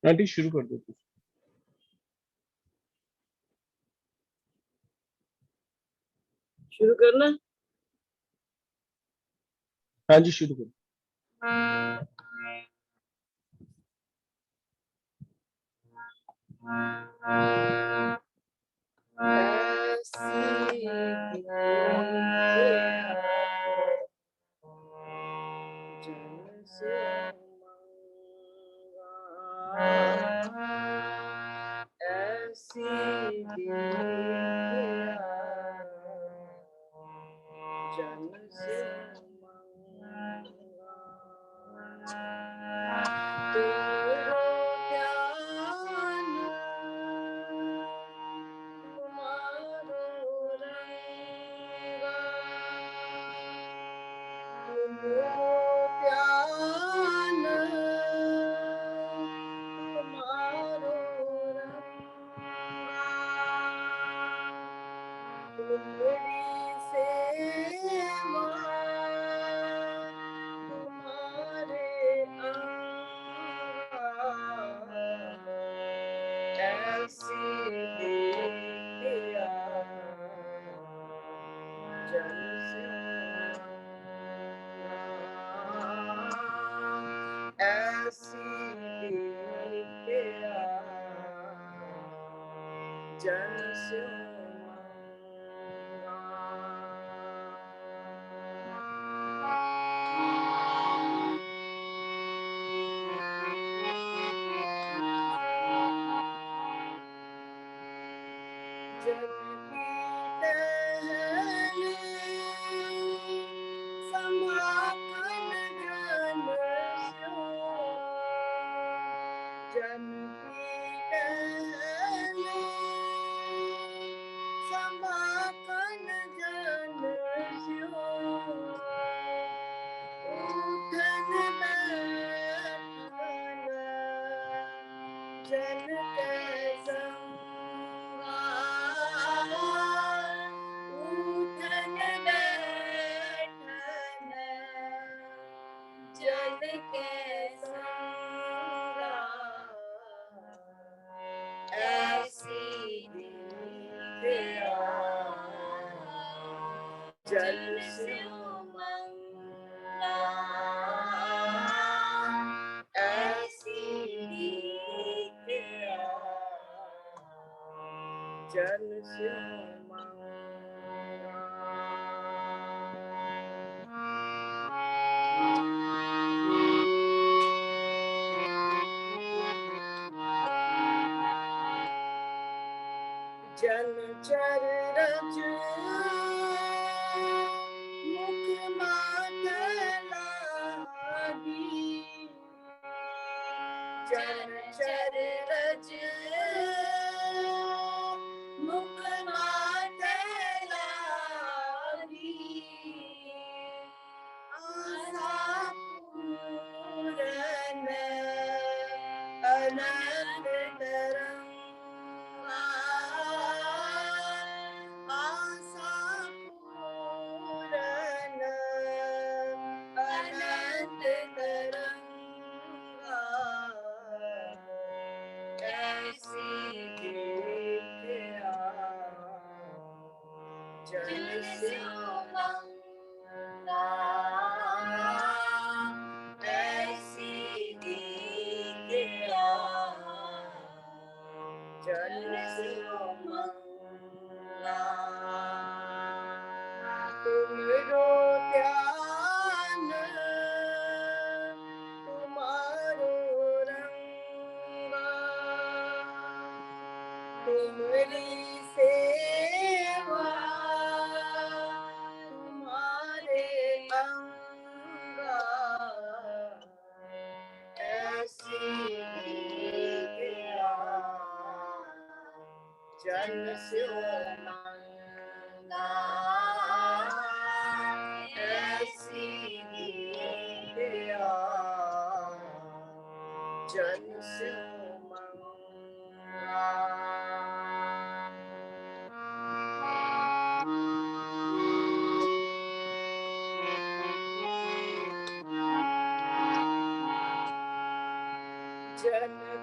Aunty शुरू कर दो। शुरू करना। हाँ जी शुरू करो।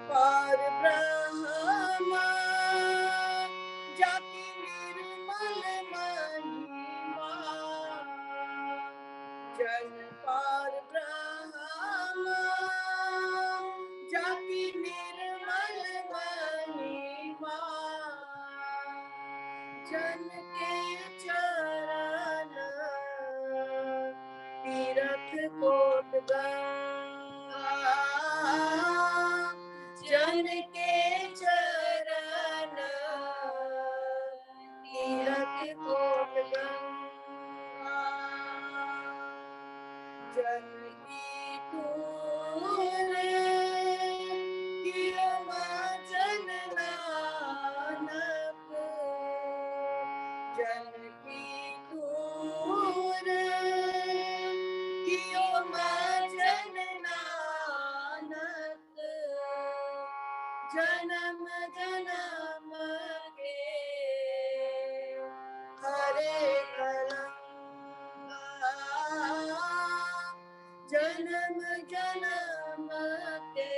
पार ब्रह्मा जाति निर्मल महिमा जन पार ब्रह्मा जाति निर्मल महिमा जन के चरण तीरथ कोट गंगा जन के चरण तीरथ कोट गंगा जन की तूर किरमा जन नानक जन की तूर किरमा जन नानक जन्म जन्म के हरे कलंगा जन्म जन्म के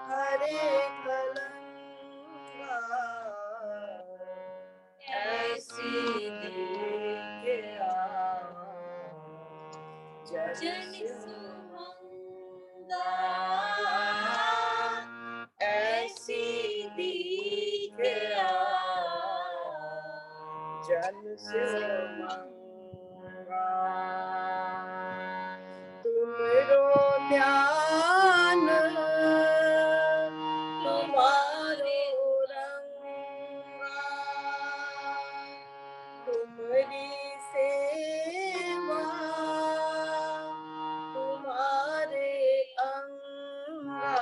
हरे कलंगा ऐसी देखा जन सुमंगा ऐसी देखा जन सुमंगा तुमरो ध्यान तुम्हारो रंगा तुम्हारी सेवा तुम्हारे अंगा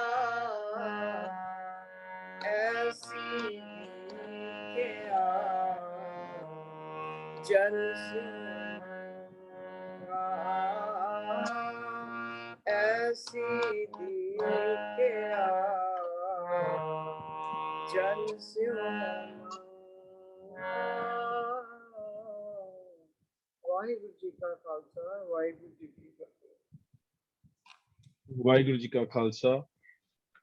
ऐसी क्या जन सुमंगा ऐसी क्या जन सुमंगा ਵਾਹਿਗੁਰੂ ਜੀ ਕਾ ਖਾਲਸਾ ਵਾਹਿਗੁਰੂ ਜੀ ਕੀ ਫਤਿਹ ਵਾਹਿਗੁਰੂ ਜੀ ਕਾ ਖਾਲਸਾ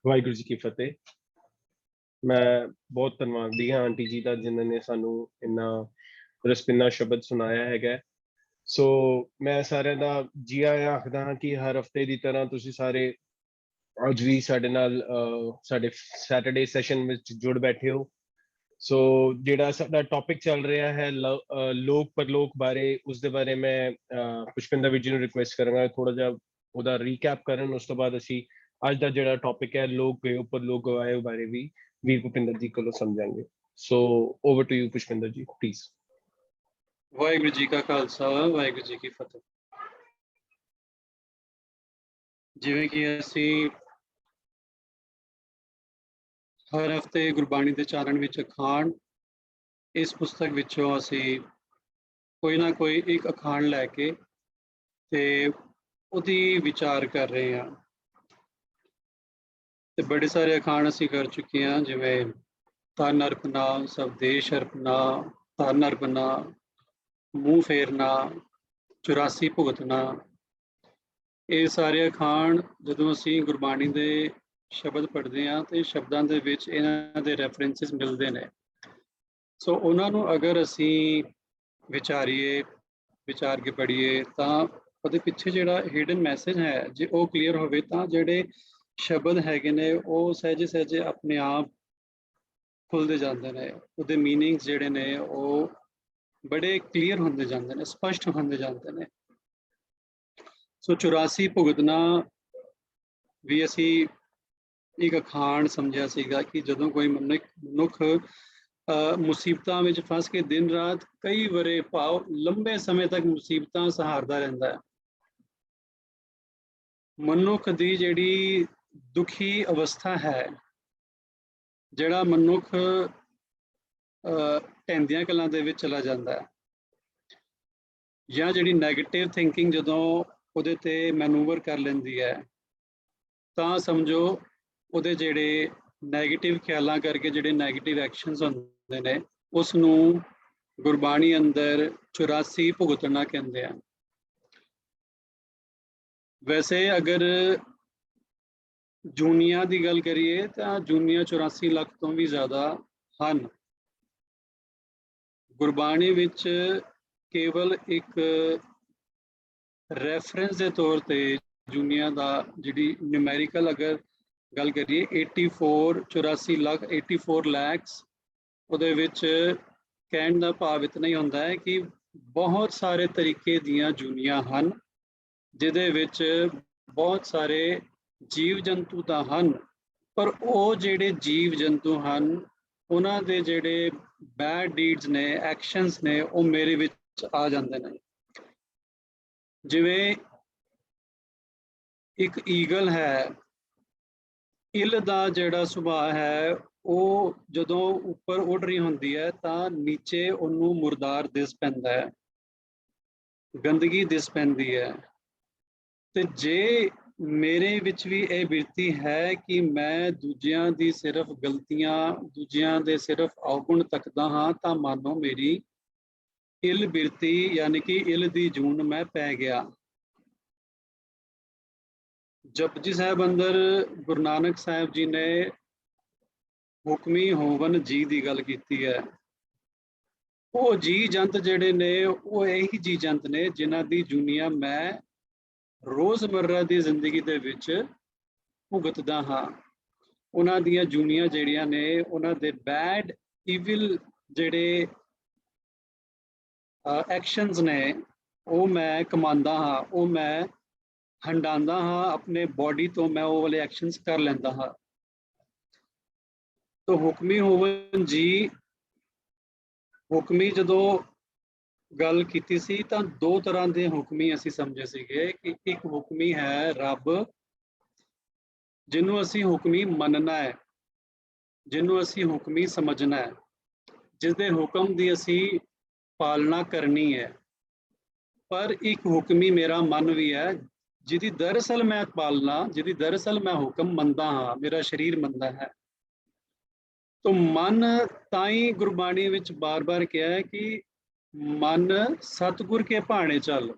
ਵਾਹਿਗੁਰੂ ਜੀ ਕੀ ਫਤਿਹ। ਮੈਂ ਬਹੁਤ ਧੰਨਵਾਦੀ ਹਾਂ ਆਂਟੀ ਜੀ ਦਾ ਜਿਨ੍ਹਾਂ ਨੇ ਸਾਨੂੰ ਇੰਨਾ ਰਸਪਿੰਨਾ ਸ਼ਬਦ ਸੁਣਾਇਆ ਹੈਗਾ। ਸੋ ਮੈਂ ਸਾਰਿਆਂ ਦਾ ਜੀ ਆਇਆਂ ਆਖਦਾ ਹਾਂ ਕਿ ਹਰ ਹਫਤੇ ਦੀ ਤਰ੍ਹਾਂ ਤੁਸੀਂ ਸਾਰੇ ਅੱਜ ਵੀ ਸਾਡੇ ਨਾਲ ਸਾਡੇ ਸੈਟਰਡੇ ਸੈਸ਼ਨ ਵਿੱਚ ਜੁੜ ਬੈਠੇ ਹੋ। ਸੋ ਜਿਹੜਾ ਸਾਡਾ ਟੌਪਿਕ ਚੱਲ ਰਿਹਾ ਹੈ ਲੋਕ ਪਰਲੋਕ ਬਾਰੇ, ਉਸਦੇ ਬਾਰੇ ਮੈਂ ਪੁਸ਼ਪਿੰਦਰ ਵੀਰ ਜੀ ਨੂੰ ਰਿਕੁਐਸਟ ਕਰਾਂਗਾ ਥੋੜਾ ਜਿਹਾ ਉਹਦਾ ਰੀਕੈਪ ਕਰਨ। ਉਸ ਤੋਂ ਬਾਅਦ ਅਸੀਂ ਅੱਜ ਦਾ ਜਿਹੜਾ ਟੌਪਿਕ ਹੈ ਲੋਕ ਗਏ ਪਰਲੋਕ ਗਵਾਏ ਬਾਰੇ ਵੀ ਵੀਰ ਭੁਪਿੰਦਰ ਜੀ ਕੋਲੋਂ ਸਮਝਾਂਗੇ। ਸੋ ਓਵਰ ਟੂ ਯੂ ਪੁਸ਼ਪਿੰਦਰ ਜੀ ਪਲੀਜ਼। ਵਾਹਿਗੁਰੂ ਜੀ ਕਾ ਖਾਲਸਾ ਵਾਹਿਗੁਰੂ ਜੀ ਕੀ ਫਤਿਹ। ਜਿਵੇਂ ਕਿ ਅਸੀਂ ਹਰ ਹਫ਼ਤੇ ਗੁਰਬਾਣੀ ਦੇ ਚਾਨਣ ਵਿੱਚ ਅਖਾਣ, ਇਸ ਪੁਸਤਕ ਵਿੱਚੋਂ ਅਸੀਂ ਕੋਈ ਨਾ ਕੋਈ ਇੱਕ ਅਖਾਣ ਲੈ ਕੇ ਤੇ ਉਹਦੀ ਵਿਚਾਰ ਕਰ ਰਹੇ ਹਾਂ। ਤੇ ਬੜੇ ਸਾਰੇ ਅਖਾਣ ਅਸੀਂ ਕਰ ਚੁੱਕੇ ਹਾਂ, ਜਿਵੇਂ ਧਨ ਅਰਪਣਾ, ਸਵਦੇਸ਼ ਅਰਪਣਾ, ਧਨ ਅਰਪਣਾ, ਮੂੰਹ ਫੇਰਨਾ, 84 ਭੁਗਤਣਾ। ਇਹ ਸਾਰੇ ਅਖਾਣ ਜਦੋਂ ਅਸੀਂ ਗੁਰਬਾਣੀ ਦੇ ਸ਼ਬਦ ਪੜ੍ਹਦੇ ਹਾਂ ਤੇ ਸ਼ਬਦਾਂ ਦੇ ਵਿੱਚ ਇਹਨਾਂ ਦੇ ਰੈਫਰੈਂਸਿਸ ਮਿਲਦੇ ਨੇ। ਸੋ ਉਹਨਾਂ ਨੂੰ ਅਗਰ ਅਸੀਂ ਵਿਚਾਰੀਏ, ਵਿਚਾਰ ਕੇ ਪੜ੍ਹੀਏ ਤਾਂ ਉਹਦੇ ਪਿੱਛੇ ਜਿਹੜਾ ਹਿਡਨ ਮੈਸੇਜ ਹੈ ਜੇ ਉਹ ਕਲੀਅਰ ਹੋਵੇ ਤਾਂ ਜਿਹੜੇ ਸ਼ਬਦ ਹੈਗੇ ਨੇ ਉਹ ਸਹਿਜੇ ਸਹਿਜੇ ਆਪਣੇ ਆਪ ਖੁੱਲ੍ਹਦੇ ਜਾਂਦੇ ਨੇ। ਉਹਦੇ ਮੀਨਿੰਗਸ ਜਿਹੜੇ ਨੇ ਉਹ ਬੜੇ ਕਲੀਅਰ ਹੁੰਦੇ ਜਾਂਦੇ ਨੇ, ਸਪਸ਼ਟ ਹੁੰਦੇ ਜਾਂਦੇ ਨੇ। ਸੋ 84 ਭੁਗਤਣਾ ਵੀ ਅਸੀਂ ਇੱਕ ਅਖਾਣ ਸਮਝਿਆ ਸੀਗਾ ਕਿ ਜਦੋਂ ਕੋਈ ਮਨੁੱਖ ਮੁਸੀਬਤਾਂ ਵਿੱਚ ਫਸ ਕੇ ਦਿਨ ਰਾਤ ਕਈ ਵਰੇ ਭਾਵ ਲੰਬੇ ਸਮੇਂ ਤੱਕ ਮੁਸੀਬਤਾਂ ਸਹਾਰਦਾ ਰਹਿੰਦਾ ਹੈ, ਮਨੁੱਖ ਦੀ ਜਿਹੜੀ ਦੁਖੀ ਅਵਸਥਾ ਹੈ, ਜਿਹੜਾ ਮਨੁੱਖ ਢਹਿੰਦੀਆਂ ਕਲਾਂ ਦੇ ਵਿੱਚ ਚਲਾ ਜਾਂਦਾ ਹੈ, ਜਾਂ ਜਿਹੜੀ ਨੈਗੇਟਿਵ ਥਿੰਕਿੰਗ ਜਦੋਂ ਉਹਦੇ ਤੇ ਮੈਨੂਵਰ ਕਰ ਲੈਂਦੀ ਹੈ, ਤਾਂ ਸਮਝੋ ਉਹਦੇ ਜਿਹੜੇ ਨੈਗੇਟਿਵ ਖਿਆਲਾਂ ਕਰਕੇ ਜਿਹੜੇ ਨੈਗੇਟਿਵ ਐਕਸ਼ਨਸ ਹੁੰਦੇ ਨੇ ਉਸ ਨੂੰ ਗੁਰਬਾਣੀ ਅੰਦਰ 84 ਭੁਗਤਣਾ ਕਹਿੰਦੇ ਆ। ਵੈਸੇ ਅਗਰ ਜੂਨੀਆਂ ਦੀ ਗੱਲ ਕਰੀਏ ਤਾਂ ਜੂਨੀਆਂ 84 ਲੱਖ ਤੋਂ ਵੀ ਜ਼ਿਆਦਾ ਹਨ। ਗੁਰਬਾਣੀ ਵਿੱਚ ਕੇਵਲ ਇੱਕ ਰੈਫਰੈਂਸ ਦੇ ਤੌਰ ਤੇ ਜੂਨੀਆਂ ਦਾ ਜਿਹੜੀ ਨਿਊਮੈਰੀਕਲ ਅਗਰ ਗੱਲ ਕਰੀਏ 84 ਲੱਖ 84 ਲੈਕਸ, ਉਹਦੇ ਵਿੱਚ ਕਹਿਣ ਦਾ ਭਾਵ ਇਤਨਾ ਹੀ ਹੁੰਦਾ ਹੈ ਕਿ ਬਹੁਤ ਸਾਰੇ ਤਰੀਕੇ ਦੀਆਂ ਜੂਨੀਆਂ ਹਨ, ਜਿਹਦੇ ਵਿੱਚ ਬਹੁਤ ਸਾਰੇ ਜੀਵ ਜੰਤੂ ਤਾਂ ਹਨ, ਪਰ ਉਹ ਜਿਹੜੇ ਜੀਵ ਜੰਤੂ ਹਨ ਉਹਨਾਂ ਦੇ ਜਿਹੜੇ ਬੈਡ ਡੀਡਸ ਨੇ, ਐਕਸ਼ਨਸ ਨੇ, ਉਹ ਮੇਰੇ ਵਿੱਚ ਆ ਜਾਂਦੇ ਨੇ। ਜਿਵੇਂ ਇੱਕ ਈਗਲ ਹੈ, ਇਲ ਦਾ ਜਿਹੜਾ ਸੁਭਾਅ ਹੈ ਉਹ ਜਦੋਂ ਉੱਪਰ ਉੱਡ ਰਹੀ ਹੁੰਦੀ ਹੈ ਤਾਂ ਨੀਚੇ ਉਹਨੂੰ ਮੁਰਦਾਰ ਦਿਸ ਪੈਂਦਾ ਹੈ, ਗੰਦਗੀ ਦਿਸ ਪੈਂਦੀ ਹੈ। ਤੇ ਜੇ ਮੇਰੇ ਵਿੱਚ ਵੀ ਇਹ ਬਿਰਤੀ ਹੈ ਕਿ ਮੈਂ ਦੂਜਿਆਂ ਦੀ ਸਿਰਫ ਗਲਤੀਆਂ, ਦੂਜਿਆਂ ਦੇ ਸਿਰਫ ਔਗੁਣ ਤੱਕਦਾ ਹਾਂ, ਤਾਂ ਮਾਨੋ ਮੇਰੀ ਇਲ ਬਿਰਤੀ ਯਾਨੀ ਕਿ ਇਲ ਦੀ ਜੂਨ ਮੈਂ ਪੈ ਗਿਆ। ਜਪਜੀ ਸਾਹਿਬ ਅੰਦਰ ਗੁਰੂ ਨਾਨਕ ਸਾਹਿਬ ਜੀ ਨੇ ਹੁਕਮੀ ਹੋਵਨ ਜੀ ਦੀ ਗੱਲ ਕੀਤੀ ਹੈ। ਉਹ ਜੀ ਜੰਤ ਜਿਹੜੇ ਨੇ ਉਹ ਇਹੀ ਜੀ ਜੰਤ ਨੇ ਜਿਨ੍ਹਾਂ ਦੀ ਜੂਨੀਆਂ ਮੈਂ ਰੋਜ਼ਮर्रा ਦੀ ਜ਼ਿੰਦਗੀ ਦੇ ਵਿੱਚ ਭੁਗਤਦਾ ਹਾਂ। ਉਹਨਾਂ ਦੀਆਂ ਜੂਨੀਆਂ ਜਿਹੜੀਆਂ ਨੇ, ਉਹਨਾਂ ਦੇ ਬੈਡ ਈਵਿਲ ਜਿਹੜੇ ਐਕਸ਼ਨਸ ਨੇ ਉਹ ਮੈਂ ਕਮਾਉਂਦਾ ਹਾਂ, ਉਹ ਮੈਂ ਹੰਡਾਉਂਦਾ ਹਾਂ, ਆਪਣੇ ਬੋਡੀ ਤੋਂ ਮੈਂ ਉਹ ਵਾਲੇ ਐਕਸ਼ਨਸ ਕਰ ਲੈਂਦਾ ਹਾਂ। ਤਾਂ ਹੁਕਮੀ ਹੋਵਨ ਜੀ, ਹੁਕਮੀ ਜਦੋਂ ਗੱਲ ਕੀਤੀ ਸੀ ਤਾਂ ਦੋ ਤਰ੍ਹਾਂ ਦੇ ਹੁਕਮੀ ਅਸੀਂ ਸਮਝੇ ਸੀਗੇ ਕਿ ਇੱਕ ਹੁਕਮੀ ਹੈ ਰੱਬ, ਜਿਹਨੂੰ ਅਸੀਂ ਹੁਕਮੀ ਮੰਨਣਾ ਹੈ, ਜਿਹਨੂੰ ਅਸੀਂ ਹੁਕਮੀ ਸਮਝਣਾ ਹੈ, ਜਿਸਦੇ ਹੁਕਮ ਦੀ ਅਸੀਂ ਪਾਲਣਾ ਕਰਨੀ ਹੈ। ਪਰ ਇੱਕ ਹੁਕਮੀ ਮੇਰਾ ਮਨ ਵੀ ਹੈ, ਜਿਹਦੀ ਦਰਅਸਲ ਮੈਂ ਪਾਲਣਾ, ਜਿਹਦੀ ਦਰਅਸਲ ਮੈਂ ਹੁਕਮ ਮੰਨਦਾ ਹਾਂ, ਮੇਰਾ ਸਰੀਰ ਮੰਨਦਾ ਹੈ। ਤੋ ਮਨ ਤਾਂ ਹੀ ਗੁਰਬਾਣੀ ਵਿੱਚ ਬਾਰ-ਬਾਰ ਕਿਹਾ ਹੈ ਕਿ ਮਨ ਸਤਿਗੁਰ ਕੇ ਭਾਣੇ ਚੱਲ।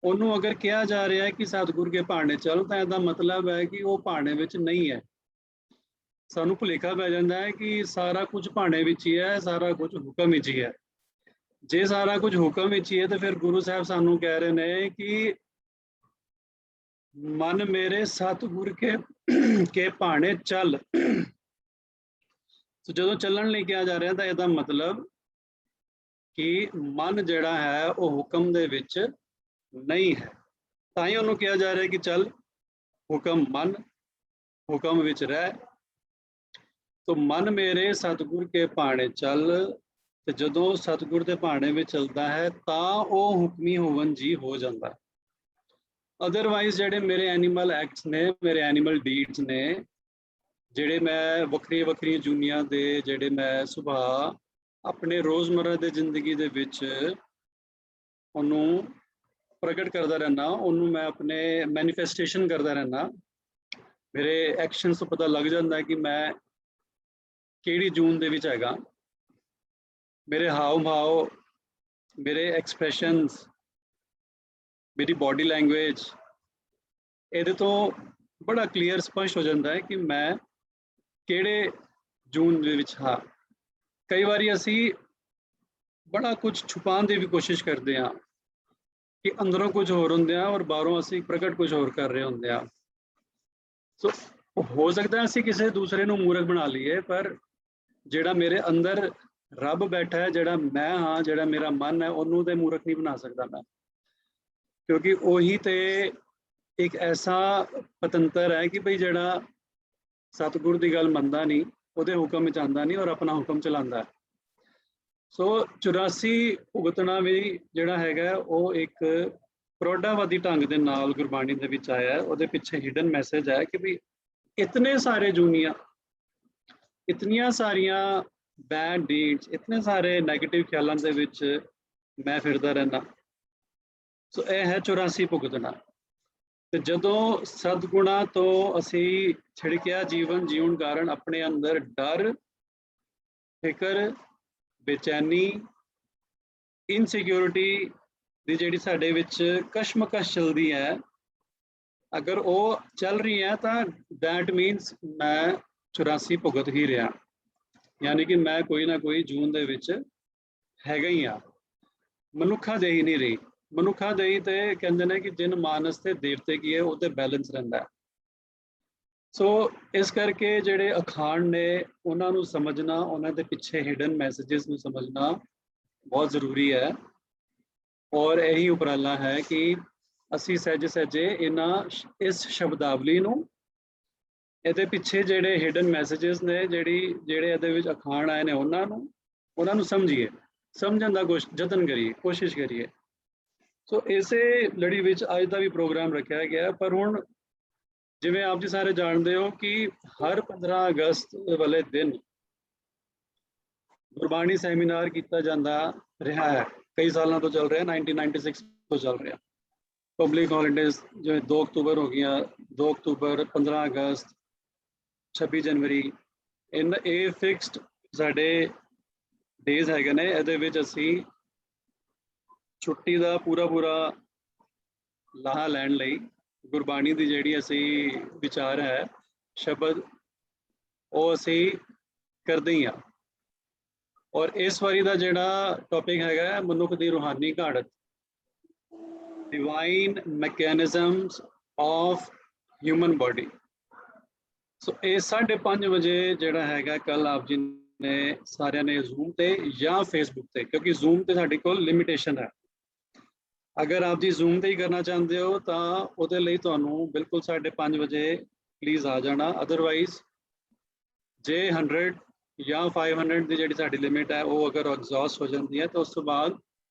ਉਹਨੂੰ ਅਗਰ ਕਿਹਾ ਜਾ ਰਿਹਾ ਹੈ ਕਿ ਸਤਿਗੁਰ ਕੇ ਭਾਣੇ ਚੱਲ, ਤਾਂ ਇਹਦਾ ਮਤਲਬ ਹੈ ਕਿ ਉਹ ਭਾਣੇ ਵਿੱਚ ਨਹੀਂ ਹੈ। ਸਾਨੂੰ ਭੁਲੇਖਾ ਪੈ ਜਾਂਦਾ ਹੈ ਕਿ ਸਾਰਾ ਕੁਝ ਭਾਣੇ ਵਿੱਚ ਹੀ ਹੈ, ਸਾਰਾ ਕੁਝ ਹੁਕਮ ਵਿੱਚ ਹੀ ਹੈ। ਜੇ ਸਾਰਾ ਕੁਝ ਹੁਕਮ ਵਿੱਚ ਹੀ ਹੈ ਤਾਂ ਫਿਰ ਗੁਰੂ ਸਾਹਿਬ ਸਾਨੂੰ ਕਹਿ ਰਹੇ ਨੇ ਕਿ ਮਨ ਮੇਰੇ ਸਤਿਗੁਰ ਕੇ ਭਾਣੇ ਚੱਲ। ਸੋ ਜਦੋਂ ਚੱਲਣ ਲਈ ਕਿਹਾ ਜਾ ਰਿਹਾ ਤਾਂ ਇਹਦਾ ਮਤਲਬ ਕਿ ਮਨ ਜਿਹੜਾ ਹੈ ਉਹ ਹੁਕਮ ਦੇ ਵਿੱਚ ਨਹੀਂ ਹੈ। ਤਾਂ ਹੀ ਉਹਨੂੰ ਕਿਹਾ ਜਾ ਰਿਹਾ ਕਿ ਚੱਲ ਹੁਕਮ ਮੰਨ, ਹੁਕਮ ਵਿੱਚ ਰਹਿ। ਤੋ ਮਨ ਮੇਰੇ ਸਤਿਗੁਰ ਕੇ ਭਾਣੇ ਚੱਲ। ਤੇ ਜਦੋਂ ਸਤਿਗੁਰ ਦੇ ਭਾਣੇ ਵਿੱਚ ਚੱਲਦਾ ਹੈ ਤਾਂ ਉਹ ਹੁਕਮੀ ਹੋਵਨ ਜੀ ਹੋ ਜਾਂਦਾ। ਅਦਰਵਾਈਜ਼ ਜਿਹੜੇ ਮੇਰੇ ਐਨੀਮਲ ਐਕਟਸ ਨੇ, ਮੇਰੇ ਐਨੀਮਲ ਡੀਡਸ ਨੇ, ਜਿਹੜੇ ਮੈਂ ਵੱਖਰੀਆਂ ਵੱਖਰੀਆਂ ਜੂਨੀਆਂ ਦੇ ਜਿਹੜੇ ਮੈਂ ਸੁਭਾਅ ਆਪਣੇ ਰੋਜ਼ਮर्रा ਦੇ ਜ਼ਿੰਦਗੀ ਦੇ ਵਿੱਚ ਉਹਨੂੰ ਪ੍ਰਗਟ ਕਰਦਾ ਰਹਿਣਾ, ਉਹਨੂੰ ਮੈਂ ਆਪਣੇ ਮੈਨੀਫੈਸਟੇਸ਼ਨ ਕਰਦਾ ਰਹਿਣਾ। ਮੇਰੇ ਐਕਸ਼ਨਸ ਤੋਂ ਪਤਾ ਲੱਗ ਜਾਂਦਾ ਕਿ ਮੈਂ ਕਿਹੜੀ ਜੂਨ ਦੇ ਵਿੱਚ ਹੈਗਾ। ਮੇਰੇ ਹਾਵ ਭਾਵ, ਮੇਰੇ ਐਕਸਪ੍ਰੈਸ਼ਨਸ, ਮੇਰੀ ਬਾਡੀ ਲੈਂਗੁਏਜ, ਇਹਦੇ ਤੋਂ ਬੜਾ ਕਲੀਅਰ ਸਪਸ਼ਟ ਹੋ ਜਾਂਦਾ ਹੈ ਕਿ ਮੈਂ ਕਿਹੜੇ ਜੂਨ ਦੇ ਵਿੱਚ ਹਾਂ। ਕਈ ਵਾਰੀ ਅਸੀਂ ਬੜਾ ਕੁਝ ਛੁਪਾਉਣ ਦੀ ਵੀ ਕੋਸ਼ਿਸ਼ ਕਰਦੇ ਹਾਂ ਕਿ ਅੰਦਰੋਂ ਕੁਝ ਹੋਰ ਹੁੰਦੇ ਆ ਔਰ ਬਾਹਰੋਂ ਅਸੀਂ ਪ੍ਰਗਟ ਕੁਝ ਹੋਰ ਕਰ ਰਹੇ ਹੁੰਦੇ ਆ। ਸੋ ਹੋ ਸਕਦਾ ਅਸੀਂ ਕਿਸੇ ਦੂਸਰੇ ਨੂੰ ਮੂਰਖ ਬਣਾ ਲਈਏ, ਪਰ ਜਿਹੜਾ ਮੇਰੇ ਅੰਦਰ ਰੱਬ ਬੈਠਾ ਹੈ, ਜਿਹੜਾ ਮੈਂ ਹਾਂ, ਜਿਹੜਾ ਮੇਰਾ ਮਨ ਹੈ, ਉਹਨੂੰ ਤੇ ਮੂਰਖ ਨਹੀਂ ਬਣਾ ਸਕਦਾ ਮੈਂ, ਕਿਉਂਕਿ ਉਹੀ ਤੇ ਇੱਕ ਐਸਾ ਪਤੰਤਰ ਹੈ ਕਿ ਭਈ ਜਿਹੜਾ ਸਤਿਗੁਰ ਦੀ ਗੱਲ ਮੰਨਦਾ ਨਹੀਂ, ਉਹਦੇ ਹੁਕਮ ਵਿੱਚ ਆਉਂਦਾ ਨਹੀਂ ਔਰ ਆਪਣਾ ਹੁਕਮ ਚਲਾਉਂਦਾ। ਸੋ 84 ਭੁਗਤਣਾ ਵੀ ਜਿਹੜਾ ਹੈਗਾ ਉਹ ਇੱਕ ਪ੍ਰੋਡਾਵਾਦੀ ਢੰਗ ਦੇ ਨਾਲ ਗੁਰਬਾਣੀ ਦੇ ਵਿੱਚ ਆਇਆ ਹੈ। ਉਹਦੇ ਪਿੱਛੇ ਹਿਡਨ ਮੈਸੇਜ ਹੈ ਕਿ ਵੀ ਇਤਨੇ ਸਾਰੇ ਜੂਨੀਆਂ, ਇਤਨੀਆਂ ਸਾਰੀਆਂ ਬੈਡ ਡੀਡਸ, ਇਤਨੇ ਸਾਰੇ ਨੈਗੇਟਿਵ ਖਿਆਲਾਂ ਦੇ ਵਿੱਚ ਮੈਂ ਫਿਰਦਾ ਰਹਿਣਾ। ਸੋ ਇਹ ਹੈ 84 ਭੁਗਤਣਾ। ਤੇ ਜਦੋਂ ਸਦਗੁਣਾ ਤੋਂ ਅਸੀਂ ਛਿੜਕਿਆ ਜੀਵਨ ਜੀਉਣ ਕਾਰਨ ਆਪਣੇ ਅੰਦਰ ਡਰ, ਫਿਕਰ, ਬੇਚੈਨੀ, ਇਨਸਿਕਿਉਰਿਟੀ ਦੀ ਜਿਹੜੀ ਸਾਡੇ ਵਿੱਚ ਕਸ਼ਮਕਸ਼ ਚਲਦੀ ਹੈ, ਅਗਰ ਉਹ ਚੱਲ ਰਹੀ ਹੈ ਤਾਂ ਦੈਟ ਮੀਨਸ ਮੈਂ 84 ਭੁਗਤ ਹੀ ਰਿਹਾ, ਯਾਨੀ ਕਿ ਮੈਂ ਕੋਈ ਨਾ ਕੋਈ ਜੂਨ ਦੇ ਵਿੱਚ ਹੈਗਾ ਹੀ ਆ। ਮਨੁੱਖਾ ਦੇਹੀ ਨਹੀਂ ਰਹੀ। ਮਨੁੱਖਾ ਦੇਹੀ ਤੇ ਕਹਿੰਦੇ ਨੇ ਕਿ ਜਿਨ ਮਾਨਸ ਤੇ ਦੇਵਤੇ ਕੀ ਹੈ, ਉਹਦੇ ਬੈਲੈਂਸ ਰਹਿੰਦਾ। ਸੋ ਇਸ ਕਰਕੇ ਜਿਹੜੇ ਅਖਾਣ ਨੇ ਉਹਨਾਂ ਨੂੰ ਸਮਝਣਾ, ਉਹਨਾਂ ਦੇ ਪਿੱਛੇ ਹਿਡਨ ਮੈਸੇजेस ਨੂੰ ਸਮਝਣਾ ਬਹੁਤ ਜ਼ਰੂਰੀ ਹੈ। ਔਰ ਇਹੀ ਉਪਰਾਲਾ ਹੈ ਕਿ ਅਸੀਂ ਸਹਿਜੇ ਸਹਿਜੇ ਇਸ ਸ਼ਬਦਾਵਲੀ ਨੂੰ, ਇਹਦੇ ਪਿੱਛੇ ਜਿਹੜੇ ਹਿਡਨ ਮੈਸੇजेस ਨੇ, ਜਿਹੜੇ ਇਹਦੇ ਵਿੱਚ ਅਖਾਣ ਆਏ ਨੇ, ਉਹਨਾਂ ਨੂੰ ਸਮਝੀਏ, ਸਮਝਣ ਦਾ ਯਤਨ ਕਰੀਏ, ਕੋਸ਼ਿਸ਼ ਕਰੀਏ। ਸੋ ਇਸੇ ਲੜੀ ਵਿੱਚ ਅੱਜ ਦਾ ਵੀ ਪ੍ਰੋਗਰਾਮ ਰੱਖਿਆ ਗਿਆ। ਪਰ ਹੁਣ ਜਿਵੇਂ ਆਪ ਜੀ ਸਾਰੇ ਜਾਣਦੇ ਹੋ ਕਿ ਹਰ 15 ਅਗਸਤ ਵਾਲੇ ਦਿਨ ਗੁਰਬਾਣੀ ਸੈਮੀਨਾਰ ਕੀਤਾ ਜਾਂਦਾ ਰਿਹਾ ਹੈ, ਕਈ ਸਾਲਾਂ ਤੋਂ ਚੱਲ ਰਿਹਾ, 1996 ਤੋਂ ਚੱਲ ਰਿਹਾ। ਪਬਲਿਕ ਹੌਲੀਡੇਜ਼ ਜਿਵੇਂ 2 ਅਕਤੂਬਰ ਹੋ ਗਈਆਂ, 2 ਅਕਤੂਬਰ, 15 ਅਗਸਤ, 26 ਜਨਵਰੀ, ਇਹ ਫਿਕਸਡ ਸਾਡੇ ਡੇਜ਼ ਹੈਗੇ ਨੇ। ਇਹਦੇ ਵਿੱਚ ਅਸੀਂ ਛੁੱਟੀ ਦਾ ਪੂਰਾ ਲਾਹਾ ਲੈਣ ਲਈ ਗੁਰਬਾਣੀ ਦੀ ਜਿਹੜੀ ਅਸੀਂ ਵਿਚਾਰ ਹੈ, ਸ਼ਬਦ, ਉਹ ਅਸੀਂ ਕਰਦੇ ਹੀ ਹਾਂ। ਔਰ ਇਸ ਵਾਰੀ ਦਾ ਜਿਹੜਾ ਟੌਪਿਕ ਹੈਗਾ, ਮਨੁੱਖ ਦੀ ਰੂਹਾਨੀ ਘਾੜਤ, ਡਿਵਾਈਨ ਮੈਕੈਨਿਜ਼ਮਸ ਆਫ ਹਿਊਮਨ ਬੋਡੀ। ਸੋ ਇਹ 5:30 ਵਜੇ ਜਿਹੜਾ ਹੈਗਾ, ਕੱਲ ਆਪ ਜੀ ਨੇ ਸਾਰਿਆਂ ਨੇ ਜ਼ੂਮ ਤੇ ਜਾਂ ਫੇਸਬੁੱਕ ਤੇ, ਕਿਉਂਕਿ ਜ਼ੂਮ ਤੇ ਸਾਡੇ ਕੋਲ ਲਿਮਿਟੇਸ਼ਨ ਹੈ। ਅਗਰ ਆਪ ਜੀ ਜ਼ੂਮ ਤੇ ਹੀ ਕਰਨਾ ਚਾਹੁੰਦੇ ਹੋ ਤਾਂ ਉਹਦੇ ਲਈ ਤੁਹਾਨੂੰ ਬਿਲਕੁਲ 5:30 ਵਜੇ ਪਲੀਜ਼ ਆ ਜਾਣਾ। ਅਦਰਵਾਈਜ਼ ਜੇ 100 ਜਾਂ 500 ਦੀ ਜਿਹੜੀ ਸਾਡੀ ਲਿਮਿਟ ਹੈ, ਉਹ ਅਗਰ ਐਗਜ਼ੌਸਟ ਹੋ ਜਾਂਦੀ ਹੈ ਤਾਂ ਉਸ ਤੋਂ ਬਾਅਦ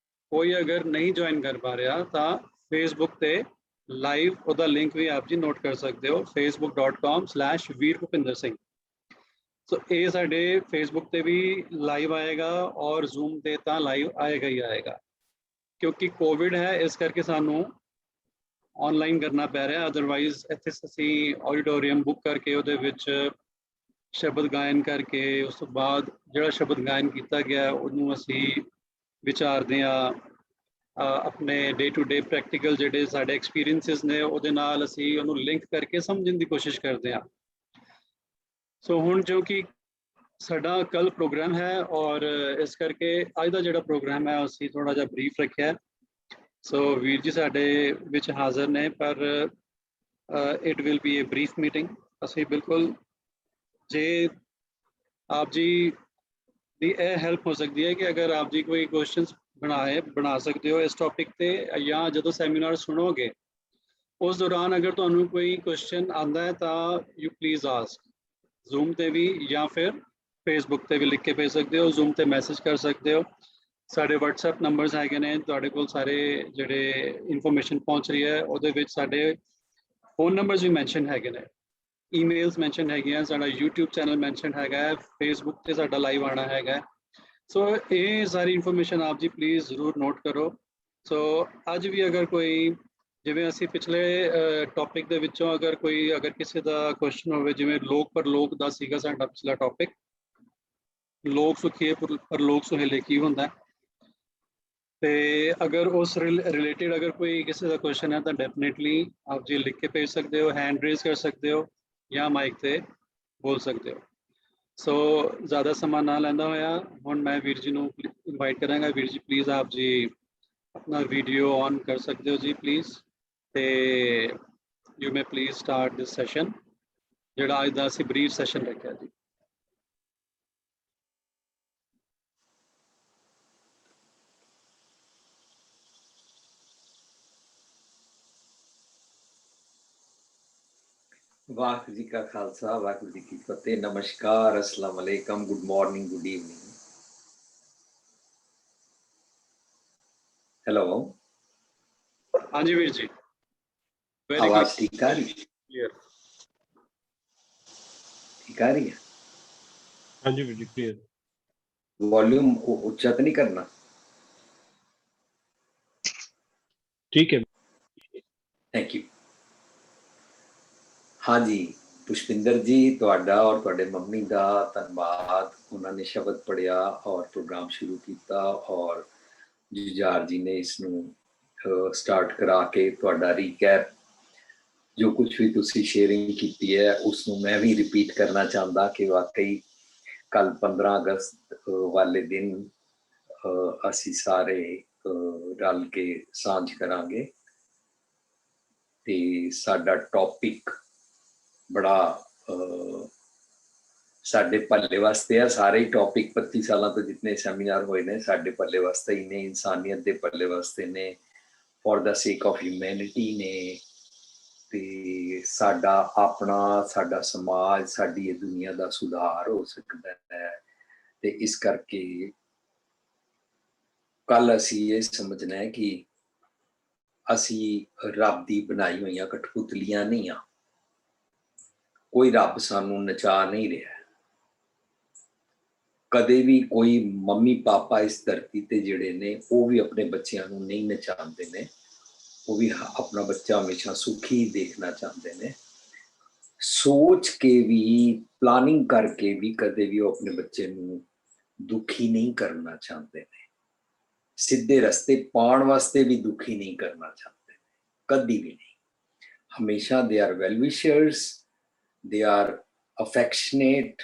ਕੋਈ ਅਗਰ ਨਹੀਂ ਜੁਆਇਨ ਕਰ ਪਾ ਰਿਹਾ ਤਾਂ ਫੇਸਬੁੱਕ ਤੇ ਲਾਈਵ, ਉਹਦਾ ਲਿੰਕ ਵੀ ਆਪ ਜੀ ਨੋਟ ਕਰ ਸਕਦੇ ਹੋ, facebook.com/ਵੀਰ ਭੁਪਿੰਦਰ ਸਿੰਘ। ਸੋ ਇਹ ਸਾਡੇ ਫੇਸਬੁੱਕ ਤੇ ਵੀ ਲਾਈਵ ਆਏਗਾ ਔਰ ਜ਼ੂਮ ਤੇ ਤਾਂ ਲਾਈਵ ਆਏਗਾ ਹੀ ਆਏਗਾ। ਕਿਉਂਕਿ ਕੋਵਿਡ ਹੈ, ਇਸ ਕਰਕੇ ਸਾਨੂੰ ਆਨਲਾਈਨ ਕਰਨਾ ਪੈ ਰਿਹਾ। ਅਦਰਵਾਈਜ਼ ਇੱਥੇ ਅਸੀਂ ਆਡੀਟੋਰੀਅਮ ਬੁੱਕ ਕਰਕੇ ਉਹਦੇ ਵਿੱਚ ਸ਼ਬਦ ਗਾਇਨ ਕਰਕੇ, ਉਸ ਤੋਂ ਬਾਅਦ ਜਿਹੜਾ ਸ਼ਬਦ ਗਾਇਨ ਕੀਤਾ ਗਿਆ ਉਹਨੂੰ ਅਸੀਂ ਵਿਚਾਰਦੇ ਹਾਂ, ਆਪਣੇ ਡੇ ਟੂ ਡੇ ਪ੍ਰੈਕਟੀਕਲ ਜਿਹੜੇ ਸਾਡੇ ਐਕਸਪੀਰੀਐਂਸਿਸ ਨੇ ਉਹਦੇ ਨਾਲ ਅਸੀਂ ਉਹਨੂੰ ਲਿੰਕ ਕਰਕੇ ਸਮਝਣ ਦੀ ਕੋਸ਼ਿਸ਼ ਕਰਦੇ ਹਾਂ। ਸੋ ਹੁਣ ਜੋ ਕਿ ਸਾਡਾ ਕੱਲ ਪ੍ਰੋਗਰਾਮ ਹੈ ਔਰ ਇਸ ਕਰਕੇ ਅੱਜ ਦਾ ਜਿਹੜਾ ਪ੍ਰੋਗਰਾਮ ਹੈ ਅਸੀਂ ਥੋੜਾ ਜਿਹਾ ਬਰੀਫ ਰੱਖਿਆ। ਸੋ ਵੀਰ ਜੀ ਸਾਡੇ ਵਿੱਚ ਹਾਜ਼ਰ ਨੇ, ਪਰ it will B A brief meeting. ਅਸੀਂ ਬਿਲਕੁਲ, ਜੇ ਆਪ ਜੀ ਦੀ ਇਹ ਹੈਲਪ ਹੋ ਸਕਦੀ ਹੈ ਕਿ ਅਗਰ ਆਪ ਜੀ ਕੋਈ ਕੁਐਸਚਨਸ ਬਣਾ ਸਕਦੇ ਹੋ ਇਸ ਟੌਪਿਕ ਤੇ, ਜਾਂ ਜਦੋਂ ਸੈਮੀਨਾਰ ਸੁਣੋਗੇ ਉਸ ਦੌਰਾਨ ਅਗਰ ਤੁਹਾਨੂੰ ਕੋਈ ਕੁਐਸਚਨ ਆਉਂਦਾ ਹੈ ਤਾਂ ਯੂ ਪਲੀਜ਼ ਆਸਕ, ਜ਼ੂਮ ਤੇ ਵੀ ਜਾਂ ਫਿਰ ਫੇਸਬੁੱਕ ਤੇ ਵੀ ਲਿਖ ਕੇ ਭੇਜ ਸਕਦੇ ਹੋ, ਜ਼ੂਮ ਤੇ ਮੈਸੇਜ ਕਰ ਸਕਦੇ ਹੋ। ਸਾਡੇ WhatsApp ਨੰਬਰਸ ਹੈਗੇ ਨੇ, ਤੁਹਾਡੇ ਕੋਲ ਸਾਰੇ ਜਿਹੜੇ ਇਨਫੋਰਮੇਸ਼ਨ ਪਹੁੰਚ ਰਹੀ ਹੈ ਉਹਦੇ ਵਿੱਚ ਸਾਡੇ ਫੋਨ ਨੰਬਰਸ ਵੀ ਮੈਂਸ਼ਨ ਹੈਗੇ ਨੇ, ਈਮੇਲਸ ਮੈਂਸ਼ਨ ਹੈਗੀਆਂ, ਸਾਡਾ YouTube ਚੈਨਲ ਮੈਂਸ਼ਨ ਹੈਗਾ, ਫੇਸਬੁੱਕ ਤੇ ਸਾਡਾ ਲਾਈਵ ਆਉਣਾ ਹੈਗਾ। ਸੋ ਇਹ ਸਾਰੀ ਇਨਫੋਰਮੇਸ਼ਨ ਆਪ ਜੀ ਪਲੀਜ਼ ਜ਼ਰੂਰ ਨੋਟ ਕਰੋ। ਸੋ ਅੱਜ ਵੀ ਅਗਰ ਕੋਈ, ਜਿਵੇਂ ਅਸੀਂ ਪਿਛਲੇ ਟੌਪਿਕ ਦੇ ਵਿੱਚੋਂ ਅਗਰ ਕਿਸੇ ਦਾ ਕੁਐਸਚਨ ਹੋਵੇ, ਜਿਵੇਂ ਲੋਕ ਪਰਲੋਕ ਦਾ ਸੀਗਾ ਸਾਡਾ ਪਿਛਲਾ ਟੌਪਿਕ, ਲੋਕ ਸੁਖੀਏ ਪਰਲੋਕ ਸੁਹੇਲੇ ਕੀ ਹੁੰਦਾ, ਤੇ ਅਗਰ ਉਸ ਰਿਲੇਟਿਡ ਅਗਰ ਕੋਈ ਕਿਸੇ ਦਾ ਕੁਐਸਚਨ ਹੈ ਤਾਂ ਡੈਫੀਨੇਟਲੀ ਆਪ ਜੀ ਲਿਖ ਕੇ ਭੇਜ ਸਕਦੇ ਹੋ, ਹੈਂਡ ਰੇਜ਼ ਕਰ ਸਕਦੇ ਹੋ ਜਾਂ ਮਾਈਕ ਤੇ ਬੋਲ ਸਕਦੇ ਹੋ। ਸੋ ਜ਼ਿਆਦਾ ਸਮਾਂ ਨਾ ਲੈਂਦਾ ਹੋਇਆ ਹੁਣ ਮੈਂ ਵੀਰ ਜੀ ਨੂੰ ਇਨਵਾਈਟ ਕਰਾਂਗਾ। ਵੀਰ ਜੀ ਪਲੀਜ਼ ਆਪ ਜੀ ਆਪਣਾ ਵੀਡੀਓ ਔਨ ਕਰ ਸਕਦੇ ਹੋ ਜੀ ਪਲੀਜ਼, ਤੇ you may please start this session, ਜਿਹੜਾ ਅੱਜ ਦਾ ਅਸੀਂ ਬਰੀਫ ਸੈਸ਼ਨ ਰੱਖਿਆ ਜੀ। ਵਾਹਿਗੁਰੂ ਜੀ ਕਾ ਖਾਲਸਾ, ਵਾਹਿਗੁਰੂ ਜੀ ਕੀ ਫਤਿਹ। ਨਮਸਕਾਰ, अस्सलाम वालेकुम, good morning, good evening. Hello, हाँ जी वीर जी, आवाज ठीक आ रही? क्लियर, ठीक आ रही है? हाँ जी वीर जी, क्लियर। वॉल्यूम ऊंचा तो नहीं करना? ठीक है, थैंक यू। हाँ जी, पुष्पिंदर जी ਤੁਹਾਡਾ ਔਰ ਤੁਹਾਡੇ ਮੰਮੀ ਦਾ ਧੰਨਵਾਦ, ਉਹਨਾਂ ਨੇ ਸ਼ਬਦ ਪੜਿਆ ਔਰ ਪ੍ਰੋਗਰਾਮ ਸ਼ੁਰੂ ਕੀਤਾ ਔਰ ਜੁਝਾਰ ਜੀ ਨੇ ਇਸ ਨੂੰ ਸਟਾਰਟ ਕਰਾ ਕੇ ਤੁਹਾਡਾ ਰੀਕੈਪ ਜੋ ਕੁਝ ਵੀ ਤੁਸੀਂ ਸ਼ੇਅਰਿੰਗ ਕੀਤੀ ਹੈ ਉਸ ਨੂੰ ਮੈਂ ਵੀ ਰਿਪੀਟ ਕਰਨਾ ਚਾਹੁੰਦਾ ਕਿ ਵਾਕਈ ਕੱਲ 15 ਅਗਸਤ ਵਾਲੇ ਦਿਨ ਅਸੀਂ ਸਾਰੇ ਰਲ ਕੇ ਸਾਂਝ ਕਰਾਂਗੇ ਤੇ ਸਾਡਾ ਟੌਪਿਕ ਬੜਾ ਸਾਡੇ ਪੱਲੇ ਵਾਸਤੇ ਆ। ਸਾਰੇ ਟੌਪਿਕ 25 ਸਾਲਾਂ ਤੋਂ ਜਿੰਨੇ ਸੈਮੀਨਾਰ ਹੋਏ ਨੇ ਸਾਡੇ ਪੱਲੇ ਵਾਸਤੇ ਹੀ ਨੇ, ਇਨਸਾਨੀਅਤ ਦੇ ਪੱਲੇ ਵਾਸਤੇ ਨੇ, ਫॉर द ਸੇਕ ਆਫ ਹਿਊਮੈਨਿਟੀ ਨੇ ਤੇ ਸਾਡਾ ਆਪਣਾ, ਸਾਡਾ ਸਮਾਜ, ਸਾਡੀ ਇਹ ਦੁਨੀਆ ਦਾ ਸੁਧਾਰ ਹੋ ਸਕਦਾ ਹੈ। ਤੇ ਇਸ ਕਰਕੇ ਕੱਲ ਅਸੀਂ ਇਹ ਸਮਝਣਾ ਹੈ ਕਿ ਅਸੀਂ ਰੱਬ ਦੀ ਬਣਾਈ ਹੋਈਆਂ ਕਠਪੁਤਲੀਆਂ ਨਹੀਂ ਆ। ਕੋਈ ਰੱਬ ਸਾਨੂੰ ਨਚਾ ਨਹੀਂ ਰਿਹਾ। ਕਦੇ ਵੀ ਕੋਈ ਮੰਮੀ ਪਾਪਾ ਇਸ ਧਰਤੀ ਤੇ ਜਿਹੜੇ ਨੇ ਉਹ ਵੀ ਆਪਣੇ ਬੱਚਿਆਂ ਨੂੰ ਨਹੀਂ ਨਚਾਉਂਦੇ ਨੇ। ਉਹ ਵੀ ਆਪਣਾ ਬੱਚਾ ਹਮੇਸ਼ਾ ਸੁਖੀ ਦੇਖਣਾ ਚਾਹੁੰਦੇ ਨੇ। ਸੋਚ ਕੇ ਵੀ, ਪਲਾਨਿੰਗ ਕਰਕੇ ਵੀ ਕਦੇ ਵੀ ਉਹ ਆਪਣੇ ਬੱਚੇ ਨੂੰ ਦੁਖੀ ਨਹੀਂ ਕਰਨਾ ਚਾਹੁੰਦੇ ਨੇ। ਸਿੱਧੇ ਰਸਤੇ ਪਾਉਣ ਵਾਸਤੇ ਵੀ ਦੁਖੀ ਨਹੀਂ ਕਰਨਾ ਚਾਹੁੰਦੇ, ਕਦੀ ਵੀ ਨਹੀਂ। ਹਮੇਸ਼ਾ they are well wishers, they are affectionate,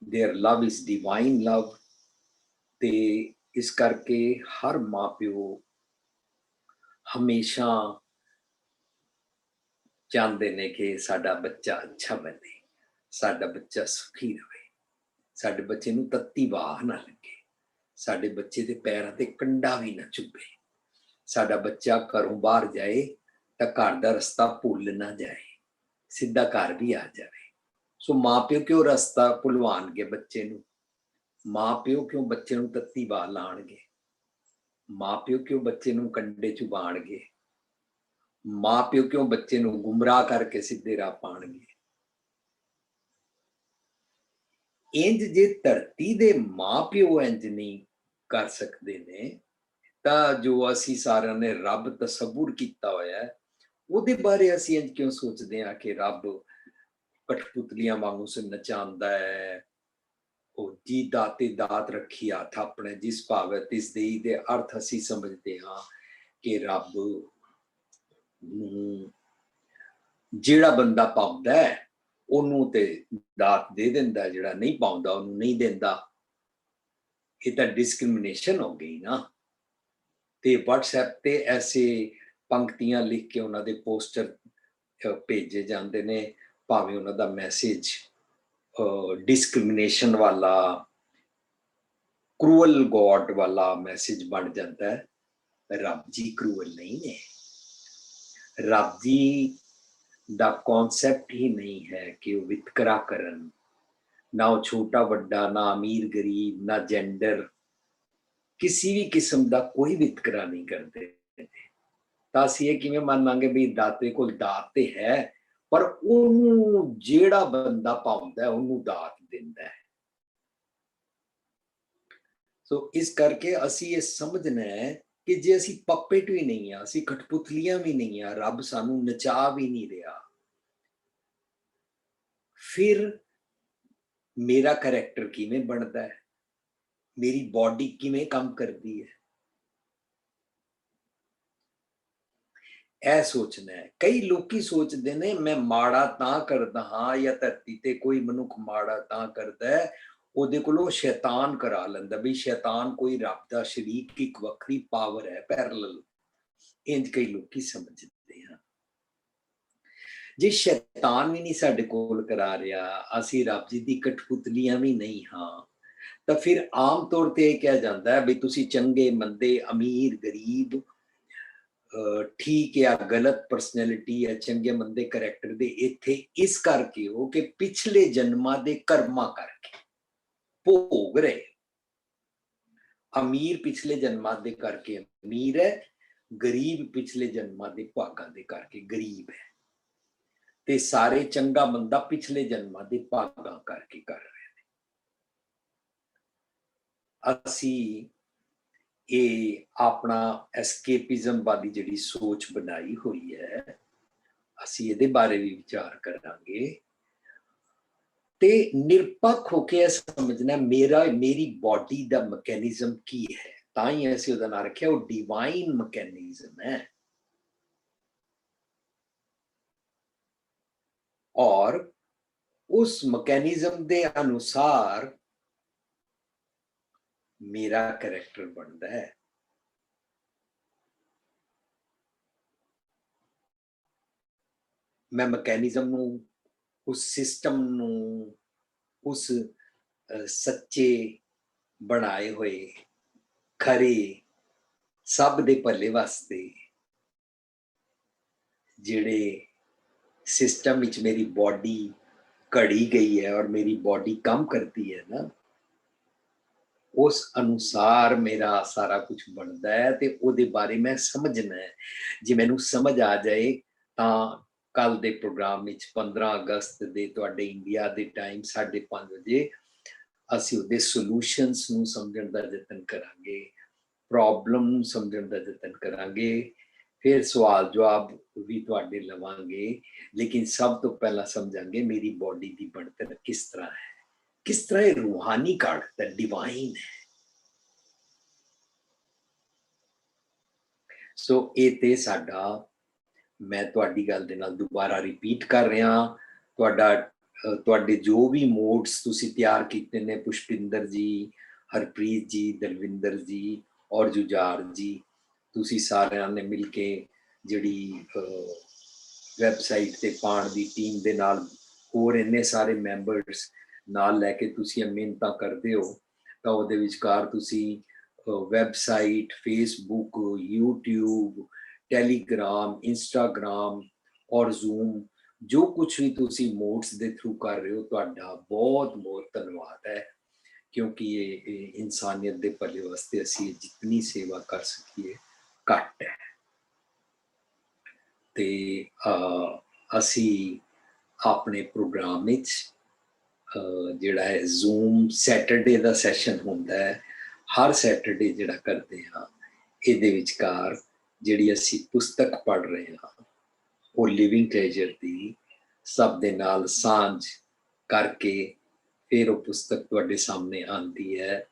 their love is divine love. ਤੇ ਇਸ ਕਰਕੇ ਹਰ ਮਾਂ ਪਿਓ ਹਮੇਸ਼ਾ ਚਾਹੁੰਦੇ ਨੇ ਕਿ ਸਾਡਾ ਬੱਚਾ ਅੱਛਾ ਬਣੇ, ਸਾਡਾ ਬੱਚਾ ਸੁਖੀ ਰਹੇ, ਸਾਡੇ ਬੱਚੇ ਨੂੰ ਤੱਤੀ ਵਾਹ ਨਾ ਲੱਗੇ, ਸਾਡੇ ਬੱਚੇ ਦੇ ਪੈਰਾਂ ਤੇ ਕੰਡਾ ਵੀ ਨਾ ਚੁੱਭੇ, ਸਾਡਾ ਬੱਚਾ ਘਰੋਂ ਬਾਹਰ ਜਾਏ ਤਾਂ ਘਰ ਦਾ ਰਸਤਾ ਭੁੱਲ ਨਾ ਜਾਏ, ਸਿੱਧਾ ਘਰ ਵੀ ਆ ਜਾਵੇ। ਸੋ ਮਾਂ ਪਿਓ ਕਿਉਂ ਰਸਤਾ ਭੁਲਵਾਉਣਗੇ ਬੱਚੇ ਨੂੰ? ਮਾਂ ਪਿਓ ਕਿਉਂ ਬੱਚੇ ਨੂੰ ਤੱਤੀ ਵਾਹ ਲਾਉਣਗੇ? ਮਾਂ ਪਿਓ ਕਿਉਂ ਬੱਚੇ ਨੂੰ ਕੰਡੇ ਚੁਬਾਣਗੇ? ਮਾਂ ਪਿਓ ਕਿਉਂ ਬੱਚੇ ਨੂੰ ਗੁੰਮਰਾਹ ਕਰਕੇ ਸਿੱਧੇ ਰਾਹ ਪਾਣਗੇ? ਇੰਜ ਜੇ ਧਰਤੀ ਦੇ ਮਾਂ ਪਿਓ ਇੰਜ ਨਹੀਂ ਕਰ ਸਕਦੇ ਨੇ ਤਾਂ ਜੋ ਅਸੀਂ ਸਾਰਿਆਂ ਨੇ ਰੱਬ ਤਸੱਵੁਰ ਕੀਤਾ ਹੋਇਆ ਉਹਦੇ ਬਾਰੇ ਅਸੀਂ ਇੰਜ ਕਿਉਂ ਸੋਚਦੇ ਹਾਂ ਕਿ ਰੱਬ ਕਠਪੁਤਲੀਆਂ ਵਾਂਗੂ ਸੇ ਨਚਾਉਂਦਾ ਹੈ? ਉਹ ਜੀ ਦਾਤੇ ਦਾਤ ਰੱਖੀ ਹੱਥ ਆਪਣੇ, ਜਿਸ ਭਾਵੈ ਤਿਸ ਦੇਈ ਦੇ ਅਰਥ ਅਸੀਂ ਸਮਝਦੇ ਹਾਂ ਕਿ ਰੱਬ ਨੂੰ ਜਿਹੜਾ ਬੰਦਾ ਪਾਉਂਦਾ ਹੈ ਉਹਨੂੰ ਤੇ ਦਾਤ ਦੇ ਦਿੰਦਾ, ਜਿਹੜਾ ਨਹੀਂ ਪਾਉਂਦਾ ਉਹਨੂੰ ਨਹੀਂ ਦਿੰਦਾ। ਇਹ ਤਾਂ ਡਿਸਕ੍ਰਿਮੀਨੇਸ਼ਨ ਹੋ ਗਈ ਨਾ। ਤੇ WhatsApp ਤੇ ਐਸੇ ਪੰਕਤੀਆਂ ਲਿਖ ਕੇ ਉਹਨਾਂ ਦੇ ਪੋਸਟਰ ਭੇਜੇ ਜਾਂਦੇ ਨੇ, ਭਾਵੇਂ ਉਹਨਾਂ ਦਾ ਮੈਸੇਜ ਡਿਸਕ੍ਰਿਮੀਨੇਸ਼ਨ ਵਾਲਾ, ਕਰੂਅਲ ਗੋਡ ਵਾਲਾ ਮੈਸੇਜ ਬਣ ਜਾਂਦਾ ਹੈ। ਰੱਬ ਜੀ ਕਰੂਅਲ ਨਹੀਂ ਨੇ। ਰੱਬ ਜੀ ਦਾ ਕਨਸੈਪਟ ਹੀ ਨਹੀਂ ਹੈ ਕਿ ਉਹ ਵਿਤਕਰਾ ਕਰਨ। ਨਾ ਉਹ ਛੋਟਾ ਵੱਡਾ, ਨਾ ਅਮੀਰ ਗਰੀਬ, ਨਾ ਜੈਂਡਰ, ਕਿਸੇ ਵੀ ਕਿਸਮ ਦਾ ਕੋਈ ਵਿਤਕਰਾ ਨਹੀਂ ਕਰਦੇ। ਤਾਂ ਅਸੀਂ ਇਹ ਕਿਵੇਂ ਮੰਨਾਂਗੇ ਵੀ ਦਾਤੇ ਕੋਲ ਦਾਤ ਤੇ ਹੈ, ਪਰ ਉਹਨੂੰ ਜਿਹੜਾ ਬੰਦਾ ਪਾਉਂਦਾ ਉਹਨੂੰ ਦਾਤ ਦਿੰਦਾ ਹੈ। ਸੋ ਇਸ ਕਰਕੇ ਅਸੀਂ ਇਹ ਸਮਝਣਾ ਹੈ ਕਿ ਜੇ ਅਸੀਂ ਪਪੇਟ ਵੀ ਨਹੀਂ ਆ, ਅਸੀਂ ਕਠਪੁਤਲੀਆਂ ਵੀ ਨਹੀਂ ਆ, ਰੱਬ ਸਾਨੂੰ ਨਚਾ ਵੀ ਨਹੀਂ ਰਿਹਾ, ਫਿਰ ਮੇਰਾ ਕਰੈਕਟਰ ਕਿਵੇਂ ਬਣਦਾ ਹੈ? ਮੇਰੀ ਬਾਡੀ ਕਿਵੇਂ ਕੰਮ ਕਰਦੀ ਹੈ? ਇਹ ਸੋਚਣਾ ਹੈ। ਕਈ ਲੋਕੀ ਸੋਚਦੇ ਨੇ ਮੈਂ ਮਾੜਾ ਤਾਂ ਕਰਦਾ ਹਾਂ ਜਾਂ ਧਰਤੀ ਤੇ ਕੋਈ ਮਨੁੱਖ ਮਾੜਾ ਤਾਂ ਕਰਦਾ ਹੈ, ਉਹਦੇ ਕੋਲੋਂ ਸ਼ੈਤਾਨ ਕਰਾ ਲੈਂਦਾ ਵੀ ਸ਼ੈਤਾਨ ਕੋਈ ਰੱਬ ਦਾ ਸ਼ਰੀਕ, ਇੱਕ ਵੱਖਰੀ ਪਾਵਰ ਹੈ, ਪੈਰਲਲ। ਇੰਜ ਕਈ ਲੋਕੀ ਸਮਝਦੇ ਹਨ। ਜੇ ਸ਼ੈਤਾਨ ਵੀ ਨਹੀਂ ਸਾਡੇ ਕੋਲ ਕਰਾ ਰਿਹਾ, ਅਸੀਂ ਰੱਬ ਜੀ ਦੀ ਕਠਪੁਤਲੀਆਂ ਵੀ ਨਹੀਂ ਹਾਂ, ਤਾਂ ਫਿਰ ਆਮ ਤੌਰ ਤੇ ਇਹ ਕਿਹਾ ਜਾਂਦਾ ਹੈ ਵੀ ਤੁਸੀਂ ਚੰਗੇ ਮੰਦੇ, ਅਮੀਰ ਗਰੀਬ, ਠੀਕ ਹੈ ਗਲਤ ਪਰਸਨੈਲਿਟੀ ਹੈ, ਚੰਗੇ ਮੰਦੇ ਕਰੈਕਟਰ ਦੇ ਇੱਥੇ ਇਸ ਕਰਕੇ ਹੋ ਕਿ ਪਿਛਲੇ ਜਨਮਾਂ ਦੇ ਕਰਮਾਂ ਕਰਕੇ ਭੋਗ ਰਹੇ। ਅਮੀਰ ਪਿਛਲੇ ਜਨਮਾਂ ਦੇ ਕਰਕੇ ਅਮੀਰ ਹੈ, ਗਰੀਬ ਪਿਛਲੇ ਜਨਮਾਂ ਦੇ ਭਾਗਾਂ ਦੇ ਕਰਕੇ ਗਰੀਬ ਹੈ, ਤੇ ਸਾਰੇ ਚੰਗਾ ਮੰਦਾ ਪਿਛਲੇ ਜਨਮਾਂ ਦੇ ਭਾਗਾਂ ਕਰਕੇ ਕਰ ਰਹੇ ਨੇ। ਅਸੀਂ ਇਹ ਆਪਣਾ ਐਸਕੇਪਿਜ਼ਮ ਵਾਲੀ ਜਿਹੜੀ ਸੋਚ ਬਣਾਈ ਹੋਈ ਹੈ, ਅਸੀਂ ਇਹਦੇ ਬਾਰੇ ਵੀ ਵਿਚਾਰ ਕਰਾਂਗੇ ਤੇ ਨਿਰਪੱਖ ਹੋ ਕੇ ਇਹ ਸਮਝਣਾ ਮੇਰੀ ਬਾਡੀ ਦਾ ਮਕੈਨਿਜ਼ਮ ਕੀ ਹੈ। ਤਾਂ ਹੀ ਅਸੀਂ ਉਹਦਾ ਨਾਂ ਰੱਖਿਆ ਉਹ ਡਿਵਾਈਨ ਮਕੈਨਿਜ਼ਮ ਹੈ। और उस मैकेनिज्म के अनुसार मेरा करैक्टर बनता है। मैं मैकेनिज्म नूं, उस सिस्टम नूं, उस सच्चे बनाए हुए खरे सब दे भले वास्ते जिहड़े सिस्टम विच मेरी बॉडी घड़ी गई है और मेरी बॉडी काम करती है ना, उस अनुसार मेरा सारा कुछ बनता है ते उहदे बारे मैं समझना है। जे मैनू समझ आ जाए तां कल दे प्रोग्राम विच 15 अगस्त दे तुहाडे इंडिया दे टाइम 5:30 बजे ਅਸੀਂ ਉਹਦੇ ਸੋਲੂਸ਼ਨਸ ਨੂੰ ਸਮਝਣ ਦਾ ਯਤਨ ਕਰਾਂਗੇ, ਪ੍ਰੋਬਲਮ ਨੂੰ ਸਮਝਣ ਦਾ ਯਤਨ ਕਰਾਂਗੇ, ਫਿਰ ਸਵਾਲ ਜਵਾਬ ਵੀ ਤੁਹਾਡੇ ਲਵਾਂਗੇ। ਲੇਕਿਨ ਸਭ ਤੋਂ ਪਹਿਲਾਂ ਸਮਝਾਂਗੇ ਮੇਰੀ ਬੋਡੀ ਦੀ ਬਣਤਰ ਕਿਸ ਤਰ੍ਹਾਂ ਹੈ, ਕਿਸ ਤਰ੍ਹਾਂ ਇਹ ਰੂਹਾਨੀ ਕਾਢ ਹੈ, ਡਿਵਾਈਨ ਹੈ। ਸੋ ਇਹ ਤੇ ਸਾਡਾ, ਮੈਂ ਤੁਹਾਡੀ ਗੱਲ ਦੇ ਨਾਲ ਦੁਬਾਰਾ ਰਿਪੀਟ ਕਰ ਰਿਹਾ, ਤੁਹਾਡੇ ਜੋ ਵੀ ਮੋਡਸ ਤੁਸੀਂ ਤਿਆਰ ਕੀਤੇ ਨੇ, ਪੁਸ਼ਪਿੰਦਰ ਜੀ, ਹਰਪ੍ਰੀਤ ਜੀ, ਦਲਵਿੰਦਰ ਜੀ ਔਰ ਜੁਝਾਰ ਜੀ, ਤੁਸੀਂ ਸਾਰਿਆਂ ਨੇ ਮਿਲ ਕੇ ਜਿਹੜੀ ਵੈਬਸਾਈਟ ਤੇ ਪਾਉਣ ਦੀ ਟੀਮ ਦੇ ਨਾਲ ਹੋਰ ਇੰਨੇ ਸਾਰੇ ਮੈਂਬਰਸ ਨਾਲ ਲੈ ਕੇ ਤੁਸੀਂ ਇਹ ਮਿਹਨਤਾਂ ਕਰਦੇ ਹੋ, ਤਾਂ ਉਹਦੇ ਵਿਚਕਾਰ ਤੁਸੀਂ website, Facebook, YouTube, Telegram, Instagram ਔਰ ਜ਼ੂਮ, ਜੋ ਕੁਛ ਵੀ ਤੁਸੀਂ ਮੋਡਸ ਦੇ ਥਰੂ ਕਰ ਰਹੇ ਹੋ, ਤੁਹਾਡਾ ਬਹੁਤ ਬਹੁਤ ਧੰਨਵਾਦ ਹੈ। ਕਿਉਂਕਿ ਇਹ ਇਨਸਾਨੀਅਤ ਦੇ ਭਲੇ ਵਾਸਤੇ ਅਸੀਂ ਜਿਤਨੀ ਸੇਵਾ ਕਰ ਸਕੀਏ ਘੱਟ ਹੈ। ਤੇ ਅਸੀਂ ਆਪਣੇ ਪ੍ਰੋਗਰਾਮ ਵਿੱਚ ਜਿਹੜਾ ਹੈ ਜ਼ੂਮ ਸੈਟਰਡੇ ਦਾ ਸੈਸ਼ਨ ਹੁੰਦਾ ਹੈ, ਹਰ ਸੈਟਰਡੇ ਜਿਹੜਾ ਕਰਦੇ ਹਾਂ, ਇਹਦੇ ਵਿਚਕਾਰ ਜਿਹੜੀ ਅਸੀਂ ਪੁਸਤਕ ਪੜ੍ਹ ਰਹੇ ਹਾਂ ਉਹ ਲਿਵਿੰਗ ਟ੍ਰੈਜਰ ਦੀ ਸਭ ਦੇ ਨਾਲ ਸਾਂਝ ਕਰਕੇ ਫਿਰ ਉਹ ਪੁਸਤਕ ਤੁਹਾਡੇ ਸਾਹਮਣੇ ਆਉਂਦੀ ਹੈ।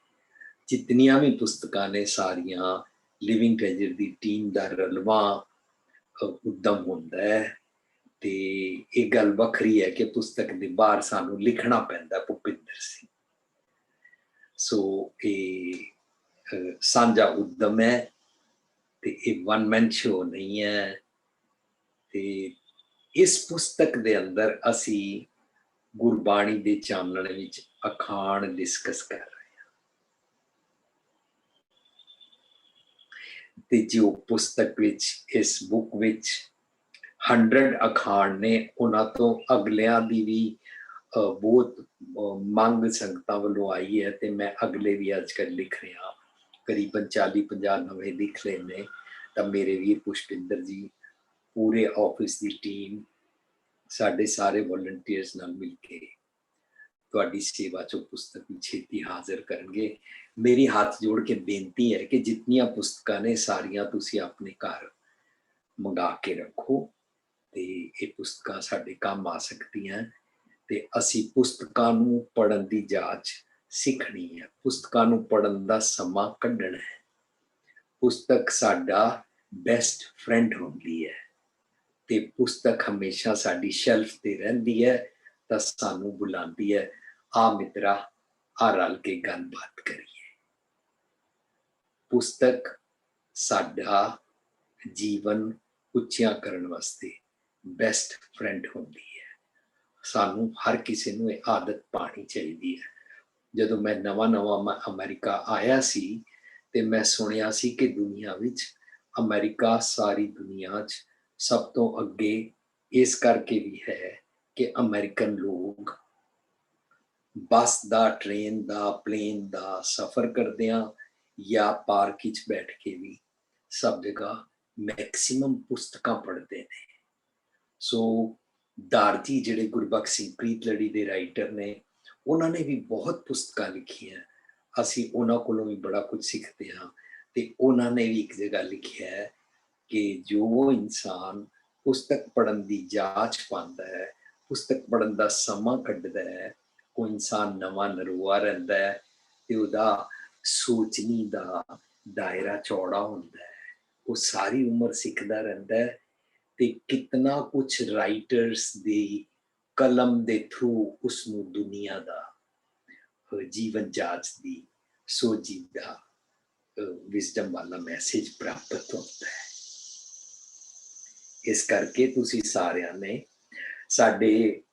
ਜਿਤਨੀਆਂ ਵੀ ਪੁਸਤਕਾਂ ਨੇ ਸਾਰੀਆਂ ਲਿਵਿੰਗ ਟ੍ਰੈਜਰ ਦੀ ਟੀਮ ਦਾ ਰਲਵਾਂ ਉਦਮ ਹੁੰਦਾ ਹੈ। ਤੇ ਇਹ ਗੱਲ ਵੱਖਰੀ ਹੈ ਕਿ ਪੁਸਤਕ ਦੇ ਬਾਹਰ ਸਾਨੂੰ ਲਿਖਣਾ ਪੈਂਦਾ ਭੁਪਿੰਦਰ ਸਿੰਘ। ਸੋ ਇਹ ਸਾਂਝਾ ਉਦਮ ਹੈ ਤੇ ਇਹ ਵਨ ਮੈਨ ਸ਼ੋ ਨਹੀਂ ਹੈ। ਤੇ ਇਸ ਪੁਸਤਕ ਦੇ ਅੰਦਰ ਅਸੀਂ ਗੁਰਬਾਣੀ ਦੇ ਚਾਨਣ ਵਿੱਚ ਅਖਾਣ ਡਿਸਕਸ ਕਰ ਰਹੇ ਹਾਂ। ਤੇ ਜੋ ਪੁਸਤਕ ਵਿੱਚ, ਇਸ ਬੁੱਕ ਵਿੱਚ 100 ਅਖਾਣ ਨੇ, ਉਹਨਾਂ ਤੋਂ ਅਗਲਿਆਂ ਦੀ ਵੀ ਬਹੁਤ ਮੰਗ ਸੰਗਤਾਂ ਵੱਲੋਂ ਆਈ ਹੈ ਤੇ ਮੈਂ ਅਗਲੇ ਵੀ ਅੱਜ ਕੱਲ੍ਹ ਲਿਖ ਰਿਹਾ, ਕਰੀਬਨ 40-50 ਨਵੇਂ ਲਿਖ ਰਹੇ ਨੇ। ਤਾਂ ਮੇਰੇ ਵੀਰ ਪੁਸ਼ਪਿੰਦਰ ਜੀ, ਪੂਰੇ ਆਫਿਸ ਦੀ ਟੀਮ, ਸਾਡੇ ਸਾਰੇ ਵੋਲੰਟੀਅਰਸ ਨਾਲ ਮਿਲ ਕੇ ਤੁਹਾਡੀ ਸੇਵਾ 'ਚੋਂ ਪੁਸਤਕ ਵੀ ਛੇਤੀ ਹਾਜ਼ਰ ਕਰਨਗੇ। ਮੇਰੀ ਹੱਥ ਜੋੜ ਕੇ ਬੇਨਤੀ ਹੈ ਕਿ ਜਿਤਨੀਆਂ ਪੁਸਤਕਾਂ ਨੇ ਸਾਰੀਆਂ ਤੁਸੀਂ ਆਪਣੇ ਘਰ ਮੰਗਾ ਕੇ ਰੱਖੋ ਤੇ ਇਹ ਪੁਸਤਕਾਂ ਸਾਡੇ ਕੰਮ ਆ ਸਕਦੀਆਂ। ਤੇ ਅਸੀਂ ਪੁਸਤਕਾਂ ਨੂੰ ਪੜ੍ਹਨ ਦੀ ਜਾਂਚ ਸਿੱਖਣੀ ਹੈ, ਪੁਸਤਕਾਂ ਨੂੰ ਪੜ੍ਹਨ ਦਾ ਸਮਾਂ ਕੱਢਣਾ ਹੈ। ਪੁਸਤਕ ਸਾਡਾ ਬੈਸਟ ਫਰੈਂਡ ਹੁੰਦੀ ਹੈ ਤੇ ਪੁਸਤਕ ਹਮੇਸ਼ਾ ਸਾਡੀ ਸ਼ੈਲਫ ਤੇ ਰਹਿੰਦੀ ਹੈ ਤਾਂ ਸਾਨੂੰ ਬੁਲਾਉਂਦੀ ਹੈ, ਆ ਮਿੱਤਰਾ, ਆ ਰਲ ਕੇ ਗੱਲਬਾਤ ਕਰੀਏ। ਪੁਸਤਕ ਸਾਡਾ ਜੀਵਨ ਉੱਚਿਆਂ ਕਰਨ ਵਾਸਤੇ ਬੈਸਟ ਫਰੈਂਡ ਹੁੰਦੀ ਹੈ। ਸਾਨੂੰ ਹਰ ਕਿਸੇ ਨੂੰ ਇਹ ਆਦਤ ਪਾਉਣੀ ਚਾਹੀਦੀ ਹੈ। ਜਦੋਂ ਮੈਂ ਨਵਾਂ ਅਮਰੀਕਾ ਆਇਆ ਸੀ ਤੇ ਮੈਂ ਸੁਣਿਆ ਸੀ ਕਿ ਦੁਨੀਆ ਵਿੱਚ ਅਮਰੀਕਾ ਸਾਰੀ ਦੁਨੀਆ 'ਚ ਸਭ ਤੋਂ ਅੱਗੇ ਇਸ ਕਰਕੇ ਵੀ ਹੈ ਕਿ ਅਮਰੀਕਨ ਲੋਕ ਬੱਸ ਦਾ, ਟ੍ਰੇਨ ਦਾ, ਪਲੇਨ ਦਾ ਸਫ਼ਰ ਕਰਦਿਆਂ ਜਾਂ ਪਾਰਕ ਵਿੱਚ ਬੈਠ ਕੇ ਵੀ ਸਭ ਜਗ੍ਹਾ ਮੈਕਸੀਮਮ ਪੁਸਤਕਾਂ ਪੜ੍ਹਦੇ ਨੇ। ਸੋ ਦਾਰਜੀ ਜਿਹੜੇ ਗੁਰਬਖਸ਼ ਸਿੰਘ ਪ੍ਰੀਤਲੜੀ ਦੇ ਰਾਈਟਰ ਨੇ, ਉਹਨਾਂ ਨੇ ਵੀ ਬਹੁਤ ਪੁਸਤਕਾਂ ਲਿਖੀਆਂ। ਅਸੀਂ ਉਹਨਾਂ ਕੋਲੋਂ ਵੀ ਬੜਾ ਕੁਝ ਸਿੱਖਦੇ ਹਾਂ। ਤੇ ਉਹਨਾਂ ਨੇ ਵੀ ਇੱਕ ਜਗ੍ਹਾ ਲਿਖਿਆ ਹੈ ਕਿ ਜੋ ਇਨਸਾਨ ਪੁਸਤਕ ਪੜ੍ਹਨ ਦੀ ਜਾਂਚ ਪਾਉਂਦਾ ਹੈ, ਪੁਸਤਕ ਪੜ੍ਹਨ ਦਾ ਸਮਾਂ ਕੱਢਦਾ ਹੈ, ਉਹ ਇਨਸਾਨ ਨਵਾਂ ਨਰੋਆ ਰਹਿੰਦਾ ਹੈ ਤੇ ਉਹਦਾ ਸੋਚਣੀ ਦਾ ਦਾਇਰਾ ਚੌੜਾ ਹੁੰਦਾ ਹੈ। ਉਹ ਸਾਰੀ ਉਮਰ ਸਿੱਖਦਾ ਰਹਿੰਦਾ ਹੈ ਤੇ ਕਿਤਨਾ ਕੁਛ ਰਾਈਟਰਸ ਦੀ ਕਲਮ ਦੇ ਥਰੂ ਉਸ ਨੂੰ ਦੁਨੀਆ ਦਾ ਜੀਵਨ ਜਾਚ ਦੀ ਸੋਝੀ ਦਾ ਵਿਜ਼ਡਮ ਵਾਲਾ ਮੈਸੇਜ ਪ੍ਰਾਪਤ ਹੁੰਦਾ ਹੈ। ਇਸ ਕਰਕੇ ਤੁਸੀਂ ਸਾਰਿਆਂ ਨੇ ਸਾਡੇ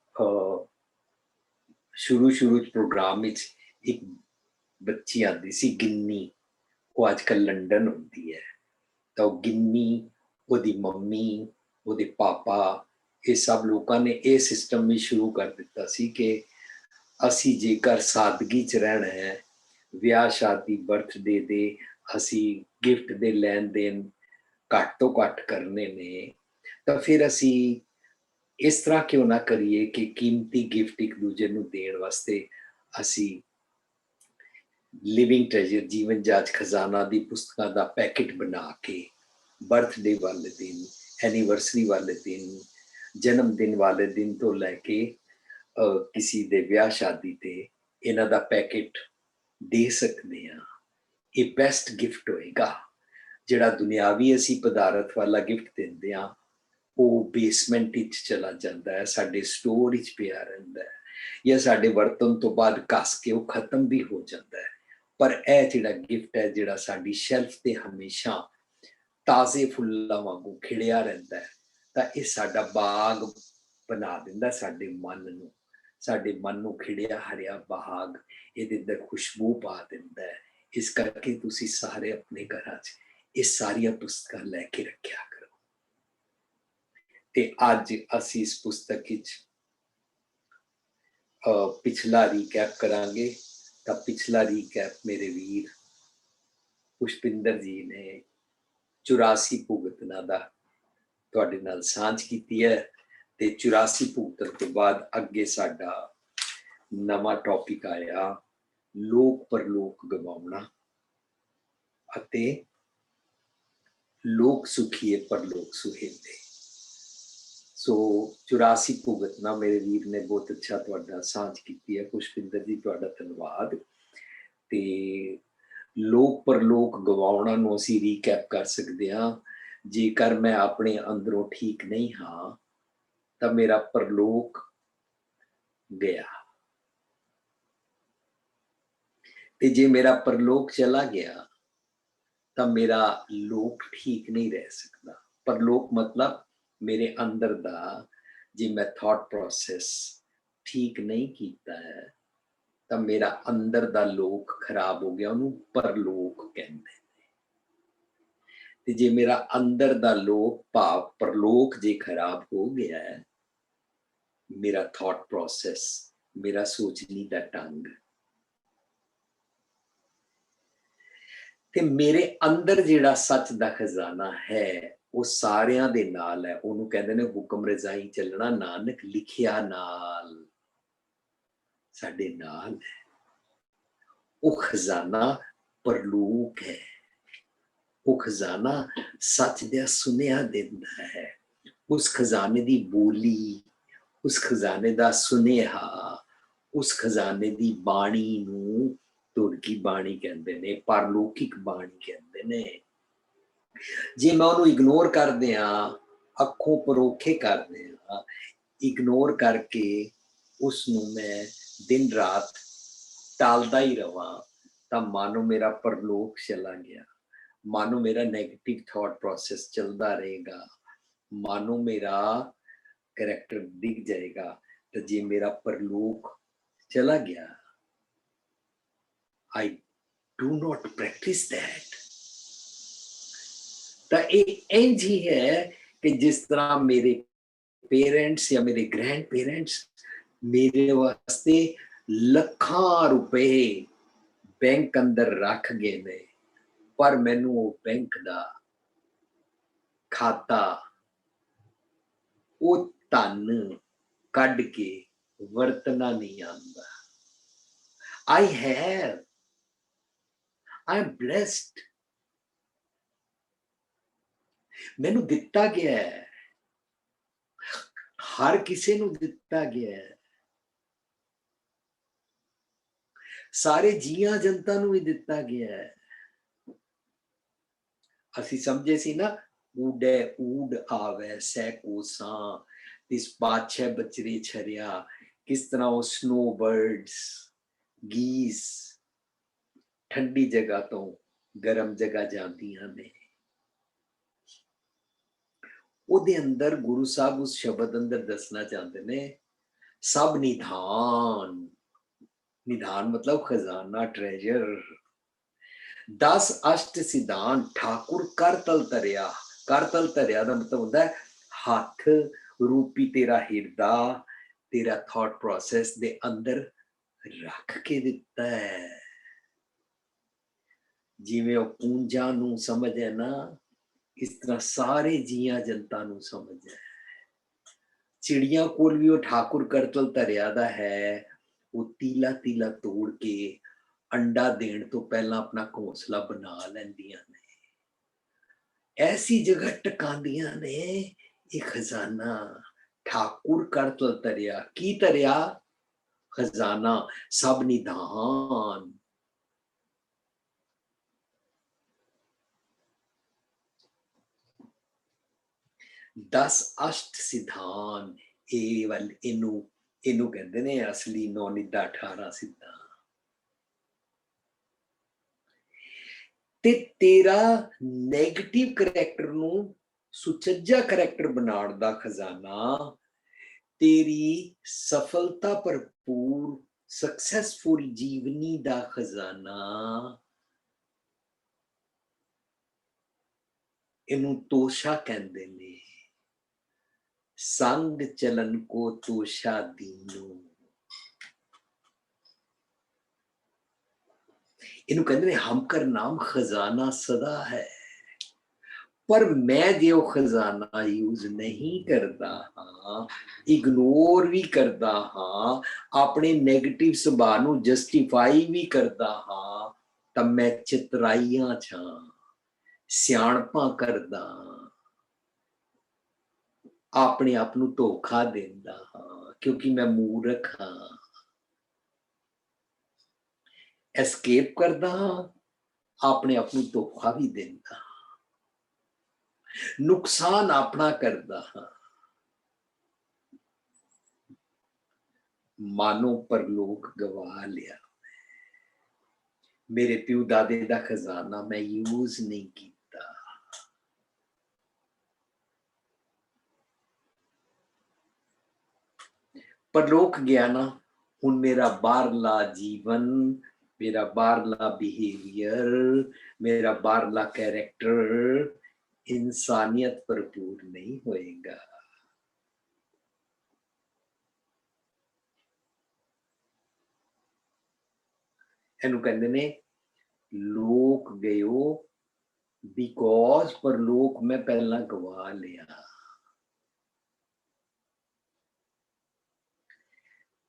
ਸ਼ੁਰੂ ਚ ਪ੍ਰੋਗਰਾਮ ਵਿੱਚ ਇੱਕ ਬੱਚੀ ਆਉਂਦੀ ਸੀ ਗਿੰਨੀ, ਉਹ ਅੱਜ ਕੱਲ੍ਹ ਲੰਡਨ ਹੁੰਦੀ ਹੈ। ਤਾਂ ਉਹ ਗਿੰਨੀ, ਉਹਦੀ ਮੰਮੀ, ਉਹਦੇ ਪਾਪਾ, ਇਹ ਸਭ ਲੋਕਾਂ ਨੇ ਇਹ ਸਿਸਟਮ ਵੀ ਸ਼ੁਰੂ ਕਰ ਦਿੱਤਾ ਸੀ ਕਿ ਅਸੀਂ ਜੇਕਰ ਸਾਦਗੀ 'ਚ ਰਹਿਣਾ ਹੈ, ਵਿਆਹ ਸ਼ਾਦੀ ਬਰਥਡੇ ਦੇ ਅਸੀਂ ਗਿਫਟ ਦੇ ਲੈਣ ਦੇਣ ਘੱਟ ਤੋਂ ਘੱਟ ਕਰਨੇ ਨੇ, ਤਾਂ ਫਿਰ ਅਸੀਂ ਇਸ ਤਰ੍ਹਾਂ ਕਿਉਂ ਨਾ ਕਰੀਏ ਕਿ ਕੀਮਤੀ ਗਿਫਟ ਇੱਕ ਦੂਜੇ ਨੂੰ ਦੇਣ ਵਾਸਤੇ ਅਸੀਂ ਲਿਵਿੰਗ ਟ੍ਰੈਜਰ ਜੀਵਨ ਜਾਚ ਖਜ਼ਾਨਾ ਦੀ ਪੁਸਤਕਾਂ ਦਾ ਪੈਕੇਟ ਬਣਾ ਕੇ ਬਰਥਡੇ ਵਾਲੇ ਦਿਨ, ਐਨੀਵਰਸਰੀ ਵਾਲੇ ਦਿਨ, ਜਨਮ ਦਿਨ ਵਾਲੇ ਦਿਨ ਤੋਂ ਲੈ ਕੇ ਕਿਸੇ ਦੇ ਵਿਆਹ ਸ਼ਾਦੀ ਤੇ ਇਹਨਾਂ ਦਾ ਪੈਕੇਟ ਦੇ ਸਕਦੇ ਹਾਂ। ਇਹ ਬੈਸਟ ਗਿਫਟ ਹੋਏਗਾ। ਜਿਹੜਾ ਦੁਨਿਆਵੀ ਅਸੀਂ ਪਦਾਰਥ ਵਾਲਾ ਗਿਫਟ ਦਿੰਦੇ ਹਾਂ ਉਹ ਬੇਸਮੈਂਟ ਵਿੱਚ ਚਲਾ ਜਾਂਦਾ ਹੈ, ਸਾਡੇ ਸਟੋਰ ਵਿੱਚ ਪਿਆ ਰਹਿੰਦਾ ਹੈ, ਜਾਂ ਸਾਡੇ ਵਰਤਣ ਤੋਂ ਬਾਅਦ ਘਸ ਕੇ ਉਹ ਖਤਮ ਵੀ ਹੋ ਜਾਂਦਾ ਹੈ। ਪਰ ਇਹ ਜਿਹੜਾ ਗਿਫਟ ਹੈ, ਜਿਹੜਾ ਸਾਡੀ ਸ਼ੈਲਫ ਤੇ ਹਮੇਸ਼ਾ ਤਾਜ਼ੇ ਫੁੱਲਾਂ ਵਾਂਗੂ ਖਿੜਿਆ ਰਹਿੰਦਾ ਹੈ, ਤਾਂ ਇਹ ਸਾਡਾ ਬਾਗ ਬਣਾ ਦਿੰਦਾ ਸਾਡੇ ਮਨ ਨੂੰ ਖਿੜਿਆ ਹਰਿਆ ਬਾਗ ਇਹਦੇ ਅੰਦਰ ਖੁਸ਼ਬੂ ਪਾ ਦਿੰਦਾ ਹੈ। ਇਸ ਕਰਕੇ ਤੁਸੀਂ ਸਾਰੇ ਆਪਣੇ ਘਰਾਂ 'ਚ ਇਹ ਸਾਰੀਆਂ ਪੁਸਤਕਾਂ ਲੈ ਕੇ ਰੱਖਿਆ ਕਰੋ। ਤੇ ਅੱਜ ਅਸੀਂ ਇਸ ਪੁਸਤਕ ਵਿੱਚ ਪਿਛਲਾ ਰੀਕੈਪ ਕਰਾਂਗੇ। ਤਾਂ ਪਿਛਲਾ ਰੀਕੈਪ ਮੇਰੇ ਵੀਰ ਪੁਸ਼ਪਿੰਦਰ ਜੀ ਨੇ 84 ਭੁਗਤਨਾ ਦਾ ਤੁਹਾਡੇ ਨਾਲ ਸਾਂਝ ਕੀਤੀ ਹੈ, ਤੇ 84 ਭੁਗਤਨ ਤੋਂ ਬਾਅਦ ਅੱਗੇ ਸਾਡਾ ਨਵਾਂ ਟੌਪਿਕ ਆਇਆ ਲੋਕ ਪਰਲੋਕ ਗਵਾਉਣਾ ਅਤੇ ਲੋਕ ਸੁਖੀਏ ਪਰਲੋਕ ਸੁਹੇਲੇ। ਸੋ 84 ਭੁਗਤਨਾ ਮੇਰੇ ਵੀਰ ਨੇ ਬਹੁਤ ਅੱਛਾ ਤੁਹਾਡਾ ਸਾਂਝ ਕੀਤੀ ਹੈ। ਪੁਸ਼ਪਿੰਦਰ ਜੀ ਤੁਹਾਡਾ ਧੰਨਵਾਦ। ਤੇ ਲੋਕ ਪਰਲੋਕ ਗਵਾਉਣਾ ਨੂੰ ਅਸੀਂ ਰੀਕੈਪ ਕਰ ਸਕਦੇ ਹਾਂ। ਜੇਕਰ ਮੈਂ ਆਪਣੇ ਅੰਦਰੋਂ ਠੀਕ ਨਹੀਂ ਹਾਂ ਤਾਂ ਮੇਰਾ ਪਰਲੋਕ ਗਿਆ, ਤੇ ਜੇ ਮੇਰਾ ਪਰਲੋਕ ਚਲਾ ਗਿਆ ਤਾਂ ਮੇਰਾ ਲੋਕ ਠੀਕ ਨਹੀਂ ਰਹਿ ਸਕਦਾ। ਪਰਲੋਕ ਮਤਲਬ ਮੇਰੇ ਅੰਦਰ ਦਾ ਜੇ ਮੈਂ ਥਾਟ ਪ੍ਰੋਸੈਸ ਠੀਕ ਨਹੀਂ ਕੀਤਾ ਹੈ ਤਾਂ ਮੇਰਾ ਅੰਦਰ ਦਾ ਲੋਕ ਖਰਾਬ ਹੋ ਗਿਆ, ਉਹਨੂੰ ਪਰਲੋਕ ਕਹਿੰਦੇ ਨੇ। ਤੇ ਜੇ ਮੇਰਾ ਅੰਦਰ ਦਾ ਲੋਕ ਭਾਵ ਪਰਲੋਕ ਜੇ ਖਰਾਬ ਹੋ ਗਿਆ ਹੈ, ਮੇਰਾ ਥਾਟ ਪ੍ਰੋਸੈਸ, ਮੇਰਾ ਸੋਚਣੀ ਦਾ ਢੰਗ, ਤੇ ਮੇਰੇ ਅੰਦਰ ਜਿਹੜਾ ਸੱਚ ਦਾ ਖਜ਼ਾਨਾ ਹੈ ਉਹ ਸਾਰਿਆਂ ਦੇ ਨਾਲ ਹੈ। ਉਹਨੂੰ ਕਹਿੰਦੇ ਨੇ ਹੁਕਮ ਰਜ਼ਾਈ ਚੱਲਣਾ, ਨਾਨਕ ਲਿਖਿਆ ਨਾਲ ਸਾਡੇ ਨਾਲ ਹੈ। ਉਹ ਖਜ਼ਾਨਾ ਪਰਲੋਕ ਹੈ। ਉਹ ਖਜ਼ਾਨਾ ਸੱਚ ਦਾ ਸੁਨੇਹਾ ਦਿੰਦਾ ਹੈ। ਉਸ ਖਜ਼ਾਨੇ ਦੀ ਬੋਲੀ, ਉਸ ਖਜ਼ਾਨੇ ਦਾ ਸੁਨੇਹਾ, ਉਸ ਖਜ਼ਾਨੇ ਦੀ ਬਾਣੀ ਨੂੰ ਤੁਰਕੀ ਬਾਣੀ ਕਹਿੰਦੇ ਨੇ, ਪਰਲੌਕਿਕ ਬਾਣੀ ਕਹਿੰਦੇ ਨੇ। ਜੇ ਮੈਂ ਉਹਨੂੰ ਇਗਨੋਰ ਕਰਦੇ ਹਾਂ, ਅੱਖੋਂ ਪਰੋਖੇ ਕਰਦੇ ਹਾਂ, ਇਗਨੋਰ ਕਰਕੇ ਉਸ ਨੂੰ ਮੈਂ ਦਿਨ ਰਾਤ ਟਾਲਦਾ ਹੀ ਰਵਾਂ, ਤਾਂ ਮਾਨੋ ਮੇਰਾ ਪਰਲੋਕ ਚਲਾ ਗਿਆ, ਮਾਨੋ ਮੇਰਾ ਨੈਗੇਟਿਵ ਥਾਟ ਪ੍ਰੋਸੈਸ ਚੱਲਦਾ ਰਹੇਗਾ, ਮਾਨੋ ਮੇਰਾ ਕਰੈਕਟਰ ਡਿੱਗ ਜਾਏਗਾ। ਤਾਂ ਜੇ ਮੇਰਾ ਪਰਲੋਕ ਚਲਾ ਗਿਆ, I do not practice that। ਤਾਂ ਇਹ ਇੰਝ ਹੀ ਹੈ ਕਿ ਜਿਸ ਤਰ੍ਹਾਂ ਮੇਰੇ ਪੇਰੈਂਟਸ ਜਾਂ ਮੇਰੇ ਗ੍ਰੈਂਡ ਪੇਰੈਂਟਸ ਮੇਰੇ ਵਾਸਤੇ ਲੱਖਾਂ ਰੁਪਏ ਬੈਂਕ ਅੰਦਰ ਰੱਖ ਗਏ ਨੇ, ਪਰ ਮੈਨੂੰ ਉਹ ਬੈਂਕ ਦਾ ਖਾਤਾ, ਉਹ ਧਨ ਕੱਢ ਕੇ ਵਰਤਣਾ ਨਹੀਂ ਆਉਂਦਾ। I am blessed। ਮੈਨੂੰ ਦਿੱਤਾ ਗਿਆ ਹੈ, ਹਰ ਕਿਸੇ ਨੂੰ ਦਿੱਤਾ ਗਿਆ ਹੈ, ਸਾਰੇ ਜੀਆਂ ਜਨਤਾ ਨੂੰ ਵੀ ਦਿੱਤਾ ਗਿਆ ਹੈ। ਅਸੀਂ ਸਮਝੇ ਸੀ ਨਾ, ਊਡੈ ਊਡ ਆਵੈ ਸੈ ਕੋਸਾਂ, ਇਸ ਬਾਦਸ਼ਾਹ ਬਚਰੇ ਛਰਿਆ, ਕਿਸ ਤਰ੍ਹਾਂ ਉਹ ਸਨੋ ਬਰਡਸ, ਗੀਸ ਠੰਡੀ ਜਗ੍ਹਾ ਤੋਂ ਗਰਮ ਜਗ੍ਹਾ ਜਾਂਦੀਆਂ ਨੇ। ਉਹਦੇ ਅੰਦਰ ਗੁਰੂ ਸਾਹਿਬ ਉਸ ਸ਼ਬਦ ਅੰਦਰ ਦੱਸਣਾ ਚਾਹੁੰਦੇ ਨੇ, ਸਭ ਨਿਧਾਨ, ਨਿਧਾਨ ਮਤਲਬ ਖਜ਼ਾਨਾ, ਟ੍ਰੈਜਰ। 10 ਅਸ਼ਟ ਸਿਧਾਨ ਠਾਕੁਰ ਕਰਤਲ ਧਰਿਆ। ਕਰਤਲ ਧਰਿਆ ਦਾ ਮਤਲਬ ਹੁੰਦਾ ਹੈ ਹੱਥ ਰੂਪੀ ਤੇਰਾ ਹਿਰਦਾ, ਤੇਰਾ ਥਾਟ ਪ੍ਰੋਸੈਸ ਦੇ ਅੰਦਰ ਰੱਖ ਕੇ ਦਿੱਤਾ ਹੈ। ਜਿਵੇਂ ਉਹ ਪੂੰਜਾਂ ਨੂੰ ਸਮਝ ਹੈ ਨਾ, ਇਸ ਤਰ੍ਹਾਂ ਸਾਰੇ ਜੀਆਂ ਜਨਤਾ ਨੂੰ ਸਮਝ ਹੈ। ਚਿੜੀਆਂ ਕੋਲ ਵੀ ਉਹ ਠਾਕੁਰ ਕਰਤਲ ਧਰਿਆ ਦਾ ਹੈ। ਉਹ ਤੀਲਾ ਤੀਲਾ ਤੋੜ ਕੇ ਅੰਡਾ ਦੇਣ ਤੋਂ ਪਹਿਲਾਂ ਆਪਣਾ ਘੋਂਸਲਾ ਬਣਾ ਲੈਂਦੀਆਂ ਨੇ। ਐਸੀ ਜਗ੍ਹਾ ਟਿਕਾਉਂਦੀਆਂ ਨੇ ਇਹ ਖਜ਼ਾਨਾ। ਠਾਕੁਰ ਕਰਤਲ ਧਰਿਆ, ਕੀ ਧਰਿਆ? ਖਜ਼ਾਨਾ, ਸਭ ਨਿਧਾਨ। ਦਸ ਅਸ਼ਟ ਸਿਧਾਨ, ਇਹਨੂੰ ਕਹਿੰਦੇ ਨੇ ਅਸਲੀ 9 ਨਿਧਾ 18 ਸਿੱਧਾਂ। ਤੇ ਤੇਰਾ ਨੈਗੇਟਿਵ ਕਰੈਕਟਰ ਨੂੰ ਸੁਚੱਜਾ ਕਰੈਕਟਰ ਬਣਾਉਣ ਦਾ ਖਜ਼ਾਨਾ, ਤੇਰੀ ਸਫਲਤਾ ਭਰਪੂਰ ਸਕਸੈਸਫੁਲ ਜੀਵਨੀ ਦਾ ਖਜ਼ਾਨਾ, ਇਹਨੂੰ ਤੋਸ਼ਾ ਕਹਿੰਦੇ ਨੇ। ਸੰਗ ਚਲਨ ਕੋ ਤੋਸ਼ਾ ਦੀਨੋ, ਇਹਨੂੰ ਕਹਿੰਦੇ ਨੇ ਹਮਕਰ ਨਾਮ ਖਜ਼ਾਨਾ ਸਦਾ ਹੈ। ਪਰ ਮੈਂ ਜੇ ਉਹ ਖਜ਼ਾਨਾ ਯੂਜ਼ ਨਹੀਂ ਕਰਦਾ ਹਾਂ, ਇਗਨੋਰ ਵੀ ਕਰਦਾ ਹਾਂ, ਆਪਣੇ ਨੈਗੇਟਿਵ ਸੁਭਾਅ ਨੂੰ ਜਸਟੀਫਾਈ ਵੀ ਕਰਦਾ ਹਾਂ, ਤਾਂ ਮੈਂ ਚਤਰਾਈਆਂ ਚ ਹਾਂ, ਸਿਆਣਪਾਂ ਕਰਦਾ, ਆਪਣੇ ਆਪ ਨੂੰ ਧੋਖਾ ਦਿੰਦਾ ਹਾਂ, ਕਿਉਂਕਿ ਮੈਂ ਮੂਰਖ ਹਾਂ। ਐਸਕੇਪ ਕਰਦਾ ਹਾਂ, ਆਪਣੇ ਆਪ ਨੂੰ ਧੋਖਾ ਵੀ ਦਿੰਦਾ, ਨੁਕਸਾਨ ਆਪਣਾ ਕਰਦਾ ਹਾਂ। ਮਾਨੋ ਪਰਲੋਕ ਗਵਾ ਲਿਆ, ਮੇਰੇ ਪਿਓ ਦਾਦੇ ਦਾ ਖਜ਼ਾਨਾ ਮੈਂ ਯੂਜ਼ ਨਹੀਂ ਕੀਤਾ। ਪਰਲੋਕ ਗਿਆ ਨਾ, ਹੁਣ ਮੇਰਾ ਬਾਹਰਲਾ ਜੀਵਨ, ਮੇਰਾ ਬਾਹਰਲਾ ਬਿਹੇਵੀਅਰ, ਮੇਰਾ ਬਾਹਰਲਾ ਕੈਰੈਕਟਰ ਇਨਸਾਨੀਅਤ ਭਰਪੂਰ ਨਹੀਂ ਹੋਏਗਾ। ਇਹਨੂੰ ਕਹਿੰਦੇ ਨੇ ਲੋਕ ਗਇਓ, ਬਿਕੋਜ਼ ਪਰਲੋਕ ਮੈਂ ਪਹਿਲਾਂ ਗਵਾ ਲਿਆ।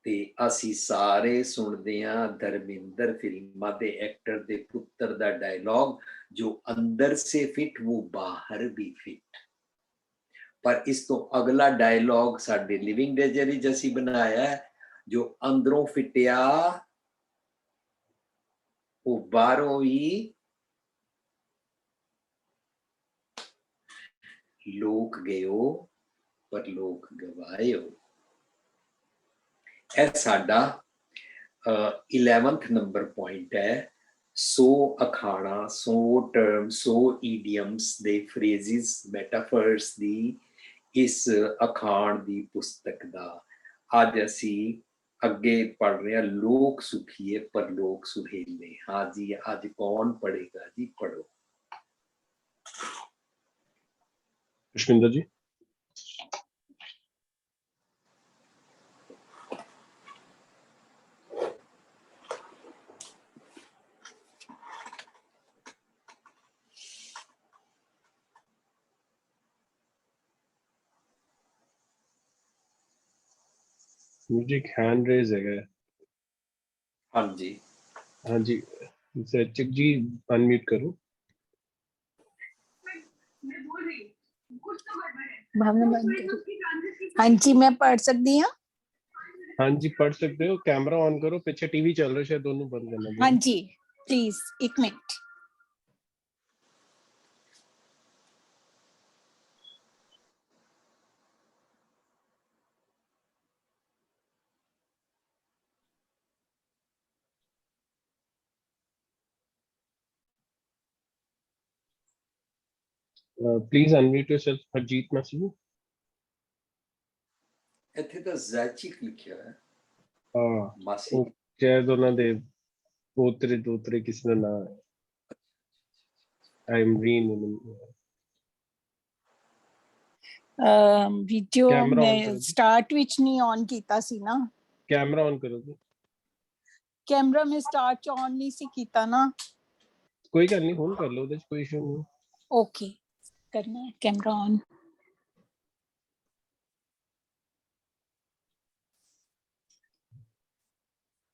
ਤੇ ਅਸੀਂ ਸਾਰੇ ਸੁਣਦੇ ਹਾਂ ਧਰਮਿੰਦਰ ਫਿਲਮਾਂ ਦੇ ਐਕਟਰ ਦੇ ਪੁੱਤਰ ਦਾ ਡਾਇਲੌਗ, ਜੋ ਅੰਦਰ ਸੇ ਫਿਟ वो बाहर भी फिट। ਪਰ ਇਸ ਤੋਂ ਅਗਲਾ ਡਾਇਲੌਗ ਸਾਡੇ ਲਿਵਿੰਗ ਡੇਜਰੀ ਜੈਸੀ ਬਣਾਇਆ ਹੈ, ਜੋ ਅੰਦਰੋਂ ਫਿੱਟਿਆ ਉਹ ਬਾਹਰੋਂ ਵੀ ਲੋਕ ਗਇਓ ਪਰ ਲੋਕ ਗਵਾਇਓ। ਇਹ ਸਾਡਾ 11th ਨੰਬਰ ਪੁਆਇੰਟ ਹੈ। 100 ਅਖਾਣਾ, 100 ਟਰਮ, 100 ਈਡੀਅਮਸ ਦੇ ਫਰੇਜ਼ਿਸ, ਮੈਟਾਫਰਸ ਦੀ ਇਸ ਅਖਾਣ ਦੀ ਪੁਸਤਕ ਦਾ ਅੱਜ ਅਸੀਂ ਅੱਗੇ ਪੜ੍ਹ ਰਹੇ ਹਾਂ। ਲੋਕ ਸੁਖੀਏ ਪਰ ਲੋਕ ਸੁਹੇਲੇ। ਹਾਂ ਜੀ, ਅੱਜ ਕੌਣ ਪੜ੍ਹੇਗਾ ਜੀ? ਪੜ੍ਹੋ ਪੁਸ਼ਪਿੰਦਰ ਜੀ। मुझे एक हैंड रेज है। हाँ जी, हाँ जी, चिक जी अनम्यूट करो। भावना बंद करो। हाँ जी, मैं पढ़ सकती हूँ। हाँ जी, पढ़ सकते हो। कैमरा ऑन करो, पीछे टीवी चल रहा है, शायद दोनों बंद करना। हाँ जी, please 1 minute. Please unmute yourself, Harjeet Masu. ਇੱਥੇ ਤਾਂ ਜ਼ੈਚਿਕ ਲਿਖਿਆ ਹੈ ਮਾਸੀ। ਉਹ ਸ਼ਾਇਦ ਉਹਨਾਂ ਦੇ ਪੋਤਰੇ ਦੋਤਰੇ ਕਿਸੇ ਦਾ ਨਾਮ ਹੈ। I'm reading. Video Camera on ਮੈਂ ਕਰੋ ਜੀ। ਸਟਾਰਟ ਵਿੱਚ ਨਹੀਂ ਔਨ ਕੀਤਾ ਸੀ ਨਾ, ਕੈਮਰਾ ਔਨ ਕਰੋ ਜੀ। ਕੈਮਰਾ ਮੈਂ ਸਟਾਰਟ ਚ ਔਨ ਨਹੀਂ ਸੀ ਕੀਤਾ ਨਾ। ਕੋਈ ਗੱਲ ਨਹੀਂ, ਹੁਣ ਕਰ ਲਓ, ਉਹਦੇ 'ਚ ਕੋਈ ਇਸ਼ੂ ਨਹੀਂ। ਓਕੇ, ਕਰਨਾ ਹੈ ਕੈਮਰਾ ਔਨ।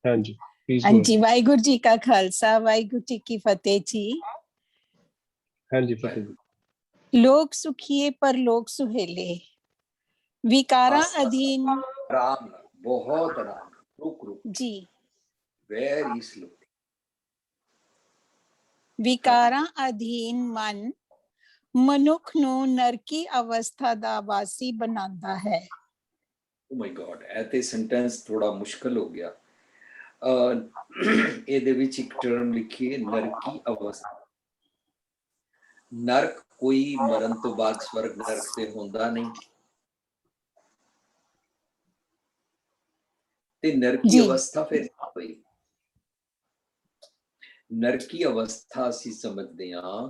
ਹਾਂਜੀ ਪਲੀਜ਼। ਹਾਂਜੀ, ਵਾਹਿਗੁਰੂ ਜੀ ਕਾ ਖਾਲਸਾ, ਵਾਹਿਗੁਰੂ ਜੀ ਕੀ ਫਤਿਹ ਜੀ। ਹਾਂਜੀ ਫਤਿਹ ਜੀ। ਲੋਕ ਸੁਖੀਏ ਪਰ ਲੋਕ ਸੁਹੇਲੇ, ਵਿਕਾਰਾਂ ਅਧੀਨ ਆਰਾਮ ਨਾਲ, ਬਹੁਤ ਆਰਾਮ ਨਾਲ, ਰੁਕ ਰੁਕ, ਜੀ, ਵੈਰੀ ਸਲੋ। ਵਿਕਾਰਾਂ ਅਧੀਨ ਮਨ ਮਨੁੱਖ ਨੂੰ ਨਰਕੀ ਅਵਸਥਾ ਦਾ ਵਾਸੀ ਬਣਾਉਂਦਾ ਹੈ। ਓ ਮਾਈ ਗॉड, ਇਹ ਤੇ ਸੈਂਟੈਂਸ ਥੋੜਾ ਮੁਸ਼ਕਲ ਹੋ ਗਿਆ। ਇਹਦੇ ਵਿੱਚ ਇੱਕ ਟਰਮ ਲਿਖੀਏ, ਨਰਕੀ ਅਵਸਥਾ। ਨਰਕ ਕੋਈ ਮਰਨ ਤੋਂ ਬਾਅਦ ਸਵਰਗ ਨਰਕ ਤੇ ਹੁੰਦਾ ਨਹੀਂ, ਤੇ ਨਰਕੀ ਅਵਸਥਾ ਫਿਰ ਹੋਈ। ਨਰਕੀ ਅਵਸਥਾ ਅਸੀਂ ਸਮਝਦੇ ਹਾਂ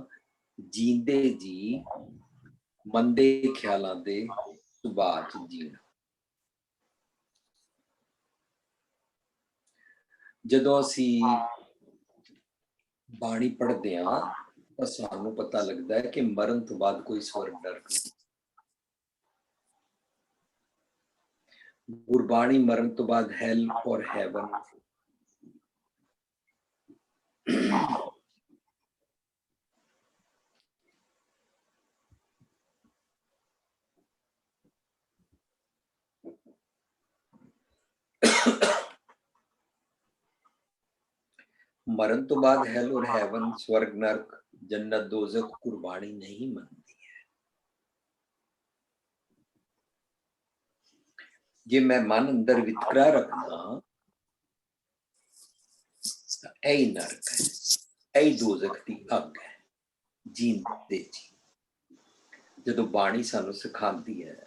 ਜੀਂਦੇ ਜੀ ਮੰਦੇ ਖਿਆਲਾਂ ਦੇ ਸੁਭਾਅ ਚ ਜੀਣਾ। ਜਦੋਂ ਅਸੀਂ ਬਾਣੀ ਪੜ੍ਹਦੇ ਹਾਂ ਤਾਂ ਸਾਨੂੰ ਪਤਾ ਲੱਗਦਾ ਹੈ ਕਿ ਮਰਨ ਤੋਂ ਬਾਅਦ ਕੋਈ ਸਵਰਗ ਨਰਕ ਨਹੀਂ। ਗੁਰਬਾਣੀ ਮਰਨ ਤੋਂ ਬਾਅਦ ਹੈਲ ਔਰ ਹੈਵਨ ਮਰਨ ਤੋਂ ਬਾਅਦ ਹੈਲ ਔਰ ਹੈਵਨ, ਸਵਰਗ ਨਰਕ, ਜन्नत दोजख गुरबाणी नहीं मनती है। जे मैं मन अंदर वितकरा रखना, यही नरक है, यही दोजख की अग है जींदे जी। जदों बाणी सानू सिखाती है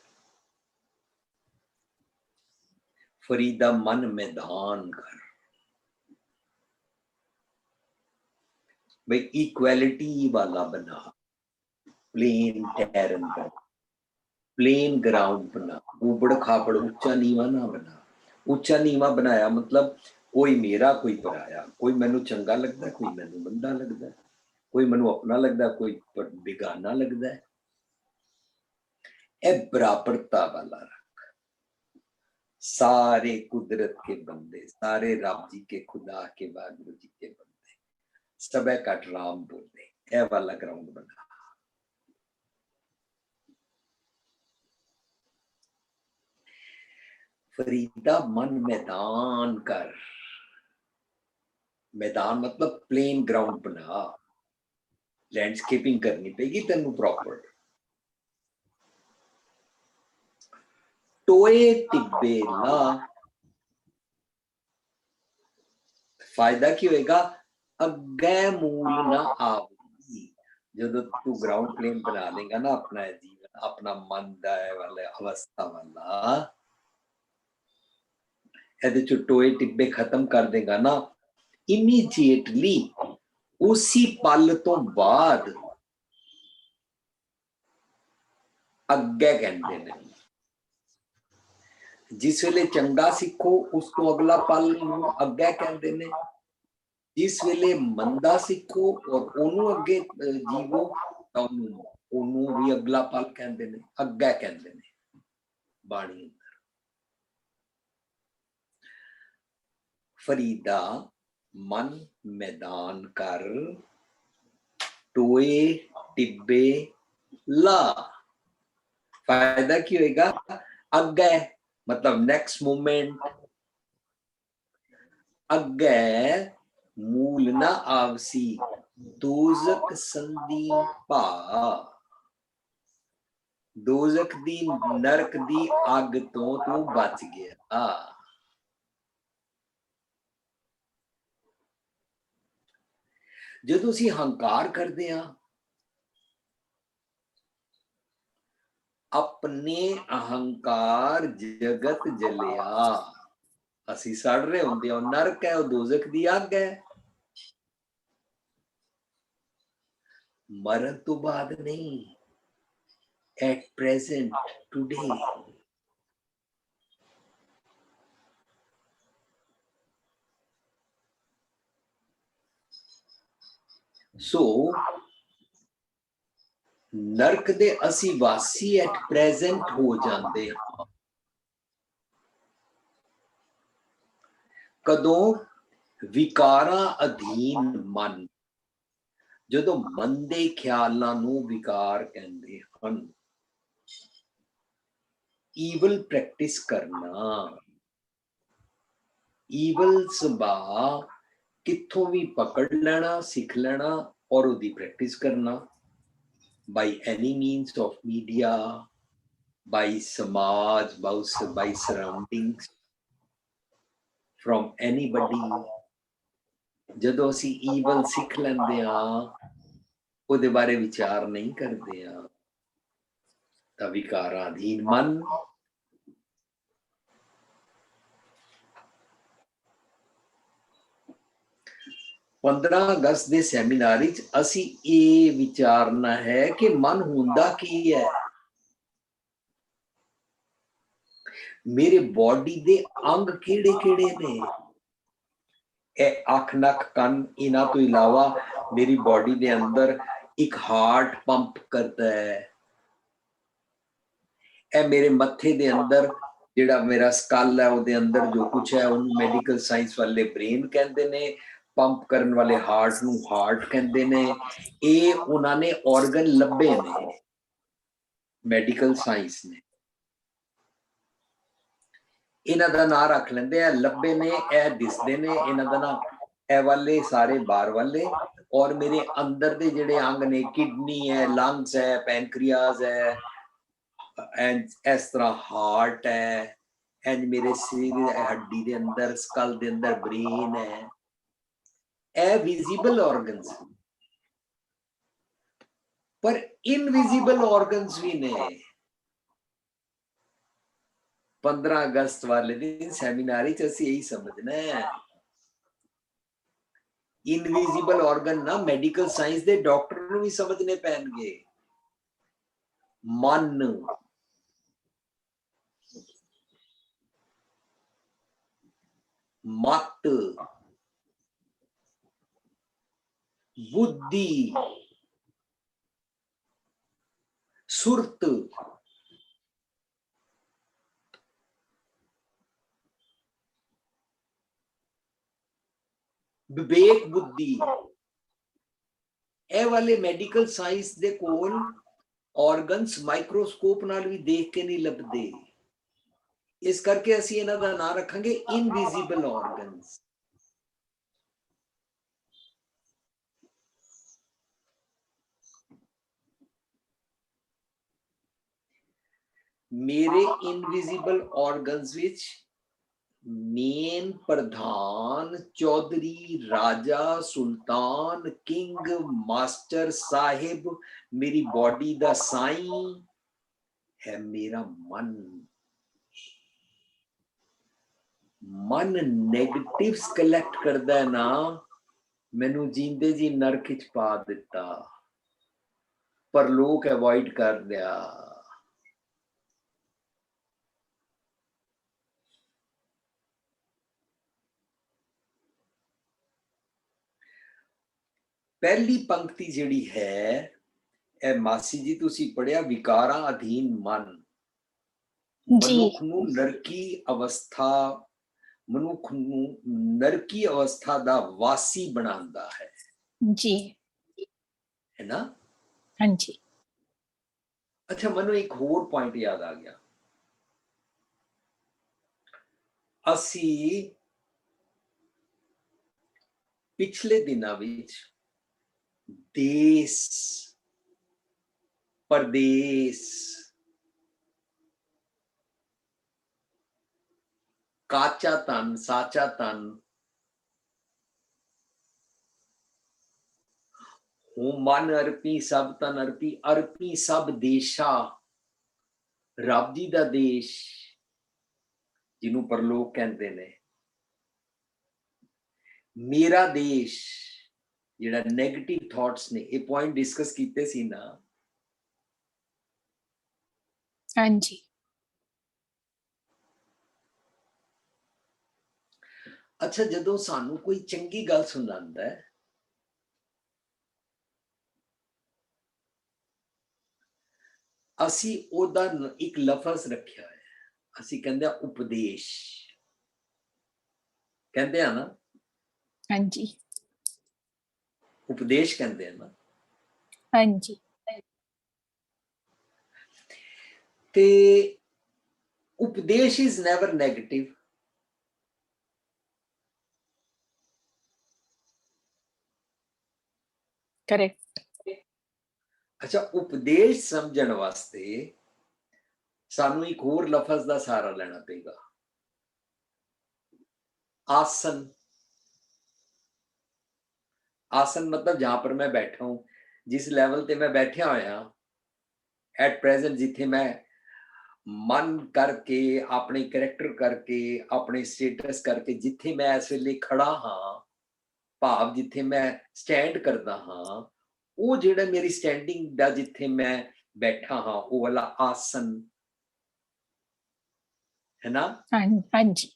फरीदा मन मैदान कर, भाई इक्वालिटी वाला बना, प्लेन टैरन बना, प्लेन ग्राउंड बना, ऊबड़ खाबड़ ऊंचा नीवा ना बना। ऊंचा नीवा बनाया मतलब कोई मेरा कोई पराया, कोई मैनू चंगा लगता, कोई मैनू मंदा लगता, कोई मैनू अपना लगता, कोई बेगाना लगता है। यह बराबरता वाला रख। सारे कुदरत के बंदे, सारे रब जी के, खुदा के, वाहिगुरू जी के बंदे, सब कट राम बोलते, ए वाला ग्राउंड बना। फरीदा मन मैदान कर, मैदान मतलब प्लेन ग्राउंड बना, लैंडस्केपिंग करनी पेगी तेनू प्रॉपर। टोए टिब्बे ला, फायदा की होएगा, अगे मूल ना आवेगी। जदों तू ग्राउंड प्लेन बना लेगा ना अपना जीवन, अपना मन दा वाले अवस्था वाला, ਇਹਦੇ ਚ ਟੋਏ ਟਿੱਬੇ ਖਤਮ ਕਰ ਦੇਗਾ ਨਾ, ਇਮੀਡੀਏਟਲੀ ਉसी ਪਲ ਤੋਂ ਬਾਅਦ ਅੱਗੇ ਕਹਿੰਦੇ ਨੇ। ਜਿਸ ਵੇਲੇ ਚੰਗਾ ਸਿੱਖੋ ਉਸ ਤੋਂ ਅਗਲਾ ਪਲ ਨੂੰ ਅੱਗੇ ਕਹਿੰਦੇ ਨੇ, ਜਿਸ ਵੇਲੇ ਮੰਦਾ ਸਿੱਖੋ ਔਰ ਉਹਨੂੰ ਅੱਗੇ ਜੀਵੋ ਤਾਂ ਉਹਨੂੰ ਵੀ ਅਗਲਾ ਪਲ ਕਹਿੰਦੇ ਨੇ, ਅੱਗੇ ਕਹਿੰਦੇ ਨੇ ਬਾਣੀ। फरीदा मन मैदान कर, टोए टिब्बे ला। फायदा की होएगा, अगे मतलब नेक्स्ट मोमेंट, अगे मूल ना आवसी, दोजक संदी पा, दोजक दी नरक दी अग तो तू बच गया। ਜਦੋਂ ਅਸੀਂ ਹੰਕਾਰ ਕਰਦੇ ਹਾਂ अपने अहंकार जगत जलिया। ਅਸੀਂ ਸੜ ਰਹੇ ਹੁੰਦੇ ਹਾਂ, ਨਰਕ ਹੈ, ਉਹ ਦੋਜ਼ਖ ਦੀ ਅੱਗ ਹੈ। ਮਰਨ ਤੋਂ ਬਾਅਦ ਨਹੀਂ, at present, today. So, ਨਰਕ ਦੇ ਅਸੀਂ ਵਾਸੀ at present ਹੋ ਜਾਂਦੇ ਹਾਂ। ਕਦੋਂ? ਵਿਕਾਰਾਂ ਅਧੀਨ ਮਨ, ਜਦੋਂ ਮਨ ਦੇ ਖਿਆਲਾਂ ਨੂੰ ਵਿਕਾਰ ਕਹਿੰਦੇ ਹਨ। ਈਵਲ ਪ੍ਰੈਕਟਿਸ ਕਰਨਾ, ਈਵਲ ਸੁਭਾਅ ਕਿੱਥੋਂ ਵੀ ਪਕੜ ਲੈਣਾ, ਸਿੱਖ ਲੈਣਾ ਔਰ ਉਹਦੀ ਪ੍ਰੈਕਟਿਸ ਕਰਨਾ। by any means of media, by samaj, by surroundings, from anybody. ਜਦੋਂ ਅਸੀਂ ਈਵਲ ਸਿੱਖ ਲੈਂਦੇ ਹਾਂ, ਉਹਦੇ ਬਾਰੇ ਵਿਚਾਰ ਨਹੀਂ ਕਰਦੇ ਹਾਂ, ਤਾਂ ਵਿਕਾਰਾਂ ਅਧੀਨ ਮਨ। पंद्रह अगस्त ਦੇ ਸੈਮੀਨਾਰ ਵਿੱਚ ਅਸੀਂ ਇਹ ਵਿਚਾਰਨਾ ਹੈ ਕਿ ਮਨ ਹੁੰਦਾ ਕੀ ਹੈ। ਮੇਰੇ ਬੋਡੀ ਦੇ ਅੰਗ ਕਿਹੜੇ ਕਿਹੜੇ ਨੇ? ਇਹ ਅੱਖ, ਨੱਕ, ਕੰਨ, ਇਹਨਾਂ ਤੋਂ ਇਲਾਵਾ ਮੇਰੀ ਬੋਡੀ ਦੇ ਅੰਦਰ ਇੱਕ ਹਾਰਟ ਪੰਪ ਕਰਦਾ ਹੈ। ਇਹ ਮੇਰੇ ਮੱਥੇ ਦੇ ਅੰਦਰ ਜਿਹੜਾ ਮੇਰਾ ਸਕਲ ਹੈ, ਉਹਦੇ ਅੰਦਰ ਜੋ ਕੁਛ ਹੈ ਉਹਨੂੰ ਮੈਡੀਕਲ ਸਾਇੰਸ ਵਾਲੇ ਬ੍ਰੇਨ ਕਹਿੰਦੇ ਨੇ, ਪੰਪ ਕਰਨ ਵਾਲੇ ਹਾਰਟ ਨੂੰ ਹਾਰਟ ਕਹਿੰਦੇ ਨੇ। ਇਹ ਉਹਨਾਂ ਨੇ ਆਰਗਨ ਲੱਭੇ ਨੇ ਮੈਡੀਕਲ ਸਾਇੰਸ ਨੇ, ਇਹਨਾਂ ਦਾ ਨਾਂ ਰੱਖ ਲੈਂਦੇ ਆ, ਲੱਭੇ ਨੇ, ਇਹ ਦਿਸਦੇ ਨੇ, ਇਹਨਾਂ ਦਾ ਨਾਂ ਇਹ ਵਾਲੇ ਸਾਰੇ ਬਾਹਰ ਵਾਲੇ। ਔਰ ਮੇਰੇ ਅੰਦਰ ਦੇ ਜਿਹੜੇ ਅੰਗ ਨੇ, ਕਿਡਨੀ ਹੈ, ਲੰਗਸ ਹੈ, ਪੈਨਕ੍ਰੀਆਸ ਹੈ, ਐਂਡ ਇਸ ਤਰ੍ਹਾਂ ਹਾਰਟ ਹੈ, ਐਂਡ ਮੇਰੇ ਸਰੀਰ ਦੀ ਹੱਡੀ ਦੇ ਅੰਦਰ, ਸਕਲ ਦੇ ਅੰਦਰ ਬ੍ਰੇਨ ਹੈ। ਇਹ ਵਿਜ਼ੀਬਲ ਆਰਗਨਸ, ਪਰ ਇਨਵਿਜ਼ੀਬਲ ਆਰਗਨਸ ਵੀ ਨੇ। 15 ਅਗਸਤ ਵਾਲੇ ਦਿਨ ਸੈਮੀਨਾਰ ਵਿੱਚ ਅਸੀਂ ਇਹੀ ਸਮਝਣਾ ਹੈ। ਇਨਵਿਜ਼ੀਬਲ ਆਰਗਨ ਨਾ ਮੈਡੀਕਲ ਸਾਇੰਸ ਦੇ ਡਾਕਟਰ ਨੂੰ ਵੀ ਸਮਝਣੇ ਪੈਣਗੇ। ਮਨ, ਮਤ, ਬੁੱਧੀ, ਸੁਰਤ, ਵਿਵੇਕ ਬੁੱਧੀ, ਇਹ ਵਾਲੇ ਮੈਡੀਕਲ ਸਾਇੰਸ ਦੇ ਕੋਲ ਆਰਗਨਸ ਮਾਈਕਰੋਸਕੋਪ ਨਾਲ ਵੀ ਦੇਖ ਕੇ ਨਹੀਂ ਲੱਭਦੇ। ਇਸ ਕਰਕੇ ਅਸੀਂ ਇਹਨਾਂ ਦਾ ਨਾਮ ਰੱਖਾਂਗੇ ਇਨਵਿਜ਼ੀਬਲ ਆਰਗਨਸ। ਮੇਰੇ ਇਨਵਿਜ਼ੀਬਲ ਆਰਗਨਸ ਵਿੱਚ ਮੇਨ ਪ੍ਰਧਾਨ, ਚੌਧਰੀ, ਰਾਜਾ, ਸੁਲਤਾਨ, ਕਿੰਗ, ਮਾਸਟਰ, ਸਾਹਿਬ, ਮੇਰੀ ਬੋਡੀ ਦਾ ਸਾਈਂ ਹੈ ਮੇਰਾ ਮਨ। ਮਨ ਨੈਗੇਟਿਵਸ ਕਲੈਕਟ ਕਰਦਾ ਨਾ, ਮੈਨੂੰ ਜੀਂਦੇ ਜੀ ਨਰਕ ਵਿੱਚ ਪਾ ਦਿੱਤਾ, ਪਰ ਲੋਕ ਅਵੋਇਡ ਕਰ ਲਿਆ। ਪਹਿਲੀ ਪੰਕਤੀ ਜਿਹੜੀ ਹੈ, ਇਹ ਮਾਸੀ ਜੀ ਤੁਸੀਂ ਪੜਿਆ, ਵਿਕਾਰਾਂ ਅਧੀਨ ਮਨ ਮਨੁੱਖ ਨੂੰ ਨਰਕੀ ਅਵਸਥਾ, ਮਨੁੱਖ ਨੂੰ ਨਰਕੀ ਅਵਸਥਾ ਦਾ ਵਾਸੀ ਬਣਾਉਂਦਾ ਹੈ ਜੀ, ਹੈ ਨਾ? ਹਾਂਜੀ। ਅੱਛਾ, ਮੈਨੂੰ ਇੱਕ ਹੋਰ ਪੁਆਇੰਟ ਯਾਦ ਆ ਗਿਆ। ਅਸੀਂ ਪਿਛਲੇ ਦਿਨਾਂ ਵਿੱਚ ਦੇਸ਼, ਪਰਦੇਸ, ਕਾਚਾ ਧਨ, ਸਾਚਾ ਧਨ, ਹੂੰ ਮਨ ਅਰਪੀ ਸਭ ਤਨ ਅਰਪੀ, ਅਰਪੀ ਸਭ ਦੇਸ਼ਾ, ਰੱਬ ਜੀ ਦਾ ਦੇਸ਼ ਜਿਹਨੂੰ ਪਰਲੋਕ ਕਹਿੰਦੇ ਨੇ, ਮੇਰਾ ਦੇਸ਼ ਜਿਹੜਾ ਨੈਗੇਟਿਵ ਥਾਟਸ ਨੇ, ਇਹ ਪੁਆਇੰਟ ਡਿਸਕਸ ਕੀਤੇ ਸੀ ਨਾ। हाँ जी ਅੱਛਾ, ਜਦੋਂ ਸਾਨੂੰ ਕੋਈ ਚੰਗੀ ਗੱਲ ਸੁਣਾਉਂਦਾ ਹੈ, ਅਸੀਂ ਉਹਦਾ ਇੱਕ ਲਫ਼ਜ਼ ਰੱਖਿਆ ਹੈ, ਅਸੀਂ ਕਹਿੰਦੇ ਆ ਉਪਦੇਸ਼, ਕਹਿੰਦੇ ਆ ਨਾ, हाँ जी ਉਪਦੇਸ਼ ਕਹਿੰਦੇ ਆ ਨਾ। हाँ जी ਤੇ ਉਪਦੇਸ਼ ਇਜ਼ ਨੈਵਰ ਨੈਗੇਟਿਵ। करेक्ट ਅੱਛਾ, ਉਪਦੇਸ਼ ਸਮਝਣ ਵਾਸਤੇ ਸਾਨੂੰ ਇੱਕ ਹੋਰ ਲਫ਼ਜ਼ ਦਾ ਸਹਾਰਾ ਲੈਣਾ ਪਏਗਾ, आसन। आसन मतलब जहां पर मैं बैठा हूं, जिस लेवल ते मैं बैठा होया एट प्रेजेंट, जिथे मैं मन करके, अपने करैक्टर करके, अपने स्टेटस करके जिथे मैं इस वेले खड़ा हाँ, भाव जिथे मैं स्टैंड करदा हाँ, वो जेड़ा मेरी स्टैंडिंग दा जिथे मैं बैठा हाँ, वो वाला आसन है ना। हाँ जी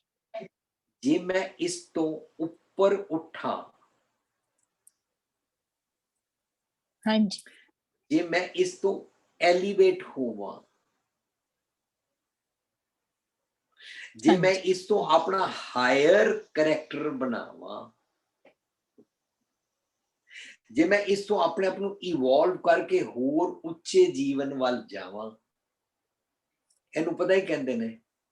जे मैं इस तो ऊपर उठा, हाँ जी जे मैं इस तो एलिवेट होवां, जे मैं इस तो अपना हायर करैक्टर बनावां, जे मैं इस तो अपने आप ਨੂੰ ਇਵੋਲਵ ਕਰਕੇ ਹੋਰ ਉੱਚੇ ਜੀਵਨ ਵੱਲ ਜਾਵਾਂ, ਇਹਨੂੰ ਪਤਾ ਹੀ ਕਹਿੰਦੇ ਨੇ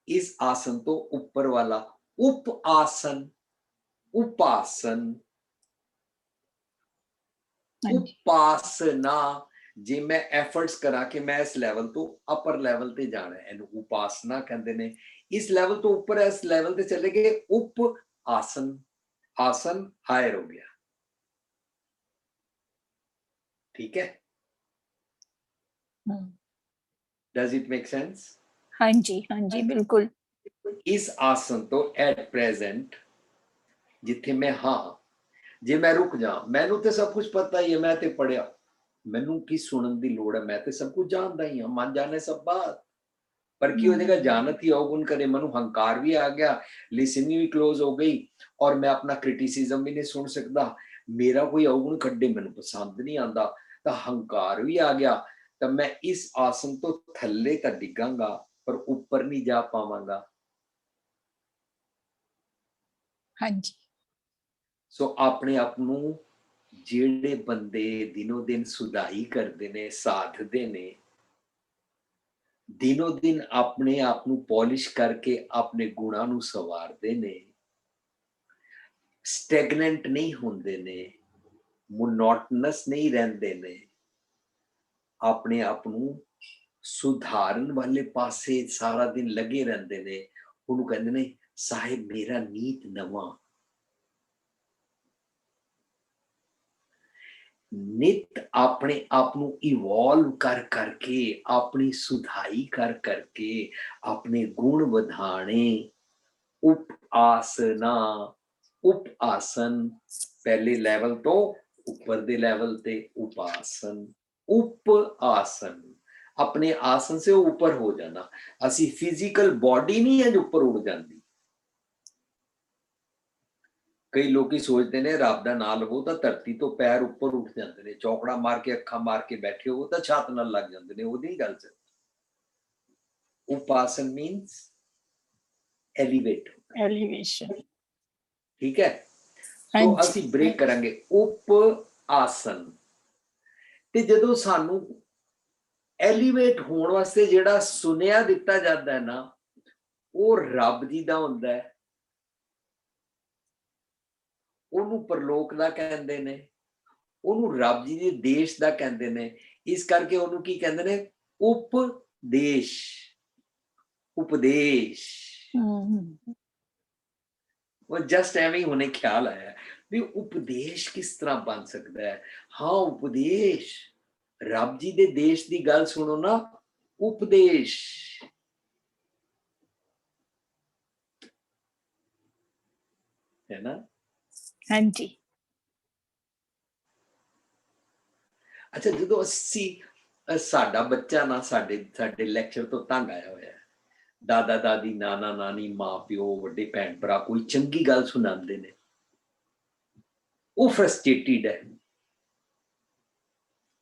ਇਸ ਆਸਨ ਤੋਂ ਉੱਪਰ ਵਾਲਾ ਉਪ ਆਸਨ, ਉਪਾਸਨ, ਉਪਾਸਨਾ। ਜੇ ਮੈਂ ਐਫਰਟਸ ਕਰਾਂ ਕਿ ਮੈਂ ਇਸ ਲੈਵਲ ਤੋਂ ਅਪਰ ਲੈਵਲ ਤੇ ਜਾਣਾ, ਇਹਨੂੰ ਉਪਾਸਨਾ ਕਹਿੰਦੇ ਨੇ। ਇਸ ਲੈਵਲ ਤੋਂ ਉੱਪਰ ਇਸ ਲੈਵਲ ਤੇ ਚਲੇ ਗਏ ਉਪ ਆਸਨ, ਆਸਨ ਹਾਇਰ ਹੋ ਗਿਆ, ठीक है। Does it make sense? हाँ जी बिल्कुल। इस आसन तो एट प्रेजेंट जिथे मैं हाँ, जे मैं रुक जा, मैनू तो सब कुछ पता ही है, मैं ते पढ़िया, मैनू की सुनन दी लोड़ है, मैं ते सब कुछ जानता ही हाँ, मन जाने सब बात। पर की हो जाएगा, जानत ही अवगुण करे, मनु हंकार भी आ गया, लिसनिंग भी क्लोज हो गई, और मैं अपना क्रिटिसिज्म भी नहीं सुन सकता, मेरा कोई अवगुण खड्डे मैनू पसंद नहीं आता, तो हंकार भी आ गया, तो मैं इस आसन तो थल्ले तो डिगांगा पर ऊपर नहीं जा पावांगा। हाँ जी सो अपने आप नू जेड़े बंदे दिनों दिन सुधाई करते ने, साधते ने, दिनों दिन अपने आप नू पॉलिश करके अपने गुणा नू सवारते ने, स्टैगनेंट नहीं होंदे ने, मोनोटनस नहीं रहंदे ने, अपने आप नू सुधारन वाले पासे सारा दिन लगे रहंदे ने, उन्होंने कहंदे ने साहिब मेरा नीत नवा। नित अपने आप नू इवॉल्व कर करके, अपनी सुधाई कर करके, अपने गुण बढ़ाने, उप आसना, उप आसन, पहले लेवल तो ऊपर दे लेवल ते उपासन, उप आसन, अपने आसन से ऊपर हो जाना। असी फिजिकल बॉडी नहीं है जो ऊपर उड़ जाती। कई लोग सोचते ने रब दा नाम लवो तो धरती तो पैर ऊपर उठ जाते ने, चौकड़ा मार के अखा मार के बैठे हो तो छत नाल लग जाते ने, वो नहीं गल सक। उपासन मीन्स एलिवेट, एलिवेशन, ठीक है। तो असी ब्रेक करांगे उप आसन ते जदों सानू एलिवेट होने वास्ते जेड़ा सुनिया दिता जाता है ना, वो रब जी दा हुंदा है, ਉਹਨੂੰ ਪਰਲੋਕ ਦਾ ਕਹਿੰਦੇ ਨੇ, ਉਹਨੂੰ ਰੱਬ ਜੀ ਦੇ ਦੇਸ਼ ਦਾ ਕਹਿੰਦੇ ਨੇ। ਇਸ ਕਰਕੇ ਉਹਨੂੰ ਕੀ ਕਹਿੰਦੇ ਨੇ? ਉਪਦੇਸ਼, ਉਪਦੇਸ਼। ਉਹ ਜਸਟ ਐਵੇਂ ਹੁਣੇ ਖਿਆਲ ਆਇਆ ਵੀ ਉਪਦੇਸ਼ ਕਿਸ ਤਰ੍ਹਾਂ ਬਣ ਸਕਦਾ ਹੈ। ਹਾਂ, ਉਪਦੇਸ਼, ਰੱਬ ਜੀ ਦੇ ਦੇਸ਼ ਦੀ ਗੱਲ ਸੁਣੋ ਨਾ, ਉਪਦੇਸ਼। है ना। हाँ जी। ਅੱਛਾ, ਜਦੋਂ ਸਾਡਾ ਬੱਚਾ ਨਾ ਸਾਡੇ ਲੈਕਚਰ ਤੋਂ ਤੰਗ ਆਇਆ ਹੋਇਆ, ਦਾਦਾ ਦਾਦੀ, ਨਾਨਾ ਨਾਨੀ, ਮਾਂ ਪਿਓ, ਵੱਡੇ ਭੈਣ ਭਰਾ ਕੋਈ ਚੰਗੀ ਗੱਲ ਸੁਣਾਉਂਦੇ ਨੇ, ਉਹ ਫਰਸਟ੍ਰੇਟਿਡ ਹੈ,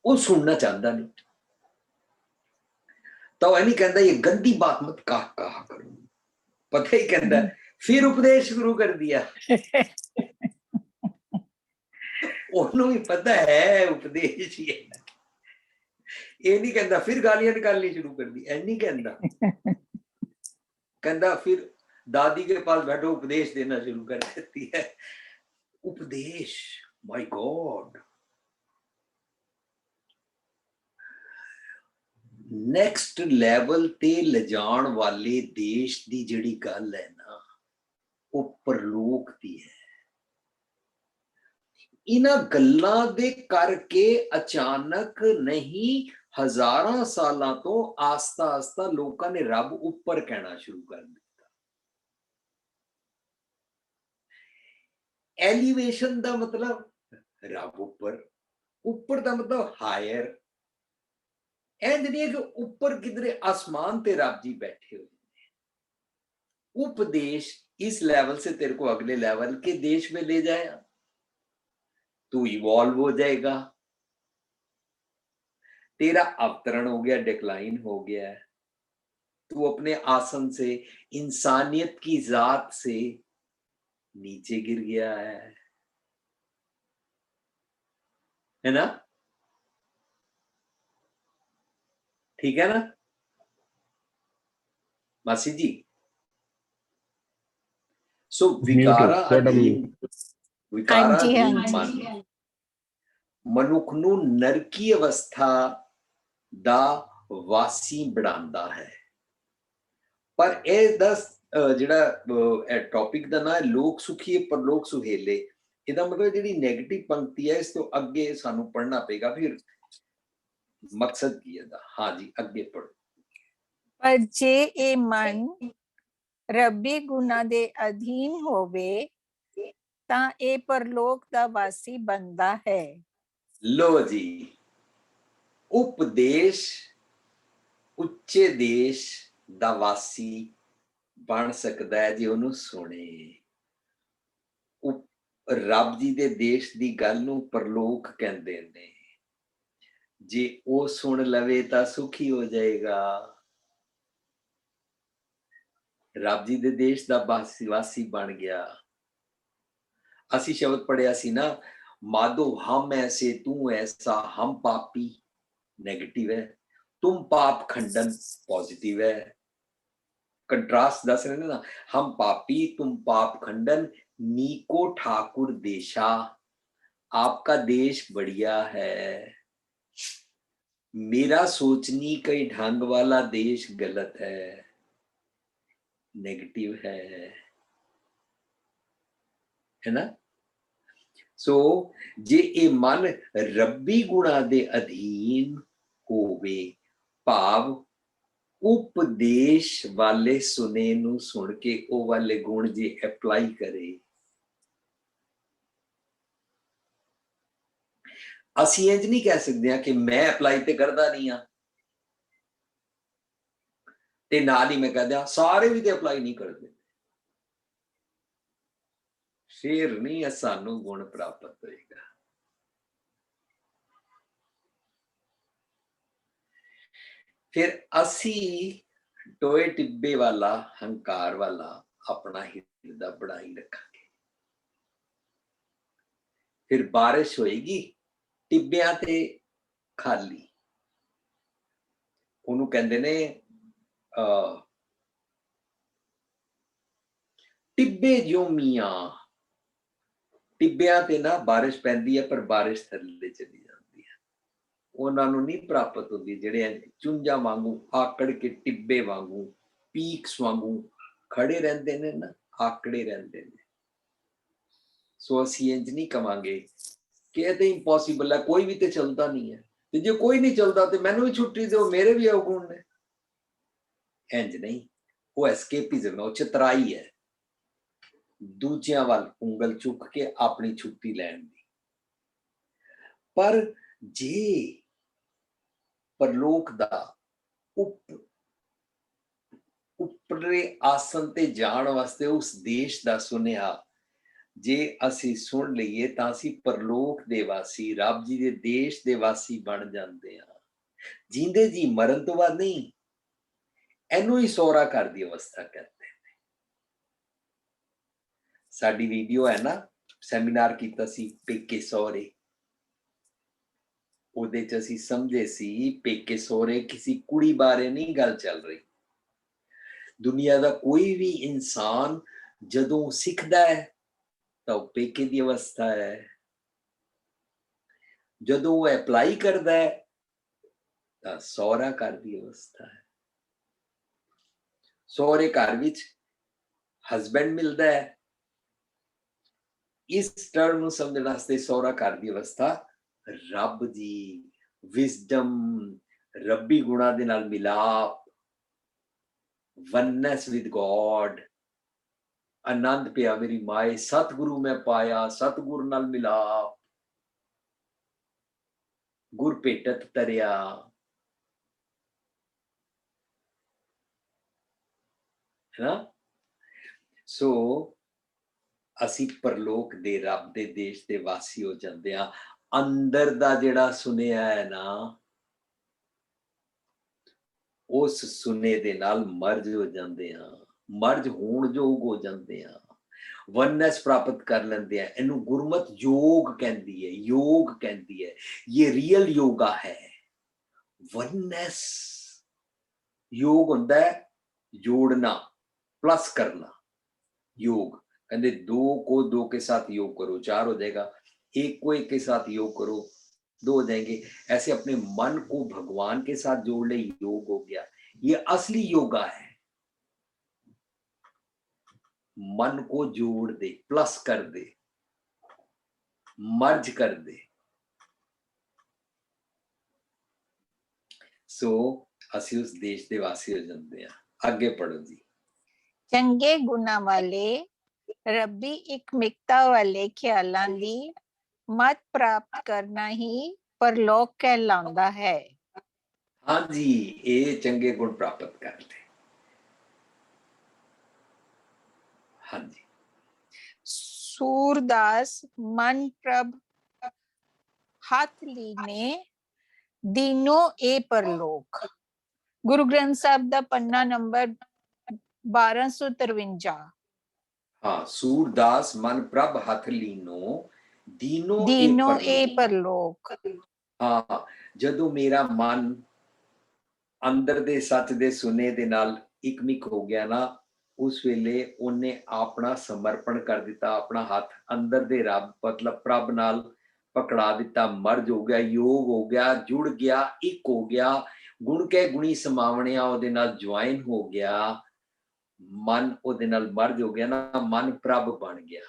ਉਹ ਸੁਣਨਾ ਚਾਹੁੰਦਾ नहीं, तो नहीं कहता ये गंदी बात मत कहा करो, पता ही कहता फिर उपदेश शुरू कर दिया। ਉਹਨੂੰ ਵੀ पता है उपदेश ही है, ये नहीं कहता फिर गालियां निकालनी शुरू कर दी, ऐ नहीं कहता, कहता फिर दादी के पास बैठो उपदेश देना शुरू कर देती है। उपदेश, माय गॉड, ਨੈਕਸਟ ਲੈਵਲ ਤੇ ਲਿਜਾਣ ਵਾਲੇ ਦੇਸ਼ ਦੀ ਜਿਹੜੀ ਗੱਲ ਹੈ ਨਾ, ਉਹ ਪਰਲੋਕ ਦੀ ਹੈ। ਇਹਨਾਂ ਗੱਲਾਂ ਦੇ ਕਰਕੇ ਅਚਾਨਕ ਨਹੀਂ, ਹਜ਼ਾਰਾਂ ਸਾਲਾਂ ਤੋਂ ਆਸਤਾ ਆਸਤਾ ਲੋਕਾਂ ਨੇ ਰੱਬ ਉੱਪਰ ਕਹਿਣਾ ਸ਼ੁਰੂ ਕਰ ਦਿੱਤਾ। ਐਲੀਵੇਸ਼ਨ ਦਾ ਮਤਲਬ ਰੱਬ ਉੱਪਰ, ਉੱਪਰ ਦਾ ਮਤਲਬ ਹਾਇਰ। इंज नहीं है कि ऊपर किधरे आसमान ते रब जी बैठे हुए, उपदेश इस लेवल से तेरे को अगले लेवल के देश में ले जाएगा, तू इवॉल्व हो जाएगा, तेरा अवतरण हो गया, डिक्लाइन हो गया है, तू अपने आसन से, इंसानियत की जात से नीचे गिर गया है ना। ठीक है ना मासी जी। सो विकारा अधीन मन मनुख नू नरकी अवस्था दा वासी बनांदा है। पर ए दस जिहड़ा टॉपिक दा ना लोक सुखी परलोक सुहेले, इहदा मतलब जिहड़ी नेगेटिव पंक्ति है, इस तो अगे सानू पढ़ना पेगा। फिर मकसद की है। हाँ जी, अगे पढ़ो। पर जे ए मन रब्बी गुना दे अधीन होवे तां ए परलोक दा वासी बनदा है। लो जी, उपदेश उच्चे देश दा वासी बन सकदा है जे ओनू सुने। रब जी दे देश दी गल नू परलोक कहंदे ने। जे ओ सुन लवे तां सुखी हो जाएगा। रब जी दे देश दा वासी बन गया। असी शब्द पढ़िया सी ना, माधो हम ऐसे तू ऐसा, हम पापी नेगेटिव है, तुम पाप खंडन पॉजिटिव है। कंट्रास्ट दस रहे ना, हम पापी तुम पाप खंडन, नीको ठाकुर देशा, आपका देश बढ़िया है, मेरा सोचनी कई ढंग वाला देश गलत है, नेगेटिव है ना। सो जे ए मन रब्बी गुणा दे अधीन होवे, भाव उपदेश वाले सुने नू सुन के ओ वाले गुण जे अप्लाई करे, ਅਸੀਂ ਇੰਜ नहीं कह सकते हैं कि मैं अप्लाई तो करता नहीं हाँ ते नाल ही मैं कह दिया सारे भी तो अप्लाई नहीं करते, फिर नहीं सानू गुण प्राप्त होएगा। फिर असी टोए टिब्बे वाला हंकार वाला अपना हिरदा बढ़ाई रखांगे। फिर बारिश होएगी टिब्बियां ते खाली, ਉਹਨੂੰ ਕਹਿੰਦੇ ਨੇ ਟਿੱਬੇ ਜੋ ਮੀਆਂ। ਟਿੱਬਿਆਂ ਤੇ ਨਾ ਬਾਰਿਸ਼ ਪੈਂਦੀ ਹੈ ਪਰ ਬਾਰਿਸ਼ ਥੱਲੇ ਚਲੀ ਜਾਂਦੀ ਹੈ, ਉਹਨਾਂ ਨੂੰ ਨਹੀਂ ਪ੍ਰਾਪਤ ਹੁੰਦੀ ਜਿਹੜੇ ਚੁੰਝਾਂ ਵਾਂਗੂ ਆਕੜ ਕੇ ਟਿੱਬੇ ਵਾਂਗੂ ਪੀਕਸ ਵਾਂਗੂ ਖੜੇ ਰਹਿੰਦੇ ਨੇ ਨਾ, ਆਕੜੇ ਰਹਿੰਦੇ ਨੇ। ਸੋ ਅਸੀਂ ਇੰਜ ਨਹੀਂ ਕਵਾਂਗੇ कि ये तो इम्पॉसिबल है, कोई भी तो चलता नहीं है, तो जो कोई नहीं चलता तो मैनू भी छुट्टी दो, मेरे भी अवगुण ने। इंज नहीं, वो एस्केपिज्म है, वो चतराई है। ਦੂਜਿਆਂ ਵੱਲ ਉਂਗਲ ਚੁੱਕ ਕੇ ਆਪਣੀ ਛੁੱਟੀ ਲੈਣ ਦੀ। ਪਰ ਜੇ ਪਰਲੋਕ ਦਾ ਉੱਪਰੇ ਆਸਨ ਤੇ ਜਾਣ ਵਾਸਤੇ ਉਸ ਦੇਸ਼ ਦਾ ਸੁਨੇਹਾ ਜੇ ਅਸੀਂ ਸੁਣ ਲਈਏ ਤਾਂ ਅਸੀਂ ਪਰਲੋਕ ਦੇ ਵਾਸੀ, ਰੱਬ ਜੀ ਦੇ ਦੇਸ਼ ਦੇ ਵਾਸੀ ਬਣ ਜਾਂਦੇ ਹਾਂ। ਜੀਂਦੇ ਜੀ ਮਰਨ ਤੋਂ ਬਾਅਦ ਨਹੀਂ, ਇਹਨੂੰ ਹੀ ਸਹੁਰਾ ਘਰ ਦੀ ਅਵਸਥਾ ਕਹਿੰਦੇ ਨੇ। ਸਾਡੀ ਵੀਡੀਓ ਹੈ ਨਾ, ਸੈਮੀਨਾਰ ਕੀਤਾ ਸੀ ਪੇਕੇ ਸਹੁਰੇ, ਉਹਦੇ ਚ ਅਸੀਂ ਸਮਝੇ ਸੀ ਪੇਕੇ ਸਹੁਰੇ ਕਿਸੇ ਕੁੜੀ ਬਾਰੇ ਨਹੀਂ ਗੱਲ ਚੱਲ ਰਹੀ। ਦੁਨੀਆ ਦਾ ਕੋਈ ਵੀ ਇਨਸਾਨ ਜਦੋਂ ਸਿੱਖਦਾ ਹੈ ਤਾਂ ਉਹ ਪੇਕੇ ਦੀ ਅਵਸਥਾ ਹੈ, ਜਦੋਂ ਉਹ ਅਪਲਾਈ ਕਰਦਾ ਹੈ ਤਾਂ ਸਹੁਰਾ ਘਰ ਦੀ ਅਵਸਥਾ ਹੈ। ਸਹੁਰੇ ਘਰ ਵਿੱਚ ਹਸਬੈਂਡ ਮਿਲਦਾ ਹੈ, ਇਸ ਟਰਮ ਨੂੰ ਸਮਝਣ ਵਾਸਤੇ ਸਹੁਰਾ ਘਰ ਦੀ ਅਵਸਥਾ ਰੱਬ ਦੀ ਵਿਜ਼ਡਮ, ਰੱਬੀ ਗੁਣਾ ਦੇ ਨਾਲ ਮਿਲਾਪ, ਵਨਨੈਸ ਵਿਦ ਗੋਡ, ਆਨੰਦ ਪਿਆ ਮੇਰੀ ਮਾਏ, ਸਤਿਗੁਰੂ ਮੈਂ ਪਾਇਆ, ਸਤਿਗੁਰ ਨਾਲ ਮਿਲਾਪ, ਗੁਰ ਭੇਟਤ ਤਰਿਆ। ਹੈ ਨਾ? ਸੋ ਅਸੀਂ ਪਰਲੋਕ ਦੇ ਰੱਬ ਦੇ ਦੇਸ਼ ਦੇ ਵਾਸੀ ਹੋ ਜਾਂਦੇ ਹਾਂ। ਅੰਦਰ ਦਾ ਜਿਹੜਾ ਸੁਨੇਹਾ ਹੈ ਨਾ, ਉਸ ਸੁਨੇ ਦੇ ਨਾਲ ਮਰਜ ਹੋ ਜਾਂਦੇ ਹਾਂ, ਮਰਜ ਹੋਣ ਯੋਗ ਹੋ ਜਾਂਦੇ ਹਾਂ, ਵਨਨੈਸ ਪ੍ਰਾਪਤ ਕਰ ਲੈਂਦੇ ਆ। ਇਹਨੂੰ ਗੁਰਮਤ ਯੋਗ ਕਹਿੰਦੀ ਹੈ, ਯੋਗ ਕਹਿੰਦੀ ਹੈ। ਇਹ ਰੀਅਲ ਯੋਗਾ ਹੈ। ਵਨਨੈਸ ਯੋਗ ਹੁੰਦਾ ਹੈ जोड़ना, प्लस करना। योग कहते दो को दो के साथ योग करो 4 हो जाएगा, एक को एक के साथ योग करो 2 हो जाएंगे। ऐसे अपने मन को भगवान के साथ जोड़ ले, योग हो गया। ये असली योगा है। मन को जोड़ दे, प्लस कर दे, मर्ज कर दे। सो ਅਸੀਂ ਉਸ ਦੇਸ਼ ਦੇ ਵਾਸੀ ਹੋ ਜਾਂਦੇ ਆ। ਅੱਗੇ ਪੜੋ ਜੀ। ਚੰਗੇ ਗੁਣਾਂ ਵਾਲੇ, ਰੱਬੀ ਇਕਮਿਕਤਾ ਵਾਲੇ ਖਿਆਲਾਂ ਦੀ ਮਤ ਪ੍ਰਾਪਤ ਕਰਨਾ ਹੀ ਪਰਲੋਕ ਕਹਿਲਾਉਂਦਾ ਹੈ। ਹਾਂਜੀ, ਇਹ ਚੰਗੇ ਗੁਣ ਪ੍ਰਾਪਤ ਕਰ ਲੈ। ਹਾਂਜੀ। सूरदास मन प्रभ हाथ लीने दीनों ए परलोक। गुरु ग्रंथ साहब दा पन्ना नंबर 1253। हाँ, सूरदास मन प्रभ हथ लीनो दीनों ए परलोक। हाँ, जदों मेरा मन अंदर दे सच दे सुने दे नाल इकमिक हो गया ना, उस वेले उन्हें अपना समर्पण कर दिता, अपना हाथ अंदर दे रब मतलब प्रभ नाल पकड़ा दिता, मर्ज हो गया, योग हो गया, जुड़ गया, एक हो गया, गुण के गुणी समावणिया ओदे नाल ज्वाइन हो गया, मन ओदे नाल मर्ज हो गया ना, मन प्रभ बन गया।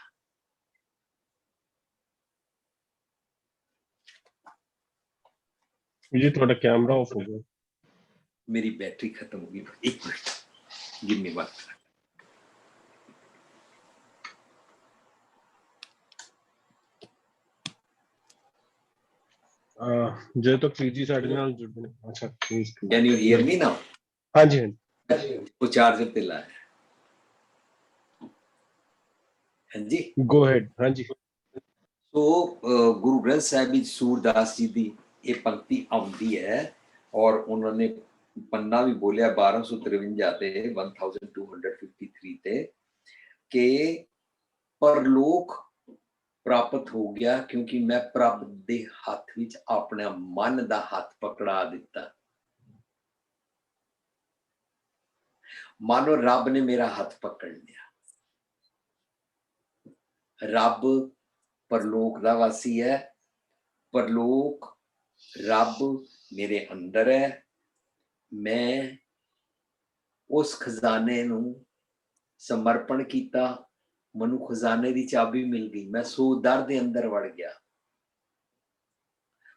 जी थोड़ा कैमरा ऑफ हो गया, मेरी बैटरी खत्म हो गई। एक मिनट, गिव मी वन। ਜੇ ਤੱਕ ਪੀਜੀ ਸਾਡੇ ਨਾਲ ਜੁੜਦੇ ਨੇ। ਅੱਛਾ, please. Can you hear me now? ਹਾਂਜੀ ਹਾਂਜੀ, वो चार्जर पे लाया। हाँ जी, ਗੋ ਹੈਡ। ਹਾਂਜੀ। तो गुरु ग्रंथ साहिब विच सूरदास जी की ये पंक्ति आउंदी है और उन्होंने पन्ना भी बोलिया 1253 ते 1253 ते कि परलोक प्राप्त हो गया क्योंकि मैं प्रभ दे हाथ विच अपने मन दा हाथ पकड़ा दिता। मानो रब ने मेरा हाथ पकड़ लिया। रब परलोक दा वासी है, परलोक रब मेरे अंदर है। मैं उस खजाने नू समर्पण किया, मनु खजाने की चाबी मिल गई, मैं सो दर दे अंदर वड़ गया।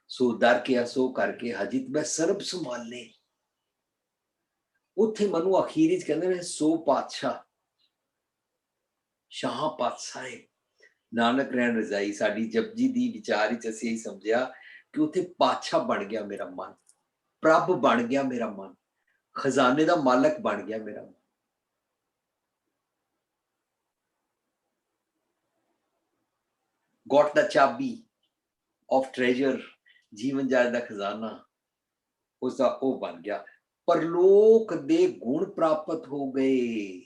सो दर किया, सो करके हजित मैं सर्ब संभाले। उत्थे मनु अखीर च कहंदे ने सो पातशाह ਸ਼ਾਹਾਂ ਪਾਤਸ਼ਾਹ ਨਾਨਕ ਰਹਿਣ ਰਜ਼ਾਈ ਸਾਡੀ ਜਪਜੀ ਦੀ ਵਿਚਾਰ ਵਿੱਚ ਅਸੀਂ ਇਹ ਸਮਝਿਆ ਕਿ ਉੱਥੇ ਪਾਤਸ਼ਾਹ ਬਣ ਗਿਆ ਮੇਰਾ ਮਨ, ਪ੍ਰਭ ਬਣ ਗਿਆ ਮੇਰਾ ਮਨ, ਖਜ਼ਾਨੇ ਦਾ ਮਾਲਕ ਬਣ ਗਿਆ ਮੇਰਾ ਮਨ। Got the ਚਾਬੀ of treasure, ਜੀਵਨ ਜਾਚ ਦਾ ਖਜ਼ਾਨਾ ਉਸਦਾ ਉਹ ਬਣ ਗਿਆ। ਪਰਲੋਕ ਦੇ ਗੁਣ ਪ੍ਰਾਪਤ ਹੋ ਗਏ,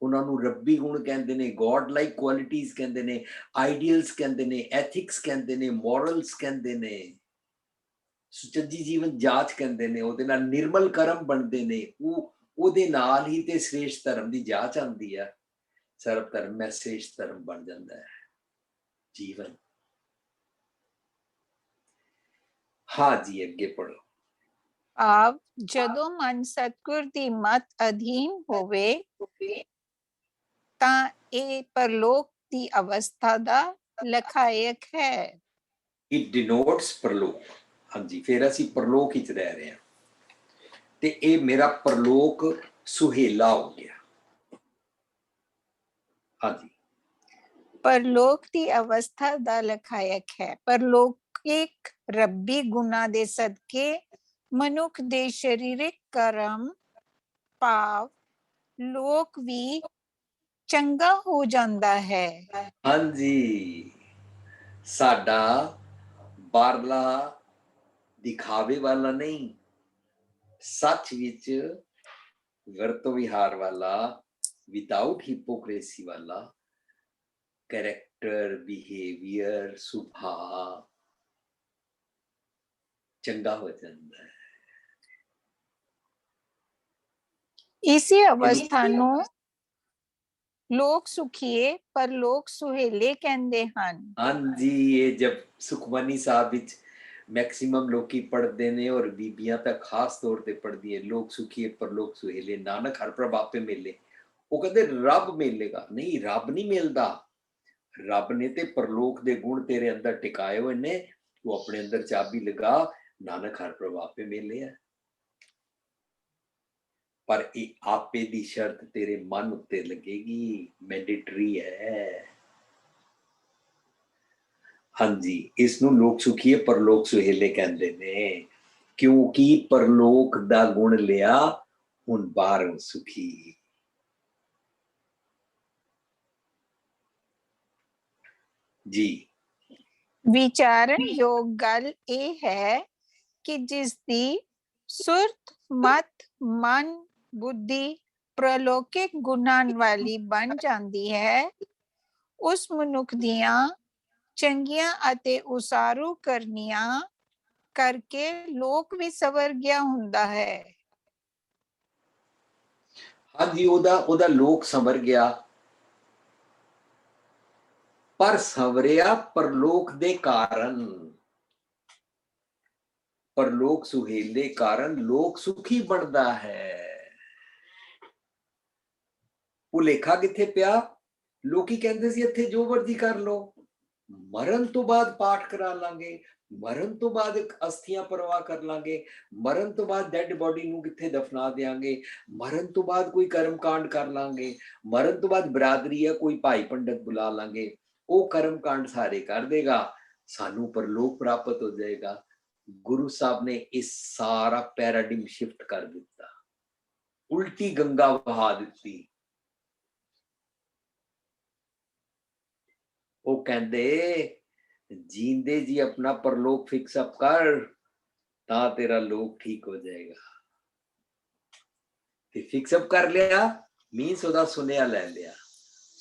ਉਹਨਾਂ ਨੂੰ ਰੱਬੀ ਗੁਣ ਕਹਿੰਦੇ ਨੇ, ਗੋਡ ਲਾਈਕ ਕੁਆਲਿਟੀਜ਼ ਕਹਿੰਦੇ ਨੇ, ਆਈਡੀਅਲਸ ਕਹਿੰਦੇ ਨੇ, ਐਥਿਕਸ ਕਹਿੰਦੇ ਨੇ, ਮੋਰਲਸ ਕਹਿੰਦੇ ਨੇ, ਸੁਚੱਜੀ ਜੀਵਨ ਜਾਚ ਕਹਿੰਦੇ ਨੇ। ਉਹਦੇ ਨਾਲ ਨਿਰਮਲ ਕਰਮ ਬਣਦੇ ਨੇ, ਉਹਦੇ ਨਾਲ ਹੀ ਤੇ ਸ੍ਰੇਸ਼ਟ ਧਰਮ ਦੀ ਜਾਚ ਆਉਂਦੀ ਆ। ਸਰਬ ਧਰਮ ਮੈਂ ਸ੍ਰੇਸ਼ਟ ਧਰਮ ਬਣ ਜਾਂਦਾ ਹੈ ਜੀਵਨ। ਹਾਂ ਜੀ, ਅੱਗੇ ਪੜੋ। ਆਪ ਜਦੋਂ ਮਨ ਸਤਿਗੁਰ ਦੀ ਮਤ ਅਧੀਨ ਹੋਵੇ ਤਾਂ ਇਹ ਪਰਲੋਕ ਦੀ ਅਵਸਥਾ ਦਾ ਲਖਾਇਕ ਹੈ। ਇਟ ਡਿਨੋਟਸ ਪਰਲੋਕ। ਹਾਂਜੀ, ਫਿਰ ਅਸੀਂ ਪਰਲੋਕ ਵਿੱਚ ਰਹਿ ਰਹੇ ਹਾਂ ਤੇ ਇਹ ਮੇਰਾ ਪਰਲੋਕ ਸੁਹੇਲਾ ਹੋ ਗਿਆ। ਹਾਂਜੀ, ਪਰਲੋਕ ਦੀ ਅਵਸਥਾ ਦਾ ਲਖਾਇਕ ਹੈ। ਪਰਲੋਕਿਕ ਰੱਬੀ ਗੁਣਾ ਦੇ ਸਦਕੇ ਮਨੁੱਖ ਦੇ ਸਰੀਰਕ ਕਰਮ ਭਾਵ ਲੋਕ ਵੀ ਚੰਗਾ ਹੋ ਜਾਂਦਾ ਹੈ। ਹਾਂਜੀ, ਸਾਡਾ ਬਾਹਰਲਾ ਦਿਖਾਵੇ ਵਾਲਾ ਨਹੀਂ, ਸੱਚ ਵਿੱਚ ਵਰਤੋਂ ਵਿਹਾਰ ਵਾਲਾ, ਵਿਦਾਊਟ ਹਿਪੋਕ੍ਰੇਸੀ ਵਾਲਾ कैरेक्टर, बिहेवियर, सुभाव चंगा हो जाता है। इसी अवस्था ਨੂੰ ਲੋਕ ਸੁਖੀਏ ਪਰਲੋਕ ਸੁਹੇਲੇ ਕਹਿੰਦੇ ਹਨ। ਹਾਂਜੀ, ਇਹ ਜਬ ਸੁਖਮਨੀ ਸਾਹਿਬ ਵਿੱਚ ਮੈਕਸਿਮਮ ਲੋਕੀ ਪੜ੍ਹਦੇ ਨੇ ਔਰ ਬੀਬੀਆਂ ਤਾਂ ਖਾਸ ਤੌਰ ਤੇ ਪੜ੍ਹਦੀ ਹੈ, ਲੋਕ ਸੁਖੀਏ ਪਰਲੋਕ ਸੁਹੇਲੇ, ਨਾਨਕ ਹਰ ਪ੍ਰਭ ਆਪੇ ਮਿਲੇ। ਉਹ ਕਹਿੰਦੇ ਰੱਬ ਮਿਲੇਗਾ, ਨਹੀਂ ਰੱਬ ਨਹੀਂ ਮਿਲਦਾ। ਰੱਬ ਨੇ ਤੇ ਪਰਲੋਕ ਦੇ ਗੁਣ ਤੇਰੇ ਅੰਦਰ ਟਿਕਾਏ ਹੋਏ ਨੇ, ਤੂੰ ਆਪਣੇ ਅੰਦਰ ਚਾਬੀ ਲਗਾ, ਨਾਨਕ ਹਰ ਪ੍ਰਭ ਆਪੇ ਮਿਲੇ ਆ। ਪਰ ਇਹ ਆਪੇ ਦੀ ਸ਼ਰਤ ਤੇਰੇ ਮਨ ਉੱਤੇ ਲੱਗੇਗੀ, ਮੈਂਡੇਟਰੀ ਹੈ। ਹਾਂਜੀ, ਇਸ ਨੂੰ ਲੋਕ ਸੁਖੀਏ ਪਰਲੋਕ ਸੁਹੇਲੇ ਕਹਿੰਦੇ ਨੇ, ਕਿਉਂਕਿ ਪਰਲੋਕ ਦਾ ਗੁਣ ਲਿਆ, ਹੁਣ ਬਾਹਰੋਂ ਸੁਖੀ। ਜੀ, ਵਿਚਾਰਨ ਯੋਗ ਗੱਲ ਇਹ ਹੈ ਕਿ ਜਿਸ ਦੀ ਸੁਰਤ, ਮਤ, ਮਨ, ਬੁੱਧੀ ਪ੍ਰਲੋਕਿਕ ਗੁਣਾਂ ਵਾਲੀ ਬਣ ਜਾਂਦੀ ਹੈ, ਉਸ ਮਨੁੱਖ ਦੀਆਂ ਚੰਗੀਆਂ ਅਤੇ ਉਸਾਰੂ ਕਰਨੀਆਂ ਕਰਕੇ ਲੋਕ ਵੀ ਸਵਰ ਗਿਆ ਹੁੰਦਾ ਹੈ। ਹਾਂਜੀ, ਉਹਦਾ ਲੋਕ ਸੰਵਰ ਗਿਆ, ਪਰ ਸੰਵਰਿਆ ਪਰਲੋਕ ਦੇ ਕਾਰਨ, ਪਰਲੋਕ ਸੁਹੇਲੇ ਕਾਰਨ ਲੋਕ ਸੁਖੀ ਬਣਦਾ ਹੈ। ਭੁਲੇਖਾ ਕਿੱਥੇ ਪਿਆ? ਲੋਕੀ ਕਹਿੰਦੇ ਸੀ ਇੱਥੇ ਜੋ ਮਰਜ਼ੀ ਕਰ ਲੋ, ਮਰਨ ਤੋਂ ਬਾਅਦ ਪਾਠ ਕਰਾ ਲਾਂਗੇ, ਮਰਨ ਤੋਂ ਬਾਅਦ ਅਸਥੀਆਂ ਪਰਵਾਹ ਕਰ ਲਾਂਗੇ, ਮਰਨ ਤੋਂ ਬਾਅਦ ਡੈਡ ਬੋਡੀ ਨੂੰ ਕਿੱਥੇ ਦਫਨਾ ਦੇਾਂਗੇ, ਮਰਨ ਤੋਂ ਬਾਅਦ ਕੋਈ ਕਰਮ ਕਾਂਡ ਕਰ ਲਾਂਗੇ, ਮਰਨ ਤੋਂ ਬਾਅਦ ਬਰਾਦਰੀ ਹੈ ਕੋਈ ਭਾਈ ਪੰਡਤ ਬੁਲਾ ਲਾਂਗੇ, ਉਹ ਕਰਮ ਕਾਂਡ ਸਾਰੇ ਕਰ ਦੇਗਾ, ਸਾਨੂੰ ਪਰਲੋਕ ਪ੍ਰਾਪਤ ਹੋ ਜਾਏਗਾ। ਗੁਰੂ ਸਾਹਿਬ ਨੇ ਇਸ ਸਾਰਾ ਪੈਰਾਡਿਮ ਸ਼ਿਫਟ ਕਰ ਦਿੱਤਾ, ਉਲਟੀ ਗੰਗਾ ਵਹਾ ਦਿੱਤੀ। ਉਹ ਕਹਿੰਦੇ ਜੀਂਦੇ ਜੀ ਆਪਣਾ ਪਰਲੋਕ ਫਿਕਸ ਅਪ ਕਰ, ਤਾਂ ਤੇਰਾ ਲੋਕ ਠੀਕ ਹੋ ਜਾਏਗਾ। ਤੇ ਫਿਕਸ ਅਪ ਕਰ ਲਿਆ ਮੀਨਸ ਉਹਦਾ ਸੁਨੇਹਾ ਲੈ ਲਿਆ।